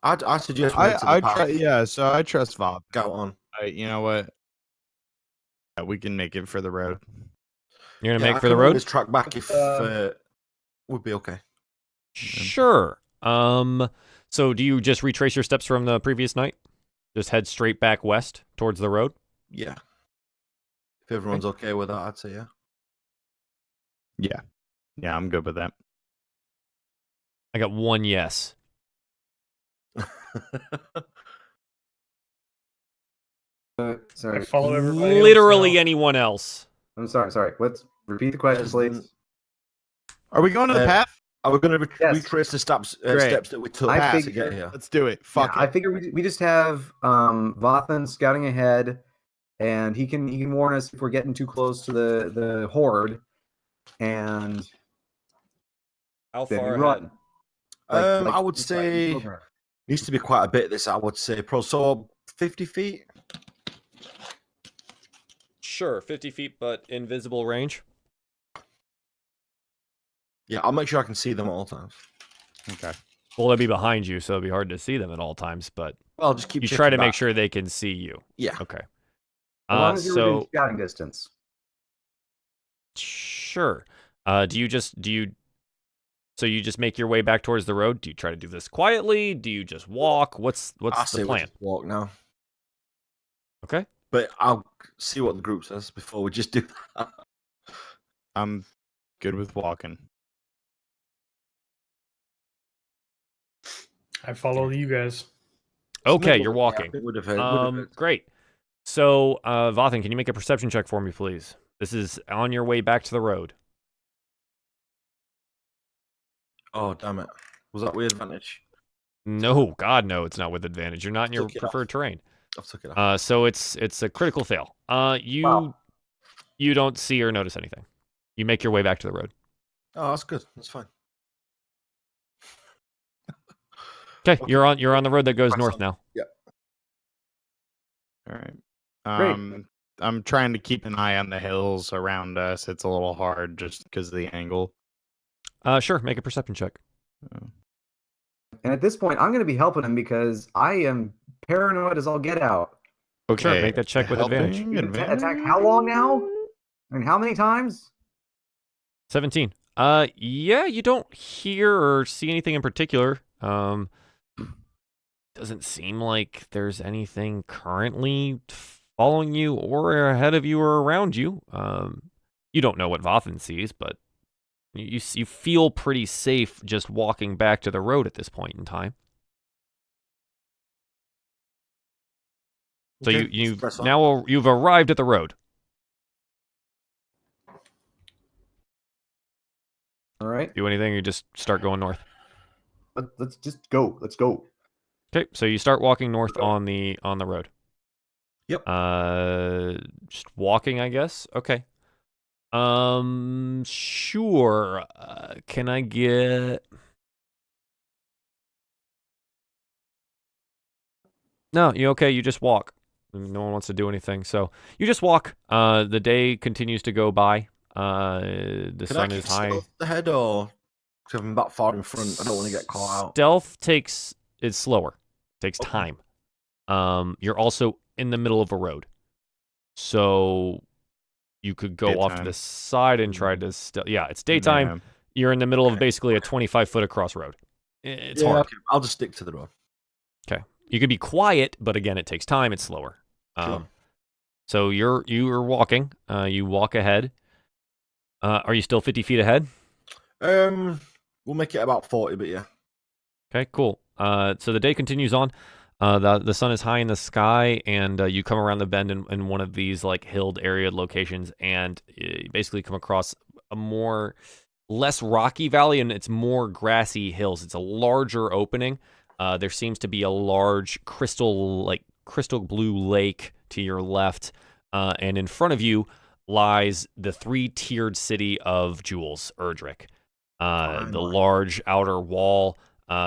I suggest we head to the path. So I trust Vathan. Scout on. You know what? Yeah, we can make it for the road. You're gonna Yeah, make I for the can road. always track back if we'd be okay. Sure. So do you just retrace your steps from the previous night? Just head straight back west towards the road? Yeah. If everyone's okay with that, I'd say yeah. Yeah. Yeah, I'm good with that. I got one yes. Sorry. I follow everybody else Literally now. anyone else. I'm sorry. Let's repeat the question, please. Are we going to the path? Are we going to Yes. retrace the steps Great. steps that we took I to figure- get here? Let's do it. Fuck Yeah, it. I figure we just have Vathan scouting ahead, and he can warn us if we're getting too close to the horde, and How then we run. I would say needs to be quite a bit. This I would say, so 50 feet. Sure, 50 feet, but invisible range. Yeah, I'll make sure I can see them at all times. Okay. Well, they'll be behind you, so it'll be hard to see them at all times, but Well, just keep. you try to checking make back. sure they can see you. Yeah. Okay. As long as you're within So scouting distance. sure. Do you just make your way back towards the road? Do you try to do this quietly? Do you just walk? What's I say the we plan? just walk now, Okay. but I'll see what the group says before we just do that. I'm good with walking. I follow you guys. Okay, middle you're of the day, I walking. think would have hurt. Great. So, Vathan, can you make a perception check for me, please? This is on your way back to the road. Oh, damn it. Was that with advantage? No, God, no, it's not with advantage. You're not in your Took it preferred off. terrain. I took it off. So it's a critical fail. You don't see or notice anything. You make your way back to the road. Oh, that's good. That's fine. Okay, you're on the road that goes Press north on. now. Yeah. All right. Great. I'm trying to keep an eye on the hills around us. It's a little hard just because of the angle. Sure, make a perception check. And at this point, I'm going to be helping him because I am paranoid as all get out. Okay. Sure, make that check with advantage. Helping, You can attack how long now? And how many times? 17. Yeah, you don't hear or see anything in particular. Doesn't seem like there's anything currently following you or ahead of you or around you. You don't know what Vathan sees, but you feel pretty safe just walking back to the road at this point in time. So Okay, you've press on. now you've arrived at the road. All right. Do anything, or you just start going north. Let's just go. Let's go. Okay, so you start walking north on the road. Yep. Just walking, I guess. Okay. Sure. Can I get? No, you okay? You just walk. No one wants to do anything, so you just walk. The day continues to go by. The Can sun I is kick high. stealth ahead or because I'm about far in front? I don't want to get caught out. Stealth is slower. Takes Okay. time. You're also in the middle of a road, so you could go off to Daytime. the side and try to yeah, it's daytime. Yeah. You're in the middle of Okay. basically a 25-foot across road. It's Yeah, hard. okay, I'll just stick to the road. Okay. You could be quiet, but again, it takes time. It's slower. Sure. So you're walking. You walk ahead. Are you still 50 feet ahead? We'll make it about 40, but yeah. Okay, cool. So the day continues on. The sun is high in the sky, and you come around the bend in one of these like hilled area locations, and you basically come across a less rocky valley, and it's more grassy hills. It's a larger opening. There seems to be a large crystal blue lake to your left, and in front of you lies the 3-tiered city of Jules, Erdrick. The large outer wall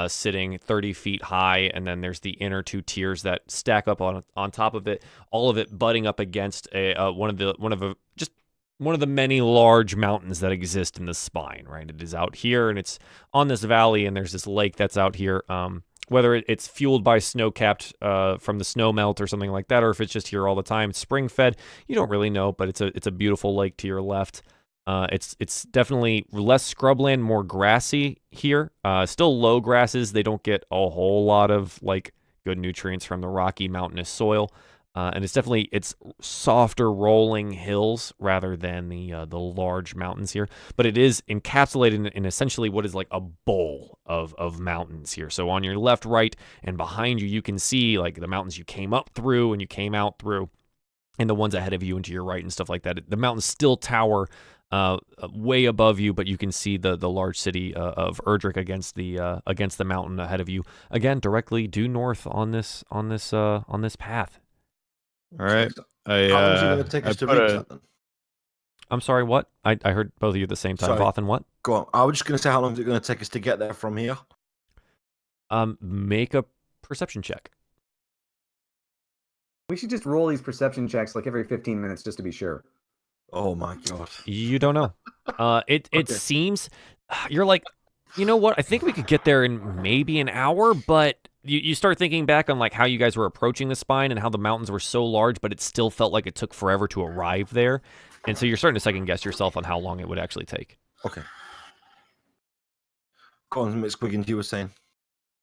sitting 30 feet high, and then there's the inner 2 tiers that stack up on top of it. All of it butting up against one of the many large mountains that exist in the spine. Right, it is out here, and it's on this valley, and there's this lake that's out here. Whether it's fueled by snow-capped from the snow melt or something like that, or if it's just here all the time, it's spring-fed. You don't really know, but it's a beautiful lake to your left. It's definitely less scrubland, more grassy here. Still low grasses. They don't get a whole lot of like good nutrients from the rocky mountainous soil. And it's softer rolling hills rather than the large mountains here. But it is encapsulated in essentially what is like a bowl of mountains here. So on your left, right, and behind you, you can see like the mountains you came up through and you came out through, and the ones ahead of you and to your right and stuff like that. The mountains still tower way above you, but you can see the large city of Erdrick against the mountain ahead of you. Again, directly due north on this path. All right. How long is it going to take us to reach that then? I'm sorry, what? I heard both of you at the same time. Sorry. Vathan, what? Go on. I was just going to say, how long is it going to take us to get there from here? Make a perception check. We should just roll these perception checks like every 15 minutes just to be sure. Oh my god. You don't know. It Okay. seems you're like, you know what? I think we could get there in maybe an hour, but you start thinking back on like how you guys were approaching the spine and how the mountains were so large, but it still felt like it took forever to arrive there. And so you're starting to second guess yourself on how long it would actually take. Okay. Go on, McSwiggins, you were saying.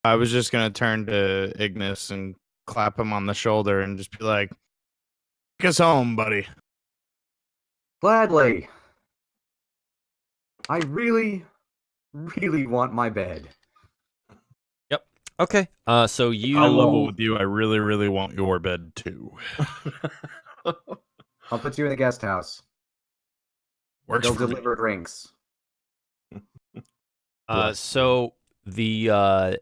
I was just gonna turn to Ignis and clap him on the shoulder and just be like, "Take us home, buddy." Gladly. I really, really want my bed. Okay. So you. I'll level with you. I really, really want your bed too. I'll put you in the guest house. Works They'll for me. deliver drinks. So the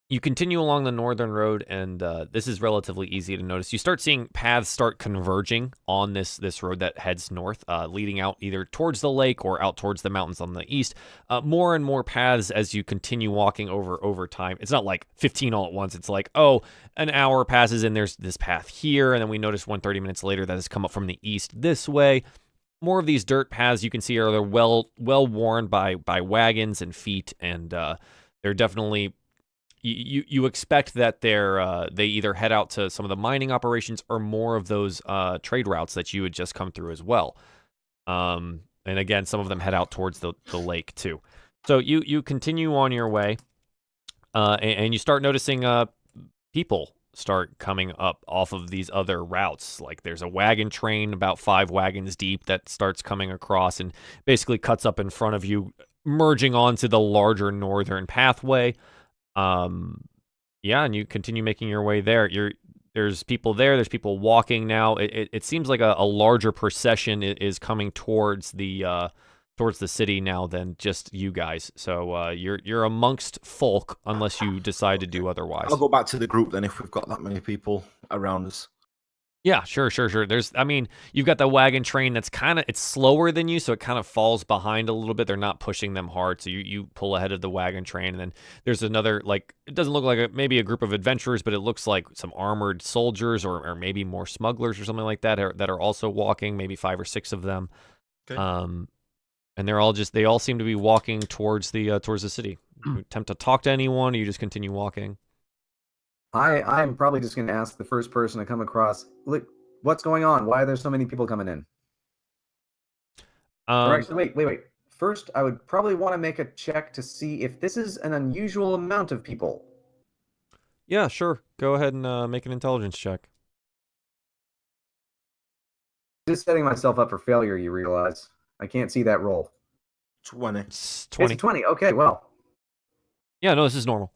you continue along the northern road, and this is relatively easy to notice. You start seeing paths start converging on this road that heads north, leading out either towards the lake or out towards the mountains on the east. More and more paths as you continue walking over time. It's not like 15 all at once. It's like, oh, an hour passes and there's this path here, and then we notice 30 minutes later that has come up from the east this way. More of these dirt paths you can see are well worn by wagons and feet, and they're definitely. You expect that they either head out to some of the mining operations or more of those trade routes that you had just come through as well. And again, some of them head out towards the lake too. So you continue on your way, and you start noticing people start coming up off of these other routes. Like there's a wagon train about 5 wagons deep that starts coming across and basically cuts up in front of you, merging onto the larger northern pathway. Yeah, and you continue making your way there. There's people there. There's people walking now. It seems like a larger procession is coming towards the city now than just you guys. So you're amongst folk unless you decide to do otherwise. I'll go back to the group then if we've got that many people around us. Yeah, sure. You've got the wagon train that's it's slower than you, so it kind of falls behind a little bit. They're not pushing them hard, so you pull ahead of the wagon train. And then there's another, like, it doesn't look like maybe a group of adventurers, but it looks like some armored soldiers or maybe more smugglers or something like that that are also walking, maybe 5 or 6 of them. Okay. And they all seem to be walking towards the city. You attempt to talk to anyone, or you just continue walking? I'm probably just going to ask the first person to come across, look, what's going on? Why are there so many people coming in? Or actually, wait. First, I would probably want to make a check to see if this is an unusual amount of people. Yeah, sure. Go ahead and make an intelligence check. Just setting myself up for failure, you realize. I can't see that roll. 20. It's 20. It's 20. Okay, well. Yeah, no, this is normal.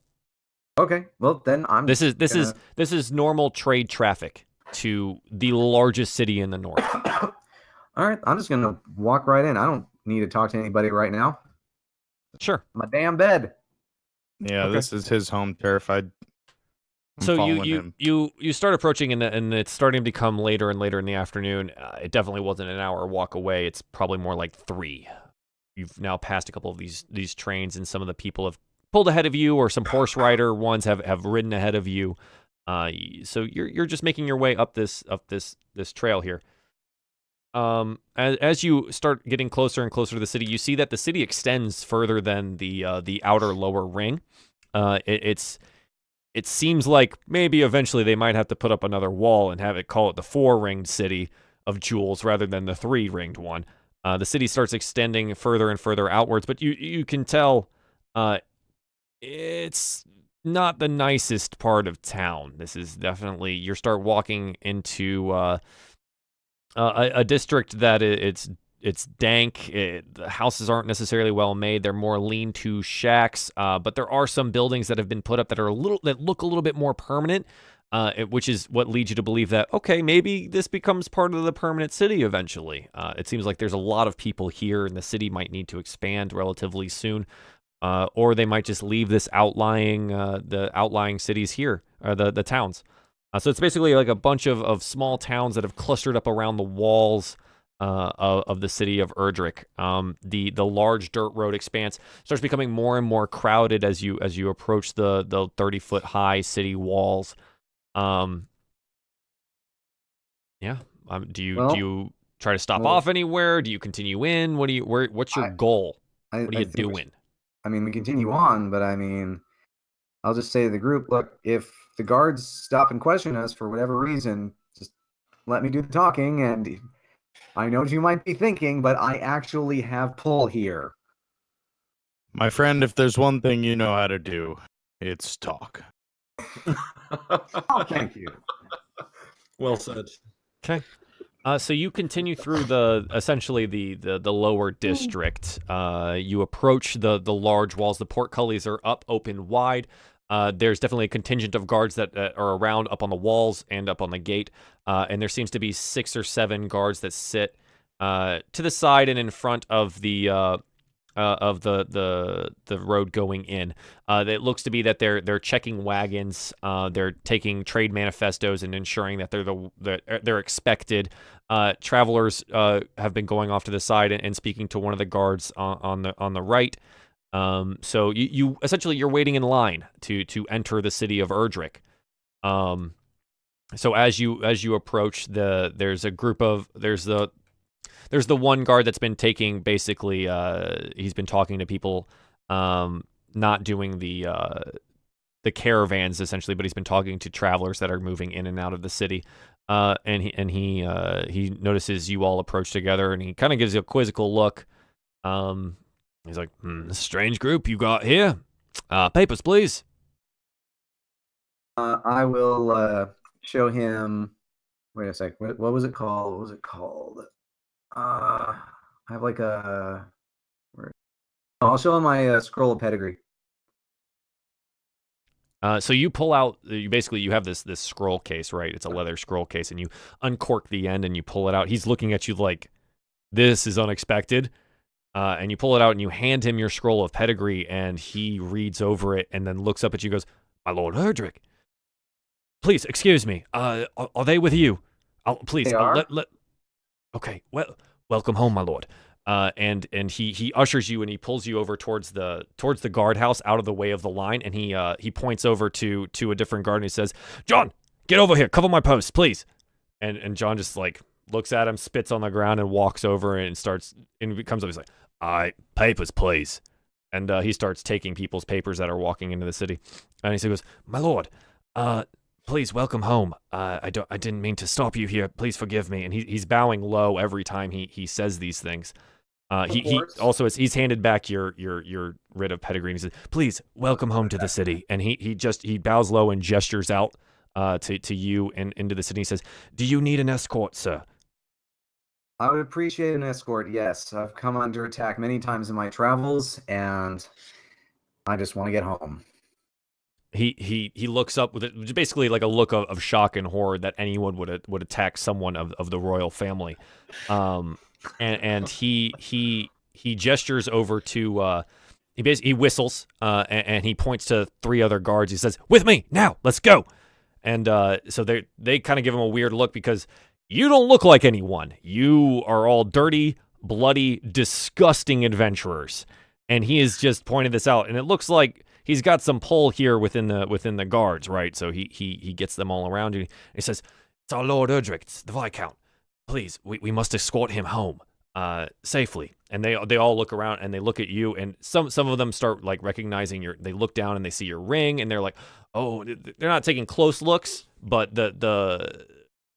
Okay, well then I'm. This is normal trade traffic to the largest city in the north. All right, I'm just gonna walk right in. I don't need to talk to anybody right now. Sure. My damn bed. Yeah, Okay. This is his home. Terrified. I'm So following him. you start approaching, and it's starting to become later and later in the afternoon. It definitely wasn't an hour walk away. It's probably more like 3. You've now passed a couple of these trains, and some of the people have pulled ahead of you, or some horse rider ones have ridden ahead of you. So you're just making your way up this trail here. As you start getting closer and closer to the city, you see that the city extends further than the outer lower ring. It seems like maybe eventually they might have to put up another wall and have it call it the 4-ringed city of jewels rather than the 3-ringed one. The city starts extending further and further outwards, but you can tell it's not the nicest part of town. This is definitely, you start walking into a district that it's dank. The houses aren't necessarily well made. They're more lean-to shacks, but there are some buildings that have been put up that look a little bit more permanent, which is what leads you to believe that, okay, maybe this becomes part of the permanent city eventually. It seems like there's a lot of people here, and the city might need to expand relatively soon. Or they might just leave this the outlying cities here, or the towns. So it's basically like a bunch of small towns that have clustered up around the walls of the city of Erdrick. The large dirt road expanse starts becoming more and more crowded as you approach the 30-foot high city walls. Do you try to stop off anywhere? Do you continue in? What's your goal? What are you doing? We continue on, but I'll just say to the group, look, if the guards stop and question us for whatever reason, just let me do the talking. And I know what you might be thinking, but I actually have pull here. My friend, if there's one thing you know how to do, it's talk. Oh, thank you. Well said. Okay. So you continue through essentially the lower district. You approach the large walls. The portcullis are up, open wide. There's definitely a contingent of guards that are around up on the walls and up on the gate. And there seems to be 6 or 7 guards that sit to the side and in front of the road going in. It looks to be that they're checking wagons, they're taking trade manifestos and ensuring that they're expected. Travelers have been going off to the side and speaking to one of the guards on the right. So you essentially you're waiting in line to enter the city of Erdrick. So as you approach there's the one guard that's been taking basically he's been talking to people, not doing the caravans essentially, but he's been talking to travelers that are moving in and out of the city. And he notices you all approach together, and he kind of gives you a quizzical look. He's like, strange group you got here. Papers, please. I will show him. Wait a sec. What was it called? What was it called? I have like a. I'll show him my scroll of pedigree. So you pull out. You have this scroll case, right? It's a leather scroll case, and you uncork the end and you pull it out. He's looking at you like, this is unexpected. And you pull it out and you hand him your scroll of pedigree, and he reads over it and then looks up at you and goes, "My Lord Erdrick, please excuse me. Are they with you? Please, They are? Okay, well, welcome home, my lord." And he ushers you and he pulls you over towards the guardhouse, out of the way of the line, and he points over to a different guard and he says, "John, get over here, cover my post, please." And John just like looks at him, spits on the ground, and walks over and comes up. He's like, "All right, papers, please." And he starts taking people's papers that are walking into the city. And he goes, "My lord, please welcome home. I didn't mean to stop you here. Please forgive me." And he's bowing low every time he says these things. He also he's handed back your writ of pedigree, and he says, "Please welcome home to the city." And he bows low and gestures out to you and into the city. He says, "Do you need an escort, sir?" I would appreciate an escort. Yes, I've come under attack many times in my travels, and I just want to get home. He looks up with basically like a look of shock and horror that anyone would attack someone of the royal family, and he gestures over to he whistles and he points to 3 other guards. He says, "With me now, let's go." And so they kind of give him a weird look because you don't look like anyone. You are all dirty, bloody, disgusting adventurers, and he has just pointed this out, and it looks like he's got some pull here within the guards, right? So he gets them all around you. He says, "It's our Lord Erdrick, it's the Viscount. Please, we must escort him home safely." And they all look around and they look at you, and some of them start like recognizing they look down and they see your ring, and they're like, oh, they're not taking close looks, but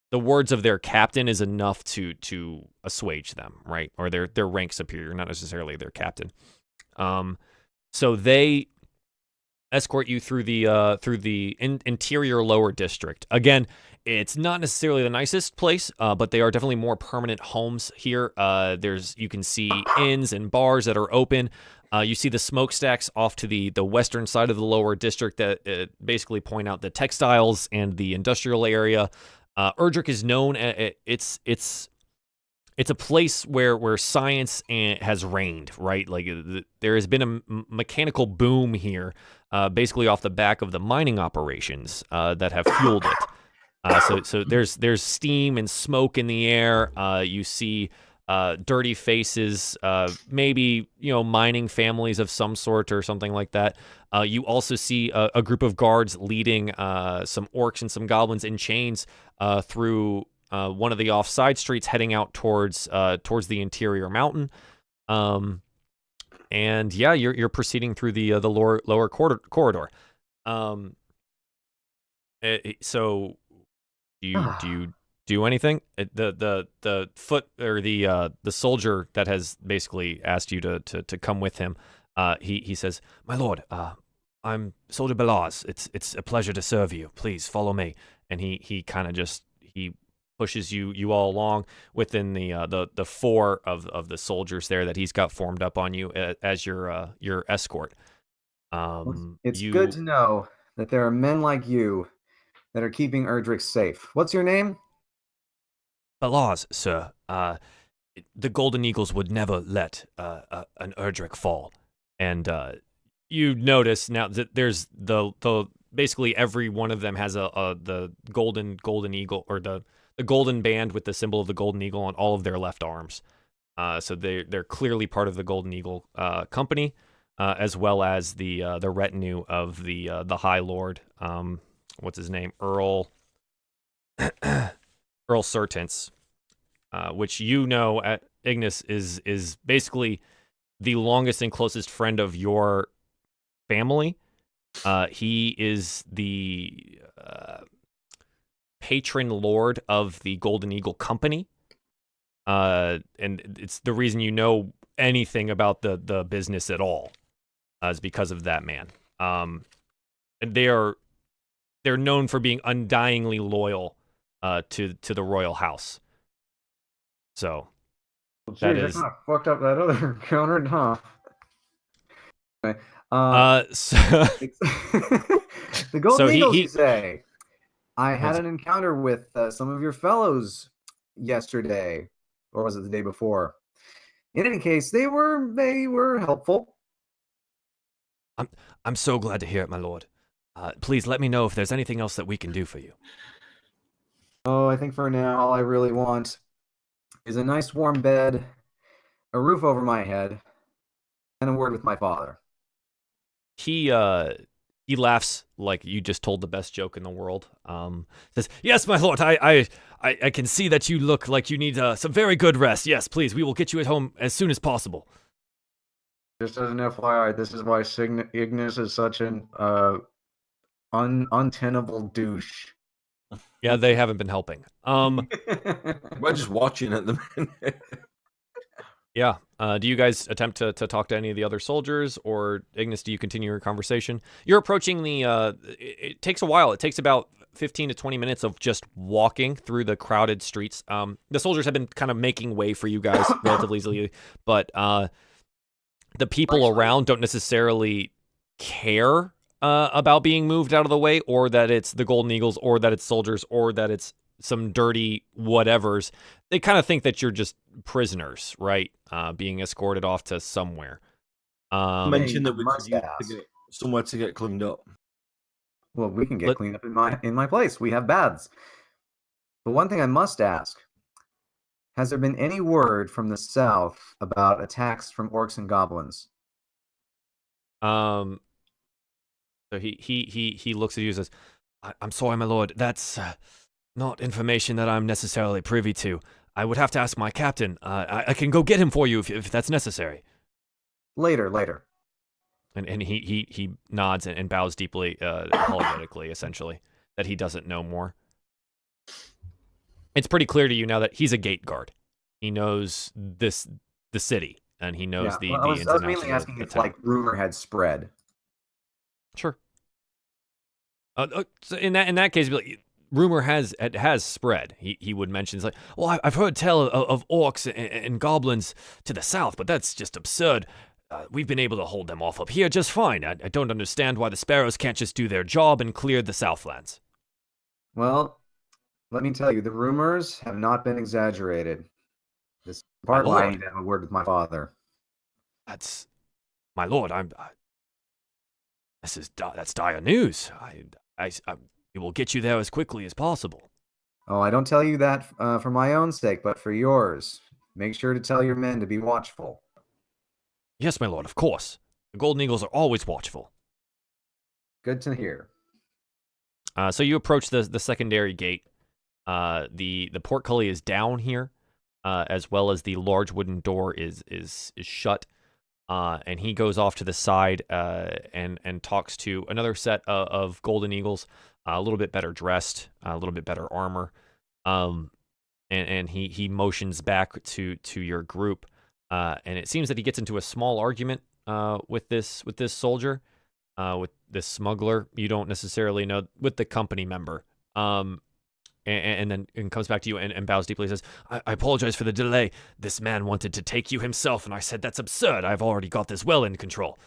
the words of their captain is enough to assuage them, right? Or their rank superior, not necessarily their captain. So they escort you through the interior lower district. Again, it's not necessarily the nicest place, but they are definitely more permanent homes here. You can see inns and bars that are open. You see the smokestacks off to the western side of the lower district that basically point out the textiles and the industrial area. Erdrick is known. It's a place where science has reigned, right? Like there has been a mechanical boom here, basically off the back of the mining operations that have fueled it. So there's steam and smoke in the air. You see dirty faces, maybe mining families of some sort or something like that. You also see a group of guards leading some orcs and some goblins in chains through one of the off-side streets, heading out towards the interior mountain. And yeah, you're proceeding through the lower corridor. So do you do anything? The foot or the soldier that has basically asked you to come with him. He says, "My lord, I'm Soldier Belaz. It's a pleasure to serve you. Please follow me." And he kind of just he pushes you all along within the four of the soldiers there that he's got formed up on you as your escort. It's good to know that there are men like you that are keeping Erdrick safe. What's your name? Laws, sir. The Golden Eagles would never let an Erdrick fall, and you notice now that there's the basically every one of them has the golden eagle, or the golden band with the symbol of the golden eagle on all of their left arms. So they're clearly part of the Golden Eagle company, as well as the retinue of the High Lord. What's his name? Earl Sertance, which Ignas is basically the longest and closest friend of your family. He is the patron lord of the Golden Eagle Company, and it's the reason you know anything about the business at all, is because of that man. And they're known for being undyingly loyal to the royal house. So that is I kind of fucked up that other encounter, huh? Okay. so The Golden So Eagles, he- you say? I had Yes. an encounter with some of your fellows yesterday, or was it the day before? In any case, they were helpful. I'm so glad to hear it, my lord. Please let me know if there's anything else that we can do for you. Oh, I think for now, all I really want is a nice warm bed, a roof over my head, and a word with my father. He laughs like you just told the best joke in the world. Says, "Yes, my lord. I can see that you look like you need some very good rest. Yes, please. We will get you at home as soon as possible." Just as an FYI, this is why Ignis is such an untenable douche. Yeah, they haven't been helping. We're just watching at the minute. Yeah. Do you guys attempt to talk to any of the other soldiers, or Ignis, do you continue your conversation? You're approaching it takes a while. It takes about 15 to 20 minutes of just walking through the crowded streets. The soldiers have been kind of making way for you guys relatively easily, but the people around don't necessarily care about being moved out of the way, or that it's the Golden Eagles, or that it's soldiers, or that it's some dirty whatevers. They kind of think that you're just prisoners, right? Being escorted off to somewhere. Mention that we could use mustache. to get somewhere to get cleaned up. Well, we can get Let- cleaned up in my place. We have baths. But one thing I must ask: has there been any word from the south about attacks from orcs and goblins? So he looks at you and says, "I'm sorry, my lord. That's not information that I'm necessarily privy to. I would have to ask my captain. I can go get him for you if that's necessary." Later. And he nods and bows deeply, apologetically, essentially, that he doesn't know more. It's pretty clear to you now that he's a gate guard. He knows the city, and he knows Yeah. the Well, I ins was and outs mainly of asking the if town. like rumor had spread. Sure. So in that case, like, rumor has spread. He would mention, it's like, well, I've heard tell of orcs and goblins to the south, but that's just absurd. We've been able to hold them off up here just fine. I don't understand why the sparrows can't just do their job and clear the southlands. Well, let me tell you, the rumors have not been exaggerated. This is part why I lord. need to have a word with my father. That's my lord. That's dire news. We will get you there as quickly as possible. Oh, I don't tell you that for my own sake, but for yours. Make sure to tell your men to be watchful. Yes, my lord. Of course. The Golden Eagles are always watchful. Good to hear. So you approach the secondary gate. The portcullis is down here, as well as the large wooden door is shut. And he goes off to the side and talks to another set of Golden Eagles, a little bit better dressed, a little bit better armor. And he motions back to your group. And it seems that he gets into a small argument with this soldier, with this smuggler. You don't necessarily know, with the company member. and then comes back to you and bows deeply and says, I apologize for the delay. This man wanted to take you himself, and I said, that's absurd. I've already got this well in control.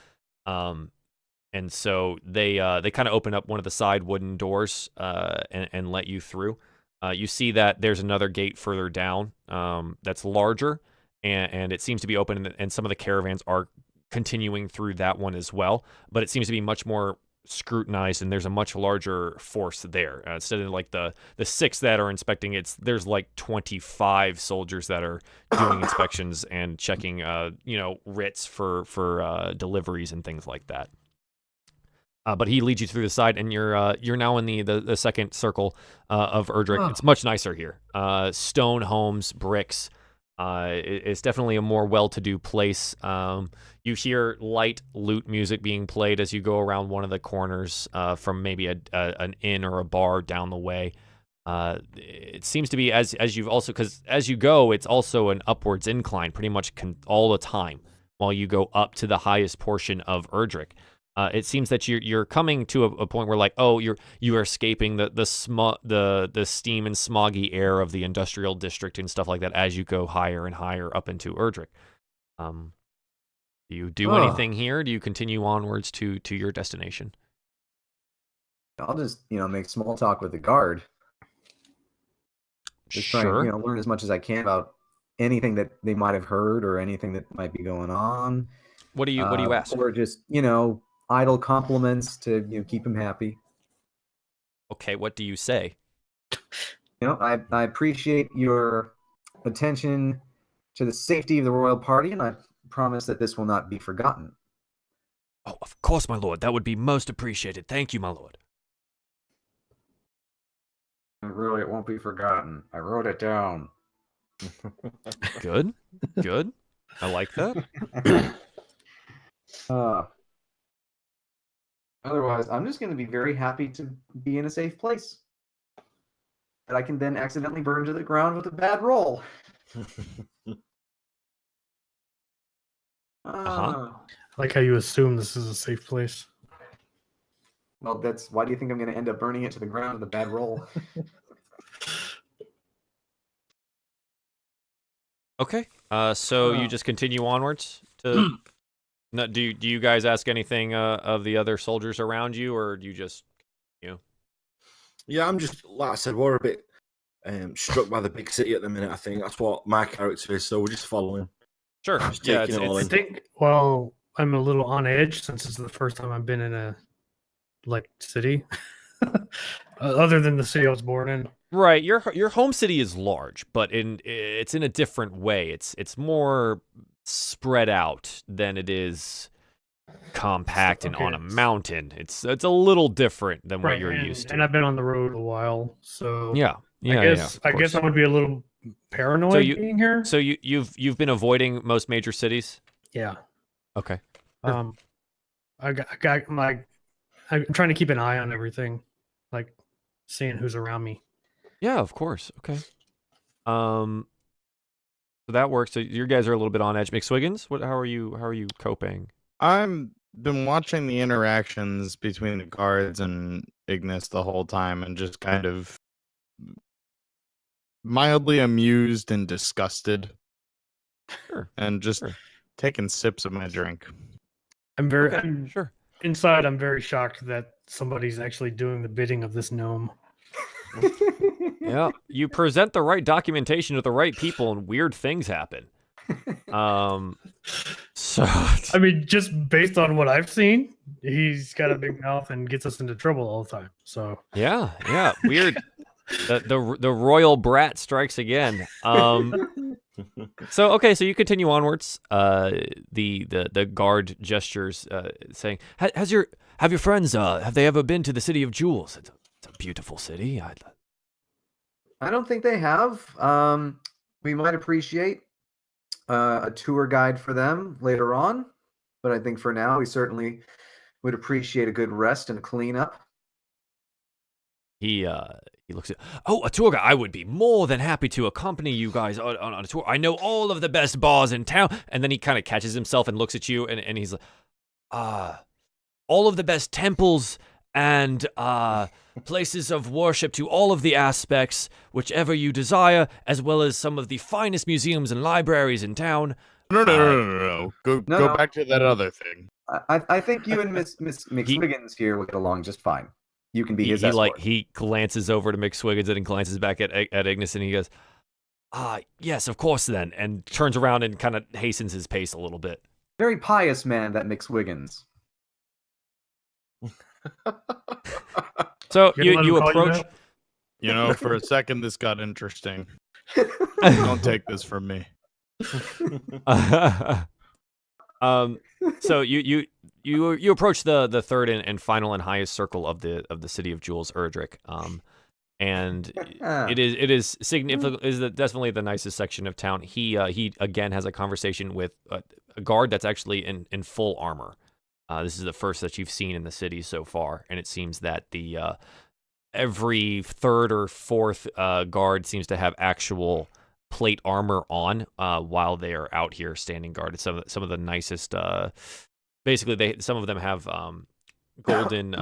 And so they kind of open up one of the side wooden doors and let you through. You see that there's another gate further down that's larger, and it seems to be open, and some of the caravans are continuing through that one as well, but it seems to be much more scrutinized, and there's a much larger force there. Instead of like the 6 that are inspecting, there's like 25 soldiers that are doing inspections and checking writs for deliveries and things like that. But he leads you through the side, and you're now in the second circle of Erdrick. Oh. It's much nicer here. Stone homes, bricks. It's definitely a more well-to-do place. You hear light lute music being played as you go around one of the corners from maybe an inn or a bar down the way. It seems to be as you've also, because as you go, it's also an upwards incline pretty much all the time while you go up to the highest portion of Erdrick. It seems that you're coming to a point where, like, you are escaping the steam and smoggy air of the industrial district and stuff like that as you go higher and higher up into Erdrick. Do you do anything here? Do you continue onwards to your destination? I'll just make small talk with the guard. Just Sure. try and learn as much as I can about anything that they might have heard or anything that might be going on. What do you ask? Or just idle compliments to keep him happy. Okay, what do you say? I appreciate your attention to the safety of the royal party, and I promise that this will not be forgotten. Oh, of course, my lord. That would be most appreciated. Thank you, my lord. Really, it won't be forgotten. I wrote it down. Good. I like that. Otherwise, I'm just going to be very happy to be in a safe place that I can then accidentally burn to the ground with a bad roll. I like how you assume this is a safe place. Well, why do you think I'm going to end up burning it to the ground with a bad roll? Okay. So you just continue onwards to. No, do you guys ask anything of the other soldiers around you, or do you just, Yeah, I'm just, like I said, we're a bit struck by the big city at the minute. I think that's what my character is, so we're just following. Sure. Just Yeah, taking it all I in. think, I'm a little on edge since it's the first time I've been in a city, other than the city I was born in. right. Your home city is large, but it's in a different way. It's more spread out than it is compact and on a mountain. It's a little different than what you're used to. And I've been on the road a while, so Yeah. I guess I would be a little paranoid being here. So you've been avoiding most major cities? Yeah. Okay. I'm trying to keep an eye on everything, like seeing who's around me. Yeah, of course. Okay. So that works. So you guys are a little bit on edge. McSwiggins, how are you coping? I'm been watching the interactions between the guards and Ignis the whole time, and just kind of mildly amused and disgusted. Sure. And just taking sips of my drink. Sure. Inside, I'm very shocked that somebody's actually doing the bidding of this gnome. Yeah, you present the right documentation to the right people, and weird things happen. So I mean, just based on what I've seen, he's got a big mouth and gets us into trouble all the time. So yeah, weird. The royal brat strikes again. So you continue onwards. The guard gestures, saying, "Have your friends have they ever been to the City of Jewels? It's a beautiful city." I don't think they have. We might appreciate a tour guide for them later on, but I think for now we certainly would appreciate a good rest and a cleanup. He looks at, a tour guide. I would be more than happy to accompany you guys on a tour. I know all of the best bars in town. And then he kind of catches himself and looks at you, and he's like, all of the best temples and places of worship to all of the aspects, whichever you desire, as well as some of the finest museums and libraries in town. No. Go No. back to that other thing. I think you and Miss McSwiggins here will get along just fine. You can be his escort. He glances over to McSwiggins and glances back at Ignas, and he goes, yes, of course then, and turns around and kind of hastens his pace a little bit. Very pious man, that McSwiggins. So You gonna let you him call you approach. You know, for a second, this got interesting. Don't take this from me. So you approach the third and final and highest circle of the city of Jules Erdrick. And it is significant. Is definitely the nicest section of town. He again has a conversation with a guard that's actually in full armor. This is the first that you've seen in the city so far, and it seems that the every third or fourth guard seems to have actual plate armor on while they are out here standing guard. It's some of the nicest. Basically, some of them have golden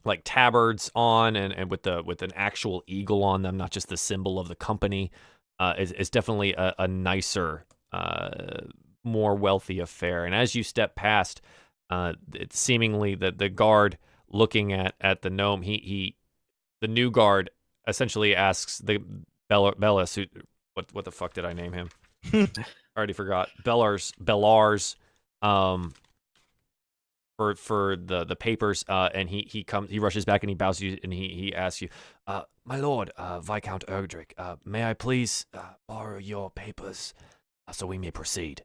like tabards on, and with an actual eagle on them, not just the symbol of the company. It's definitely a nicer, more wealthy affair. And as you step past, it's seemingly the guard looking at the gnome. The new guard essentially asks the Bellis, who what the fuck did I name him? I already forgot. Bellars, for the papers, and he rushes back and he bows you and he asks you, my lord, Viscount Erdrick, may I please borrow your papers so we may proceed?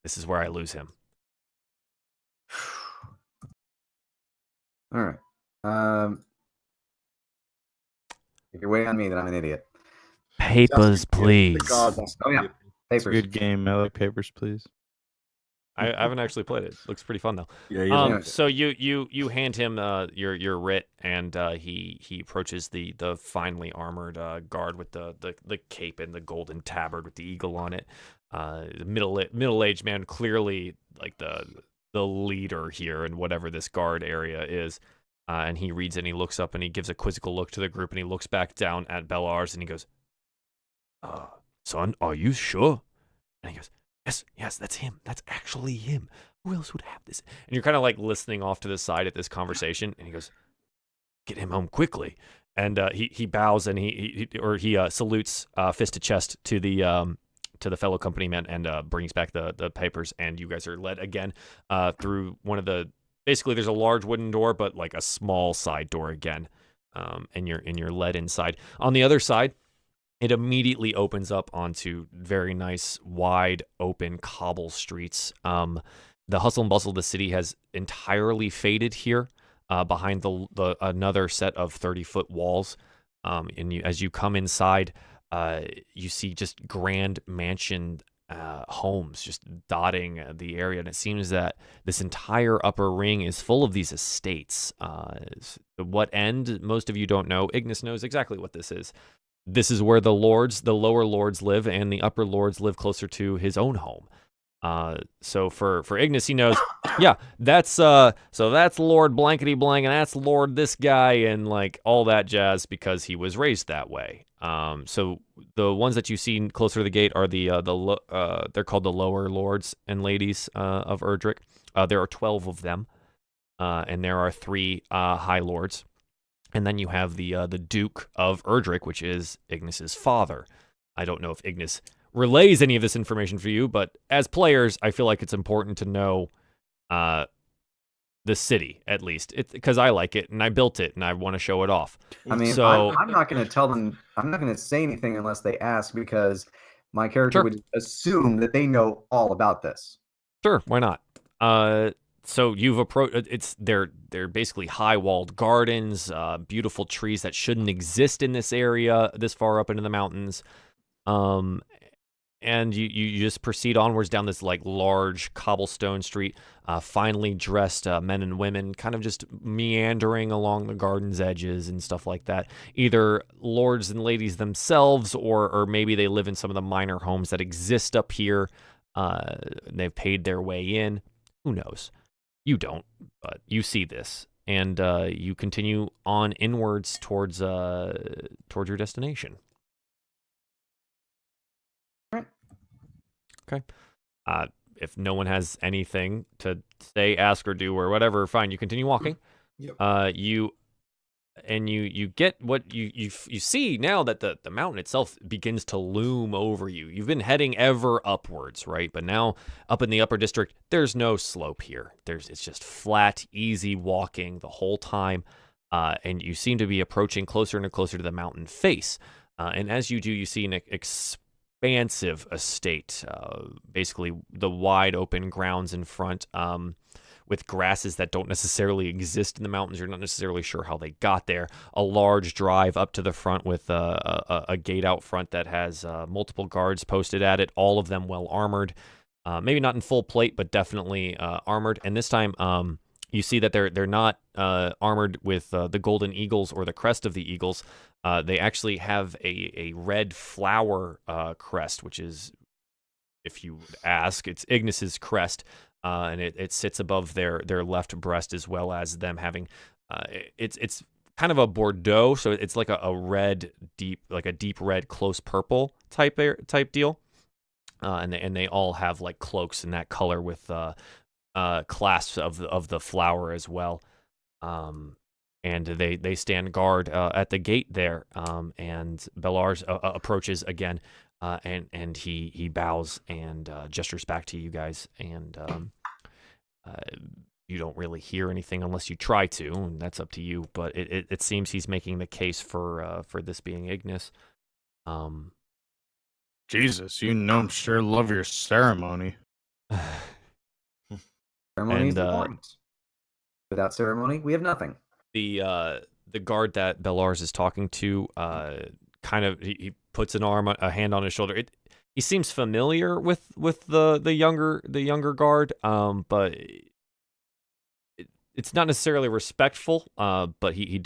This is where I lose him. All right. If you're waiting on me, then I'm an idiot. Papers, please. Oh yeah, It's a papers. good game. I like papers, please. I haven't actually played it. Looks pretty fun though. Yeah, So you hand him your writ, and he approaches the finely armored guard with the cape and the golden tabard with the eagle on it. Middle-aged man, clearly like the leader here in whatever this guard area is. And he reads and he looks up and he gives a quizzical look to the group and he looks back down at Bellars and he goes, son, are you sure? And he goes, yes, that's him. That's actually him. Who else would have this? And you're kind of like listening off to the side at this conversation, and he goes, get him home quickly. And he bows and he salutes fist to chest to the fellow company man and brings back the papers, and you guys are led again through one of the, basically there's a large wooden door, but like a small side door again, and you're led inside. On the other side, it immediately opens up onto very nice, wide open cobble streets. The hustle and bustle of the city has entirely faded here behind the another set of 30-foot walls. And as you come inside, you see just grand mansion homes just dotting the area. And it seems that this entire upper ring is full of these estates. What end, most of you don't know. Ignas knows exactly what this is. This is where the lower lords live, and the upper lords live closer to his own home. So for Ignas, he knows, yeah, that's Lord blankety blank, and that's Lord this guy, and like all that jazz, because he was raised that way. So the ones that you see closer to the gate are they're called the lower lords and ladies of Erdrick. There are 12 of them, and there are 3 high lords. And then you have the Duke of Erdrick, which is Ignas's father. I don't know if Ignas relays any of this information for you, but as players, I feel like it's important to know the city, at least, because I like it, and I built it, and I want to show it off. I mean, so, I'm not going to tell them, I'm not going to say anything unless they ask, because my character Sure. would assume that they know all about this. Sure, why not? So you've approached. They're basically high-walled gardens, beautiful trees that shouldn't exist in this area, this far up into the mountains. And you just proceed onwards down this like large cobblestone street, finely dressed men and women, kind of just meandering along the garden's edges and stuff like that. Either lords and ladies themselves, or maybe they live in some of the minor homes that exist up here. They've paid their way in. Who knows? You don't, but you see this, and you continue on inwards towards your destination. Right. Okay. If no one has anything to say, ask, or do, or whatever, fine. You continue walking. Yep. You get what you see now that the mountain itself begins to loom over you. You've been heading ever upwards, right? But now up in the upper district, there's no slope here. It's just flat, easy walking the whole time, and you seem to be approaching closer and closer to the mountain face. And as you do, you see an expansive estate, basically the wide open grounds in front. With grasses that don't necessarily exist in the mountains. You're not necessarily sure how they got there. A large drive up to the front with a gate out front that has multiple guards posted at it, all of them well armored. Maybe not in full plate, but definitely armored. And this time, you see that they're not armored with the golden eagles or the crest of the eagles. They actually have a red flower crest, which is, if you ask, it's Ignas's crest. And it sits above their left breast, as well as them having it's kind of a Bordeaux, so it's like a red deep red close purple type deal, and they all have like cloaks in that color with clasps of the flower as well, and they stand guard at the gate there, and Belars approaches again. And he bows and gestures back to you guys, and you don't really hear anything unless you try to, and that's up to you. But it seems he's making the case for this being Ignas. Jesus, you gnomes sure love your ceremony. Ceremony is And, important. Without ceremony, we have nothing. The guard that Belars is talking to, kind of he puts a hand on his shoulder. He seems familiar with the younger guard, but it's not necessarily respectful. But he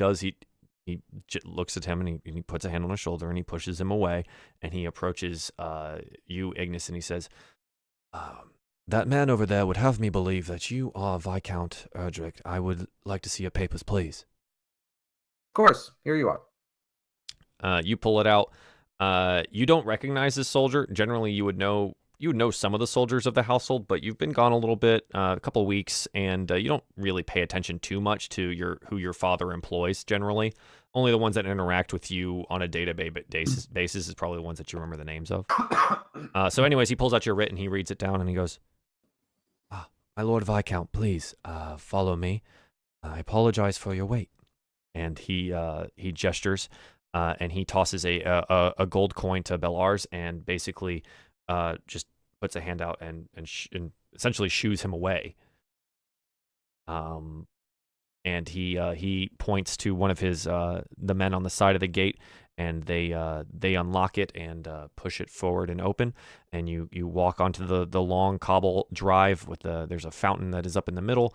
looks at him and he puts a hand on his shoulder and he pushes him away, and he approaches you, Ignas, and he says, "That man over there would have me believe that you are Viscount Erdrick. I would like to see your papers, please." Of course, here you are. You pull it out. You don't recognize this soldier. Generally, you would know some of the soldiers of the household, but you've been gone a little bit, a couple of weeks, and you don't really pay attention too much to who your father employs. Generally, only the ones that interact with you on a day-to-day basis is probably the ones that you remember the names of. So, anyways, he pulls out your writ and he reads it down and he goes, "My Lord Viscount, please follow me. I apologize for your wait." And he gestures. And he tosses a gold coin to Belars and basically just puts a hand out and essentially shoos him away. And he points to one of the men on the side of the gate, and they unlock it and push it forward and open. And you walk onto the long cobble drive with there's a fountain that is up in the middle,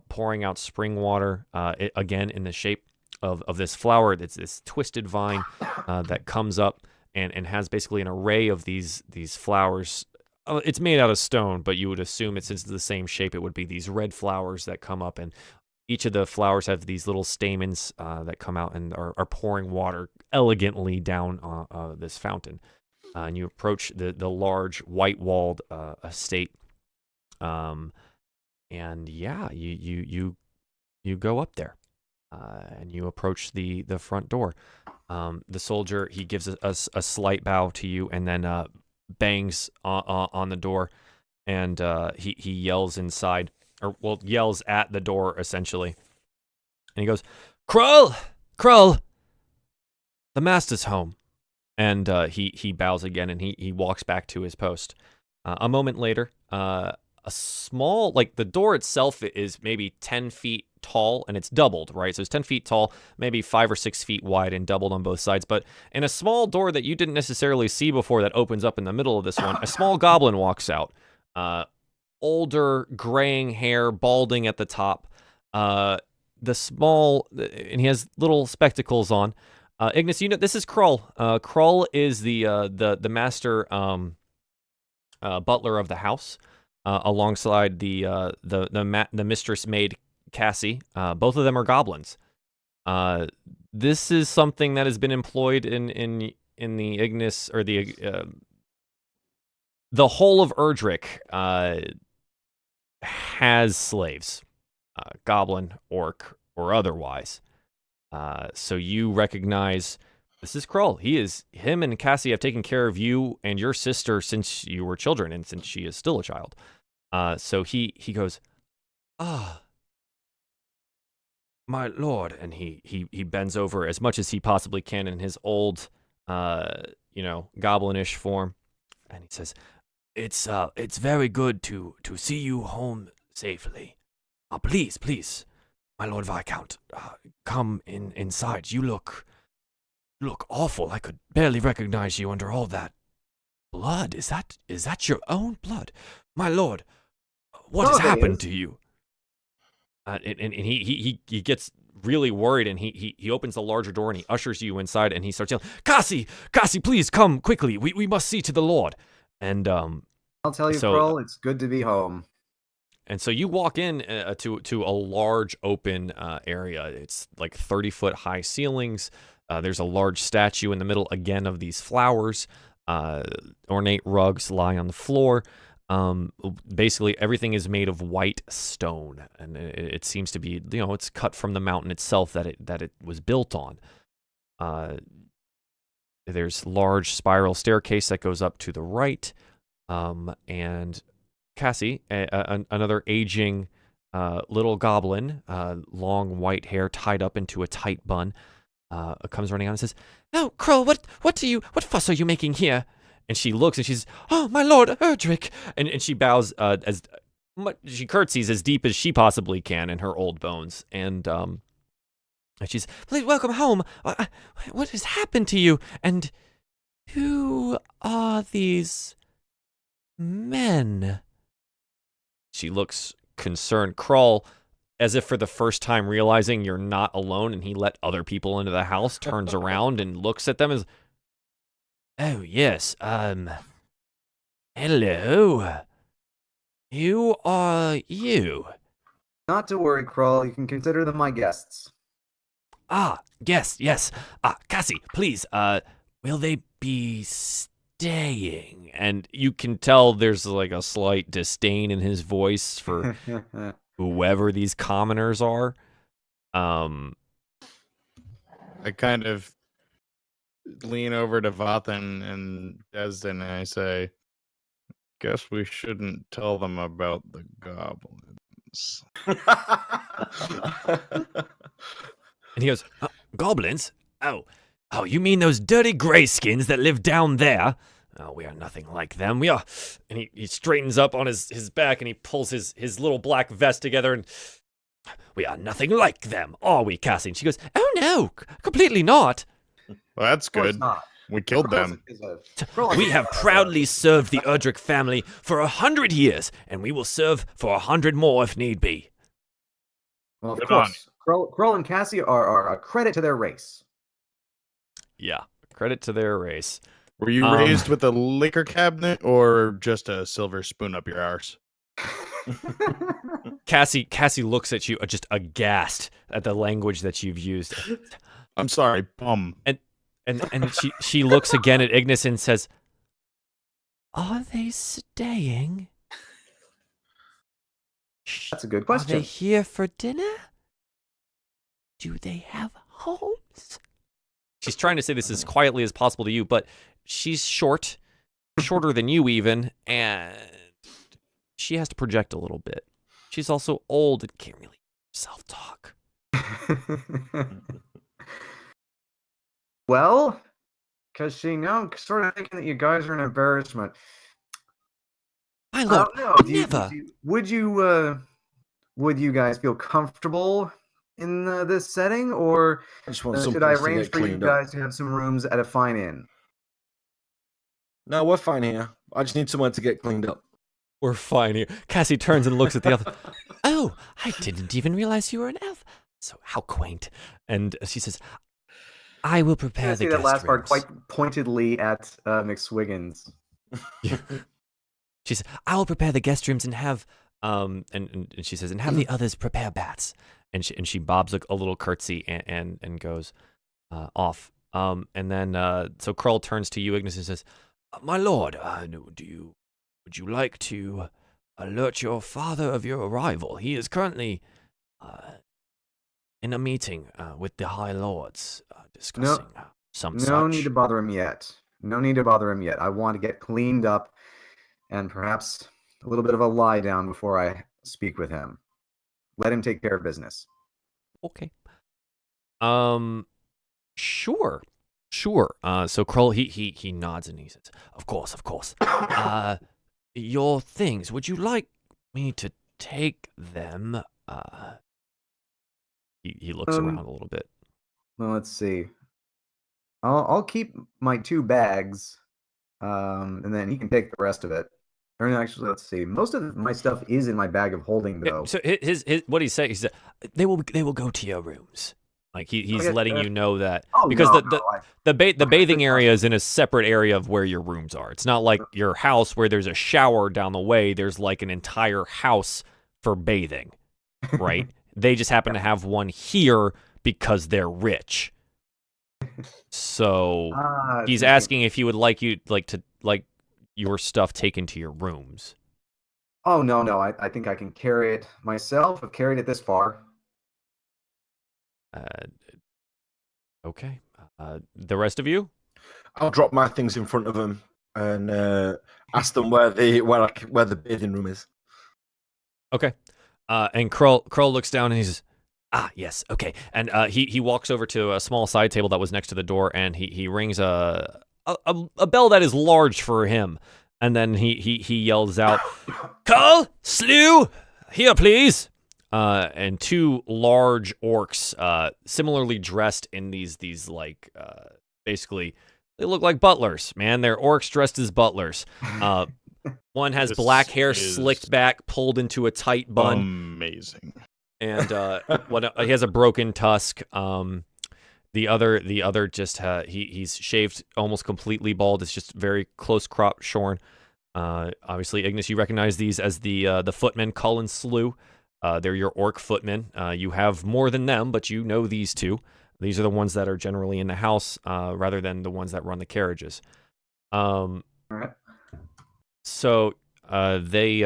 pouring out spring water, again in the shape of this flower. It's this twisted vine that comes up and has basically an array of these flowers. It's made out of stone, but you would assume since it's the same shape, it would be these red flowers that come up, and each of the flowers have these little stamens that come out and are pouring water elegantly down this fountain. And you approach the large white-walled estate, and yeah, you go up there. And you approach the front door. The soldier, he gives a slight bow to you and then bangs on the door, and he yells inside, yells at the door essentially. And he goes, Krull, the master's home." And he bows again and he walks back to his post. A moment later, a small, the door itself is maybe 10 feet tall, and it's doubled, right? So it's 10 feet tall, maybe 5 or 6 feet wide, and doubled on both sides. But in a small door that you didn't necessarily see before that opens up in the middle of this one, a small goblin walks out. Older, graying hair, balding at the top. And he has little spectacles on. Ignas, this is Krull. Krull is the master butler of the house. alongside the mistress maid Cassie. Both of them are goblins. This is something that has been employed in the Ignis, or the whole of Erdrick has slaves, goblin, orc, or otherwise. So you recognize this is Krull. Him and Cassie have taken care of you and your sister since you were children, and since she is still a child. So he goes, my lord, and he bends over as much as he possibly can in his old, goblinish form, and he says, "It's very good to see you home safely. Please, my lord Viscount, come inside. You look awful. I could barely recognize you under all that blood. Is that your own blood, my lord? What has happened to you?" And he gets really worried, and he opens the larger door and he ushers you inside, and he starts yelling, Cassie, please come quickly. We must see to the Lord. And I'll tell you, Krull, it's good to be home. And so you walk in to a large open area. It's like 30-foot high ceilings. There's a large statue in the middle again of these flowers. Ornate rugs lie on the floor. Basically everything is made of white stone, and it seems to be, it's cut from the mountain itself that it was built on. There's large spiral staircase that goes up to the right, and Cassie, another aging little goblin, long white hair tied up into a tight bun, comes running on and says, "Oh, Krull, what fuss are you making here?" And she looks and she's, "Oh, my lord Erdrick," and she bows she curtsies as deep as she possibly can in her old bones, and she's, "Please welcome home. What has happened to you? And who are these men?" She looks concerned. Krull, as if for the first time realizing you're not alone and he let other people into the house, turns around and looks at them as, "Oh, yes, hello. Who are you?" Not to worry, Krull. You can consider them my guests. Guests, yes. Cassie, please, will they be staying? And you can tell there's like a slight disdain in his voice for whoever these commoners are. I kind of lean over to Vathan and Desdin, and I say, "Guess we shouldn't tell them about the goblins." And he goes, "Goblins? Oh, you mean those dirty grayskins that live down there? Oh, we are nothing like them. We are..." And he straightens up on his back, and he pulls his little black vest together, and "We are nothing like them, are we, Cassie?" And she goes, "Oh, no, completely not. Well, that's good. We killed them. We have proudly served the Erdrick family for 100 years, and we will serve for 100 more if need be." Well, of course. Krull and Cassie are a credit to their race. Yeah, credit to their race. Were you raised with a liquor cabinet or just a silver spoon up your arse? Cassie looks at you just aghast at the language that you've used. I'm sorry, bum. And she looks again at Ignis and says, "Are they staying? That's a good question. Are they here for dinner? Do they have homes?" She's trying to say this as quietly as possible to you, but she's shorter than you even, and she has to project a little bit. She's also old and can't really self-talk. Well, because I'm sort of thinking that you guys are an embarrassment. My lord, never. Would you guys feel comfortable in this setting, or should I arrange for you guys to have some rooms at a fine inn? No, we're fine here. I just need somewhere to get cleaned up. We're fine here. Cassie turns and looks at the other. "Oh, I didn't even realize you were an elf. So how quaint." And she says, "I will prepare the guest rooms." That last part quite pointedly at McSwiggins. She she says, I will prepare the guest rooms and have and she says, and have the others prepare baths. And she bobs a little curtsy and goes off. And then so Krull turns to you, Ignis, and says, my lord, would you like to alert your father of your arrival? He is currently in a meeting with the High Lords discussing some such. No need to bother him yet. No need to bother him yet. I want to get cleaned up and perhaps a little bit of a lie down before I speak with him. Let him take care of business. Okay. Sure. So Krull, he nods and he says, of course. Your things, would you like me to take them? He looks around a little bit. Well, let's see. I'll keep my 2 bags, and then he can take the rest of it. Or actually, let's see. Most of my stuff is in my bag of holding, though. So his what he's saying, he said, they will go to your rooms. Like he's letting you know that because the bathing area is in a separate area of where your rooms are. It's not like your house where there's a shower down the way. There's like an entire house for bathing, right? They just happen to have one here because they're rich. So he's asking if you would like your stuff taken to your rooms. Oh no! I think I can carry it myself. I've carried it this far. Okay. The rest of you? I'll drop my things in front of them and ask them where the bathing room is. Okay. And Krull looks down and he says, yes, okay. And he walks over to a small side table that was next to the door, and he rings a bell that is large for him. And then he yells out, Krull, Slew, here please. And 2 large orcs, similarly dressed in these like basically they look like butlers, man. They're orcs dressed as butlers. One has black hair slicked back, pulled into a tight bun. Amazing. And he has a broken tusk. The other just he's shaved almost completely bald. It's just very close crop shorn. Obviously, Ignis, you recognize these as the footmen, Kull and Slew. They're your orc footmen. You have more than them, but you know these 2. These are the ones that are generally in the house, rather than the ones that run the carriages. All right. So they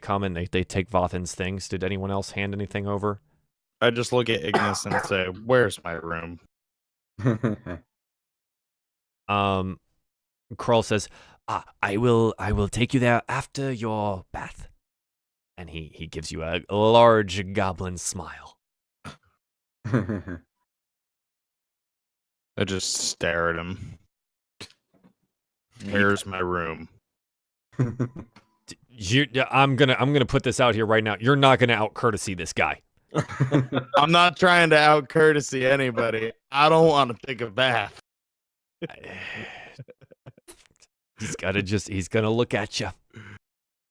come and they take Vathan's things. Did anyone else hand anything over? I just look at Ignis and say, "Where's my room?" Krull says, I will take you there after your bath. And he gives you a large goblin smile. I just stare at him. Where's my room? I'm gonna put this out here right now. You're not gonna out courtesy this guy. I'm not trying to out courtesy anybody. I don't want to take a bath. He's gonna look at you.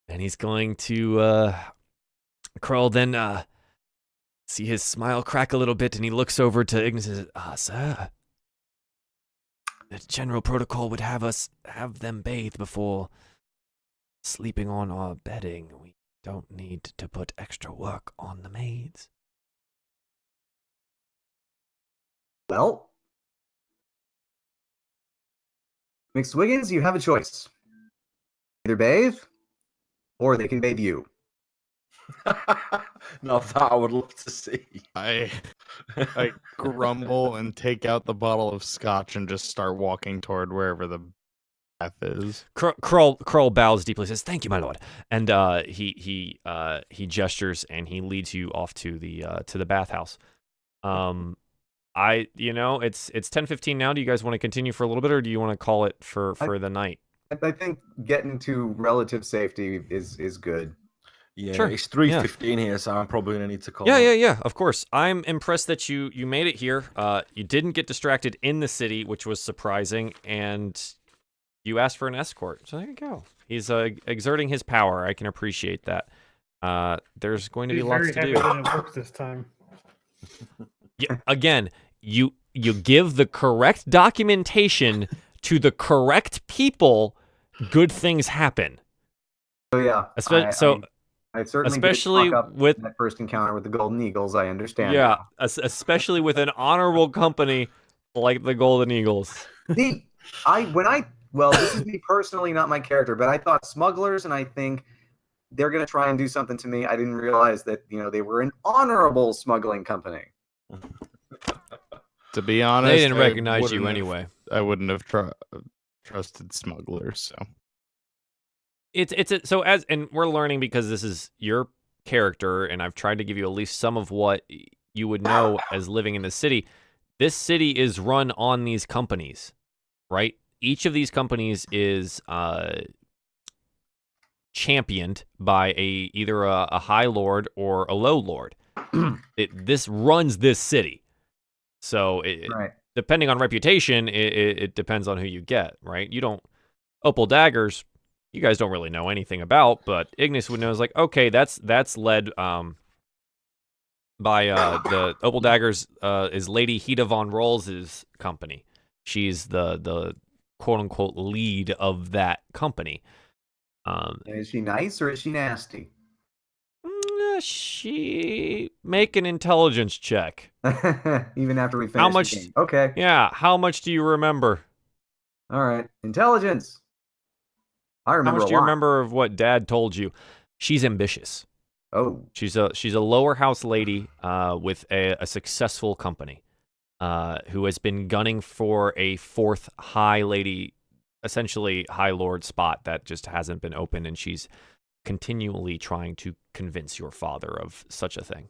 And he's going to Krull then see his smile crack a little bit, and he looks over to Ignis and says, sir, the general protocol would have us have them bathe before sleeping on our bedding. We don't need to put extra work on the maids. Well, McSwiggins, you have a choice. Either bathe, or they can bathe you. Now that I would love to see. I grumble and take out the bottle of scotch and just start walking toward wherever the bath is. Krull bows deeply, says, "Thank you, my lord," and he gestures and he leads you off to the bathhouse. It's 10:15 now. Do you guys want to continue for a little bit, or do you want to call it for the night? I think getting to relative safety is good. Yeah, sure. It's 3:15 here, so I'm probably gonna need to call. Yeah. Of course, I'm impressed that you made it here. You didn't get distracted in the city, which was surprising, and you asked for an escort. So there you go. He's exerting his power. I can appreciate that. There's going to be lots to do. That it worked this time. Yeah, again, you give the correct documentation to the correct people. good things happen. So yeah, I certainly did especially fuck up with that first encounter with the Golden Eagles. I understand. yeah, now. especially with an honorable company like the Golden Eagles. This is me personally, not my character, but I thought smugglers, and I think they're gonna try and do something to me. I didn't realize that they were an honorable smuggling company. To be honest, They didn't I recognize you wouldn't anyway. I wouldn't have trusted smugglers. So and we're learning because this is your character, and I've tried to give you at least some of what you would know as living in the city. This city is run on these companies, right? Each of these companies is championed by either a high lord or a low lord. This runs this city, so Right. depending on reputation, it depends on who you get, right? You don't Opal Daggers. You guys don't really know anything about, but Ignis would know. Is like, okay, that's led by the Opal Daggers is Lady Hida von Rolls' company. She's the quote unquote lead of that company. Is she nice or is she nasty? She make an intelligence check. Even after we finish How much? the game. Okay. Yeah, how much do you remember? All right. Intelligence. I How remember much a do you lot. remember of what Dad told you? She's ambitious. Oh. She's a lower house lady with a successful company who has been gunning for a fourth high lady, essentially high lord spot that just hasn't been open, and she's continually trying to convince your father of such a thing.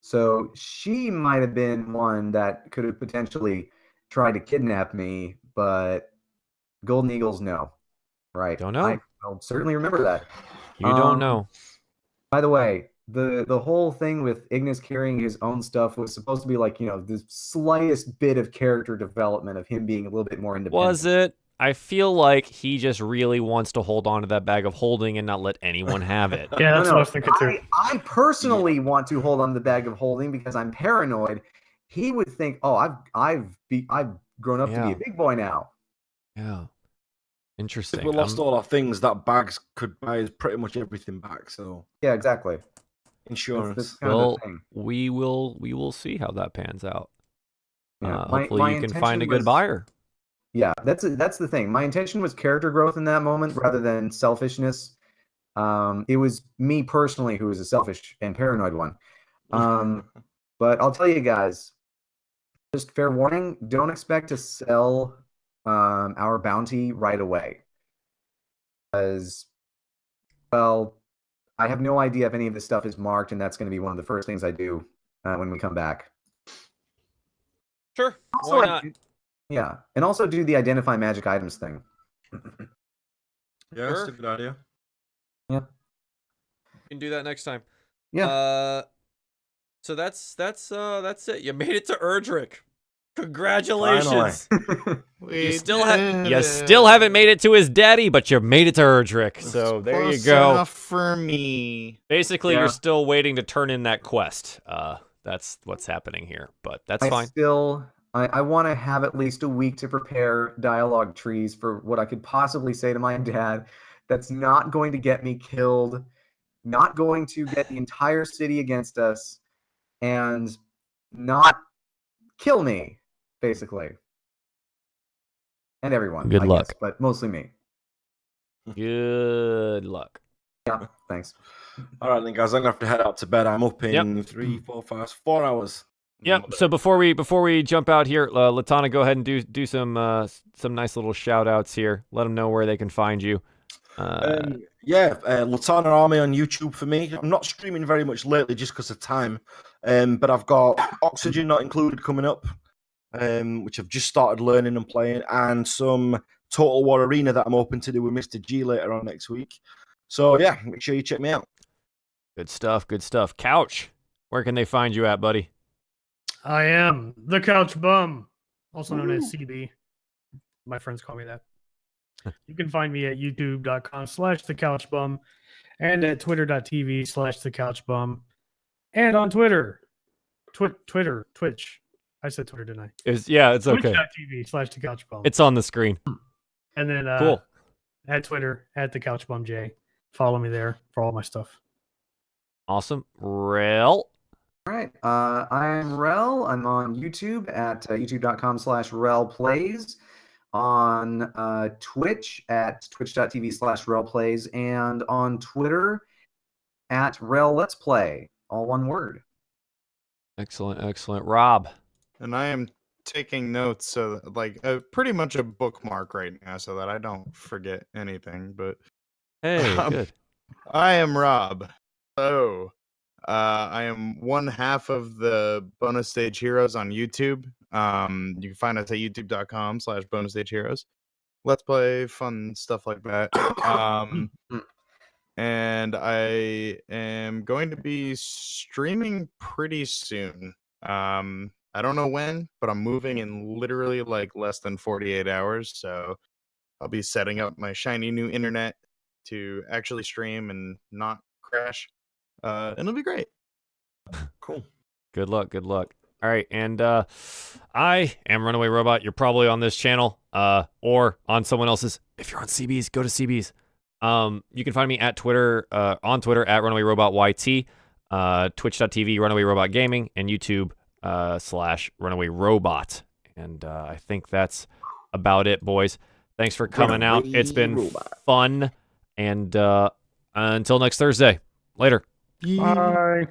So she might have been one that could have potentially tried to kidnap me, but Golden Eagles, no. Right. Don't know. I'll certainly remember that. You don't know. By the way, the whole thing with Ignis carrying his own stuff was supposed to be like, the slightest bit of character development of him being a little bit more independent. Was it? I feel like he just really wants to hold on to that bag of holding and not let anyone have it. Yeah, that's what I was thinking too. I personally want to hold on to the bag of holding because I'm paranoid. He would think, oh, I've grown up to be a big boy now. Yeah. Interesting. If we lost all our things, that bags could buy us pretty much everything back. So yeah, exactly. Insurance. That's kind of the thing. we will see how that pans out. Yeah. Hopefully you can find a good buyer. Yeah, that's the thing. My intention was character growth in that moment rather than selfishness. It was me personally who was a selfish and paranoid one. But I'll tell you guys, just fair warning, don't expect to sell our bounty right away. Because, well, I have no idea if any of this stuff is marked, and that's going to be one of the first things I do when we come back. Sure. Also, Why not? Yeah, and also do the identify magic items thing. Yeah, that's a good idea. Yeah. You can do that next time. Yeah. So that's it. You made it to Erdrick. Congratulations. You still haven't made it to his daddy, but you made it to Erdrick. So there you Close go. enough for me. Basically, Yeah. you're still waiting to turn in that quest. That's what's happening here, but that's fine. I want to have at least a week to prepare dialogue trees for what I could possibly say to my dad that's not going to get me killed, not going to get the entire city against us, and not kill me, basically. And everyone. Good I luck. guess, but mostly me. Good luck. Yeah, thanks. All right, then, guys, I'm gonna have to head out to bed. I'm up in 4 hours. Yep. So before we jump out here, Latana, go ahead and do some nice little shout outs here. Let them know where they can find you. Latana Army on YouTube for me. I'm not streaming very much lately just because of time. But I've got Oxygen Not Included coming up, which I've just started learning and playing, and some Total War Arena that I'm hoping to do with Mr. G later on next week. So yeah, make sure you check me out. Good stuff. Good stuff. Couch, where can they find you at, buddy? I am TheCouchBum, also known as CB. My friends call me that. You can find me at youtube.com/TheCouchBum and at twitter.tv/TheCouchBum and on Twitter. Twitch. I said Twitter, didn't I? It's okay. Twitch.tv/TheCouchBum. It's on the screen. And then Cool. at Twitter, at TheCouchBumJ. Follow me there for all my stuff. Awesome. Rel. All right. I'm Rel. I'm on YouTube at youtube.com/RelPlays. On Twitch at twitch.tv/RelPlays. And on Twitter at Rel Let's Play. All one word. Excellent, excellent. Rob. And I am taking notes, so like pretty much a bookmark right now, so that I don't forget anything. But Hey, good. I am Rob. So I am one half of the Bonus Stage Heroes on YouTube. You can find us at youtube.com/Bonus Stage Heroes. Let's play fun stuff like that. And I am going to be streaming pretty soon. I don't know when, but I'm moving in literally like less than 48 hours. So I'll be setting up my shiny new internet to actually stream and not crash. And it'll be great. Cool. Good luck, good luck. All right, and I am Runaway Robot. You're probably on this channel or on someone else's. If you're on CB's, go to CB's. You can find me at Twitter, on Twitter at Runaway Robot YT, twitch.tv Runaway Robot Gaming, and YouTube /Runaway Robot. And I think that's about it, boys. Thanks for coming out. It's been fun. And until next Thursday. Later. Bye.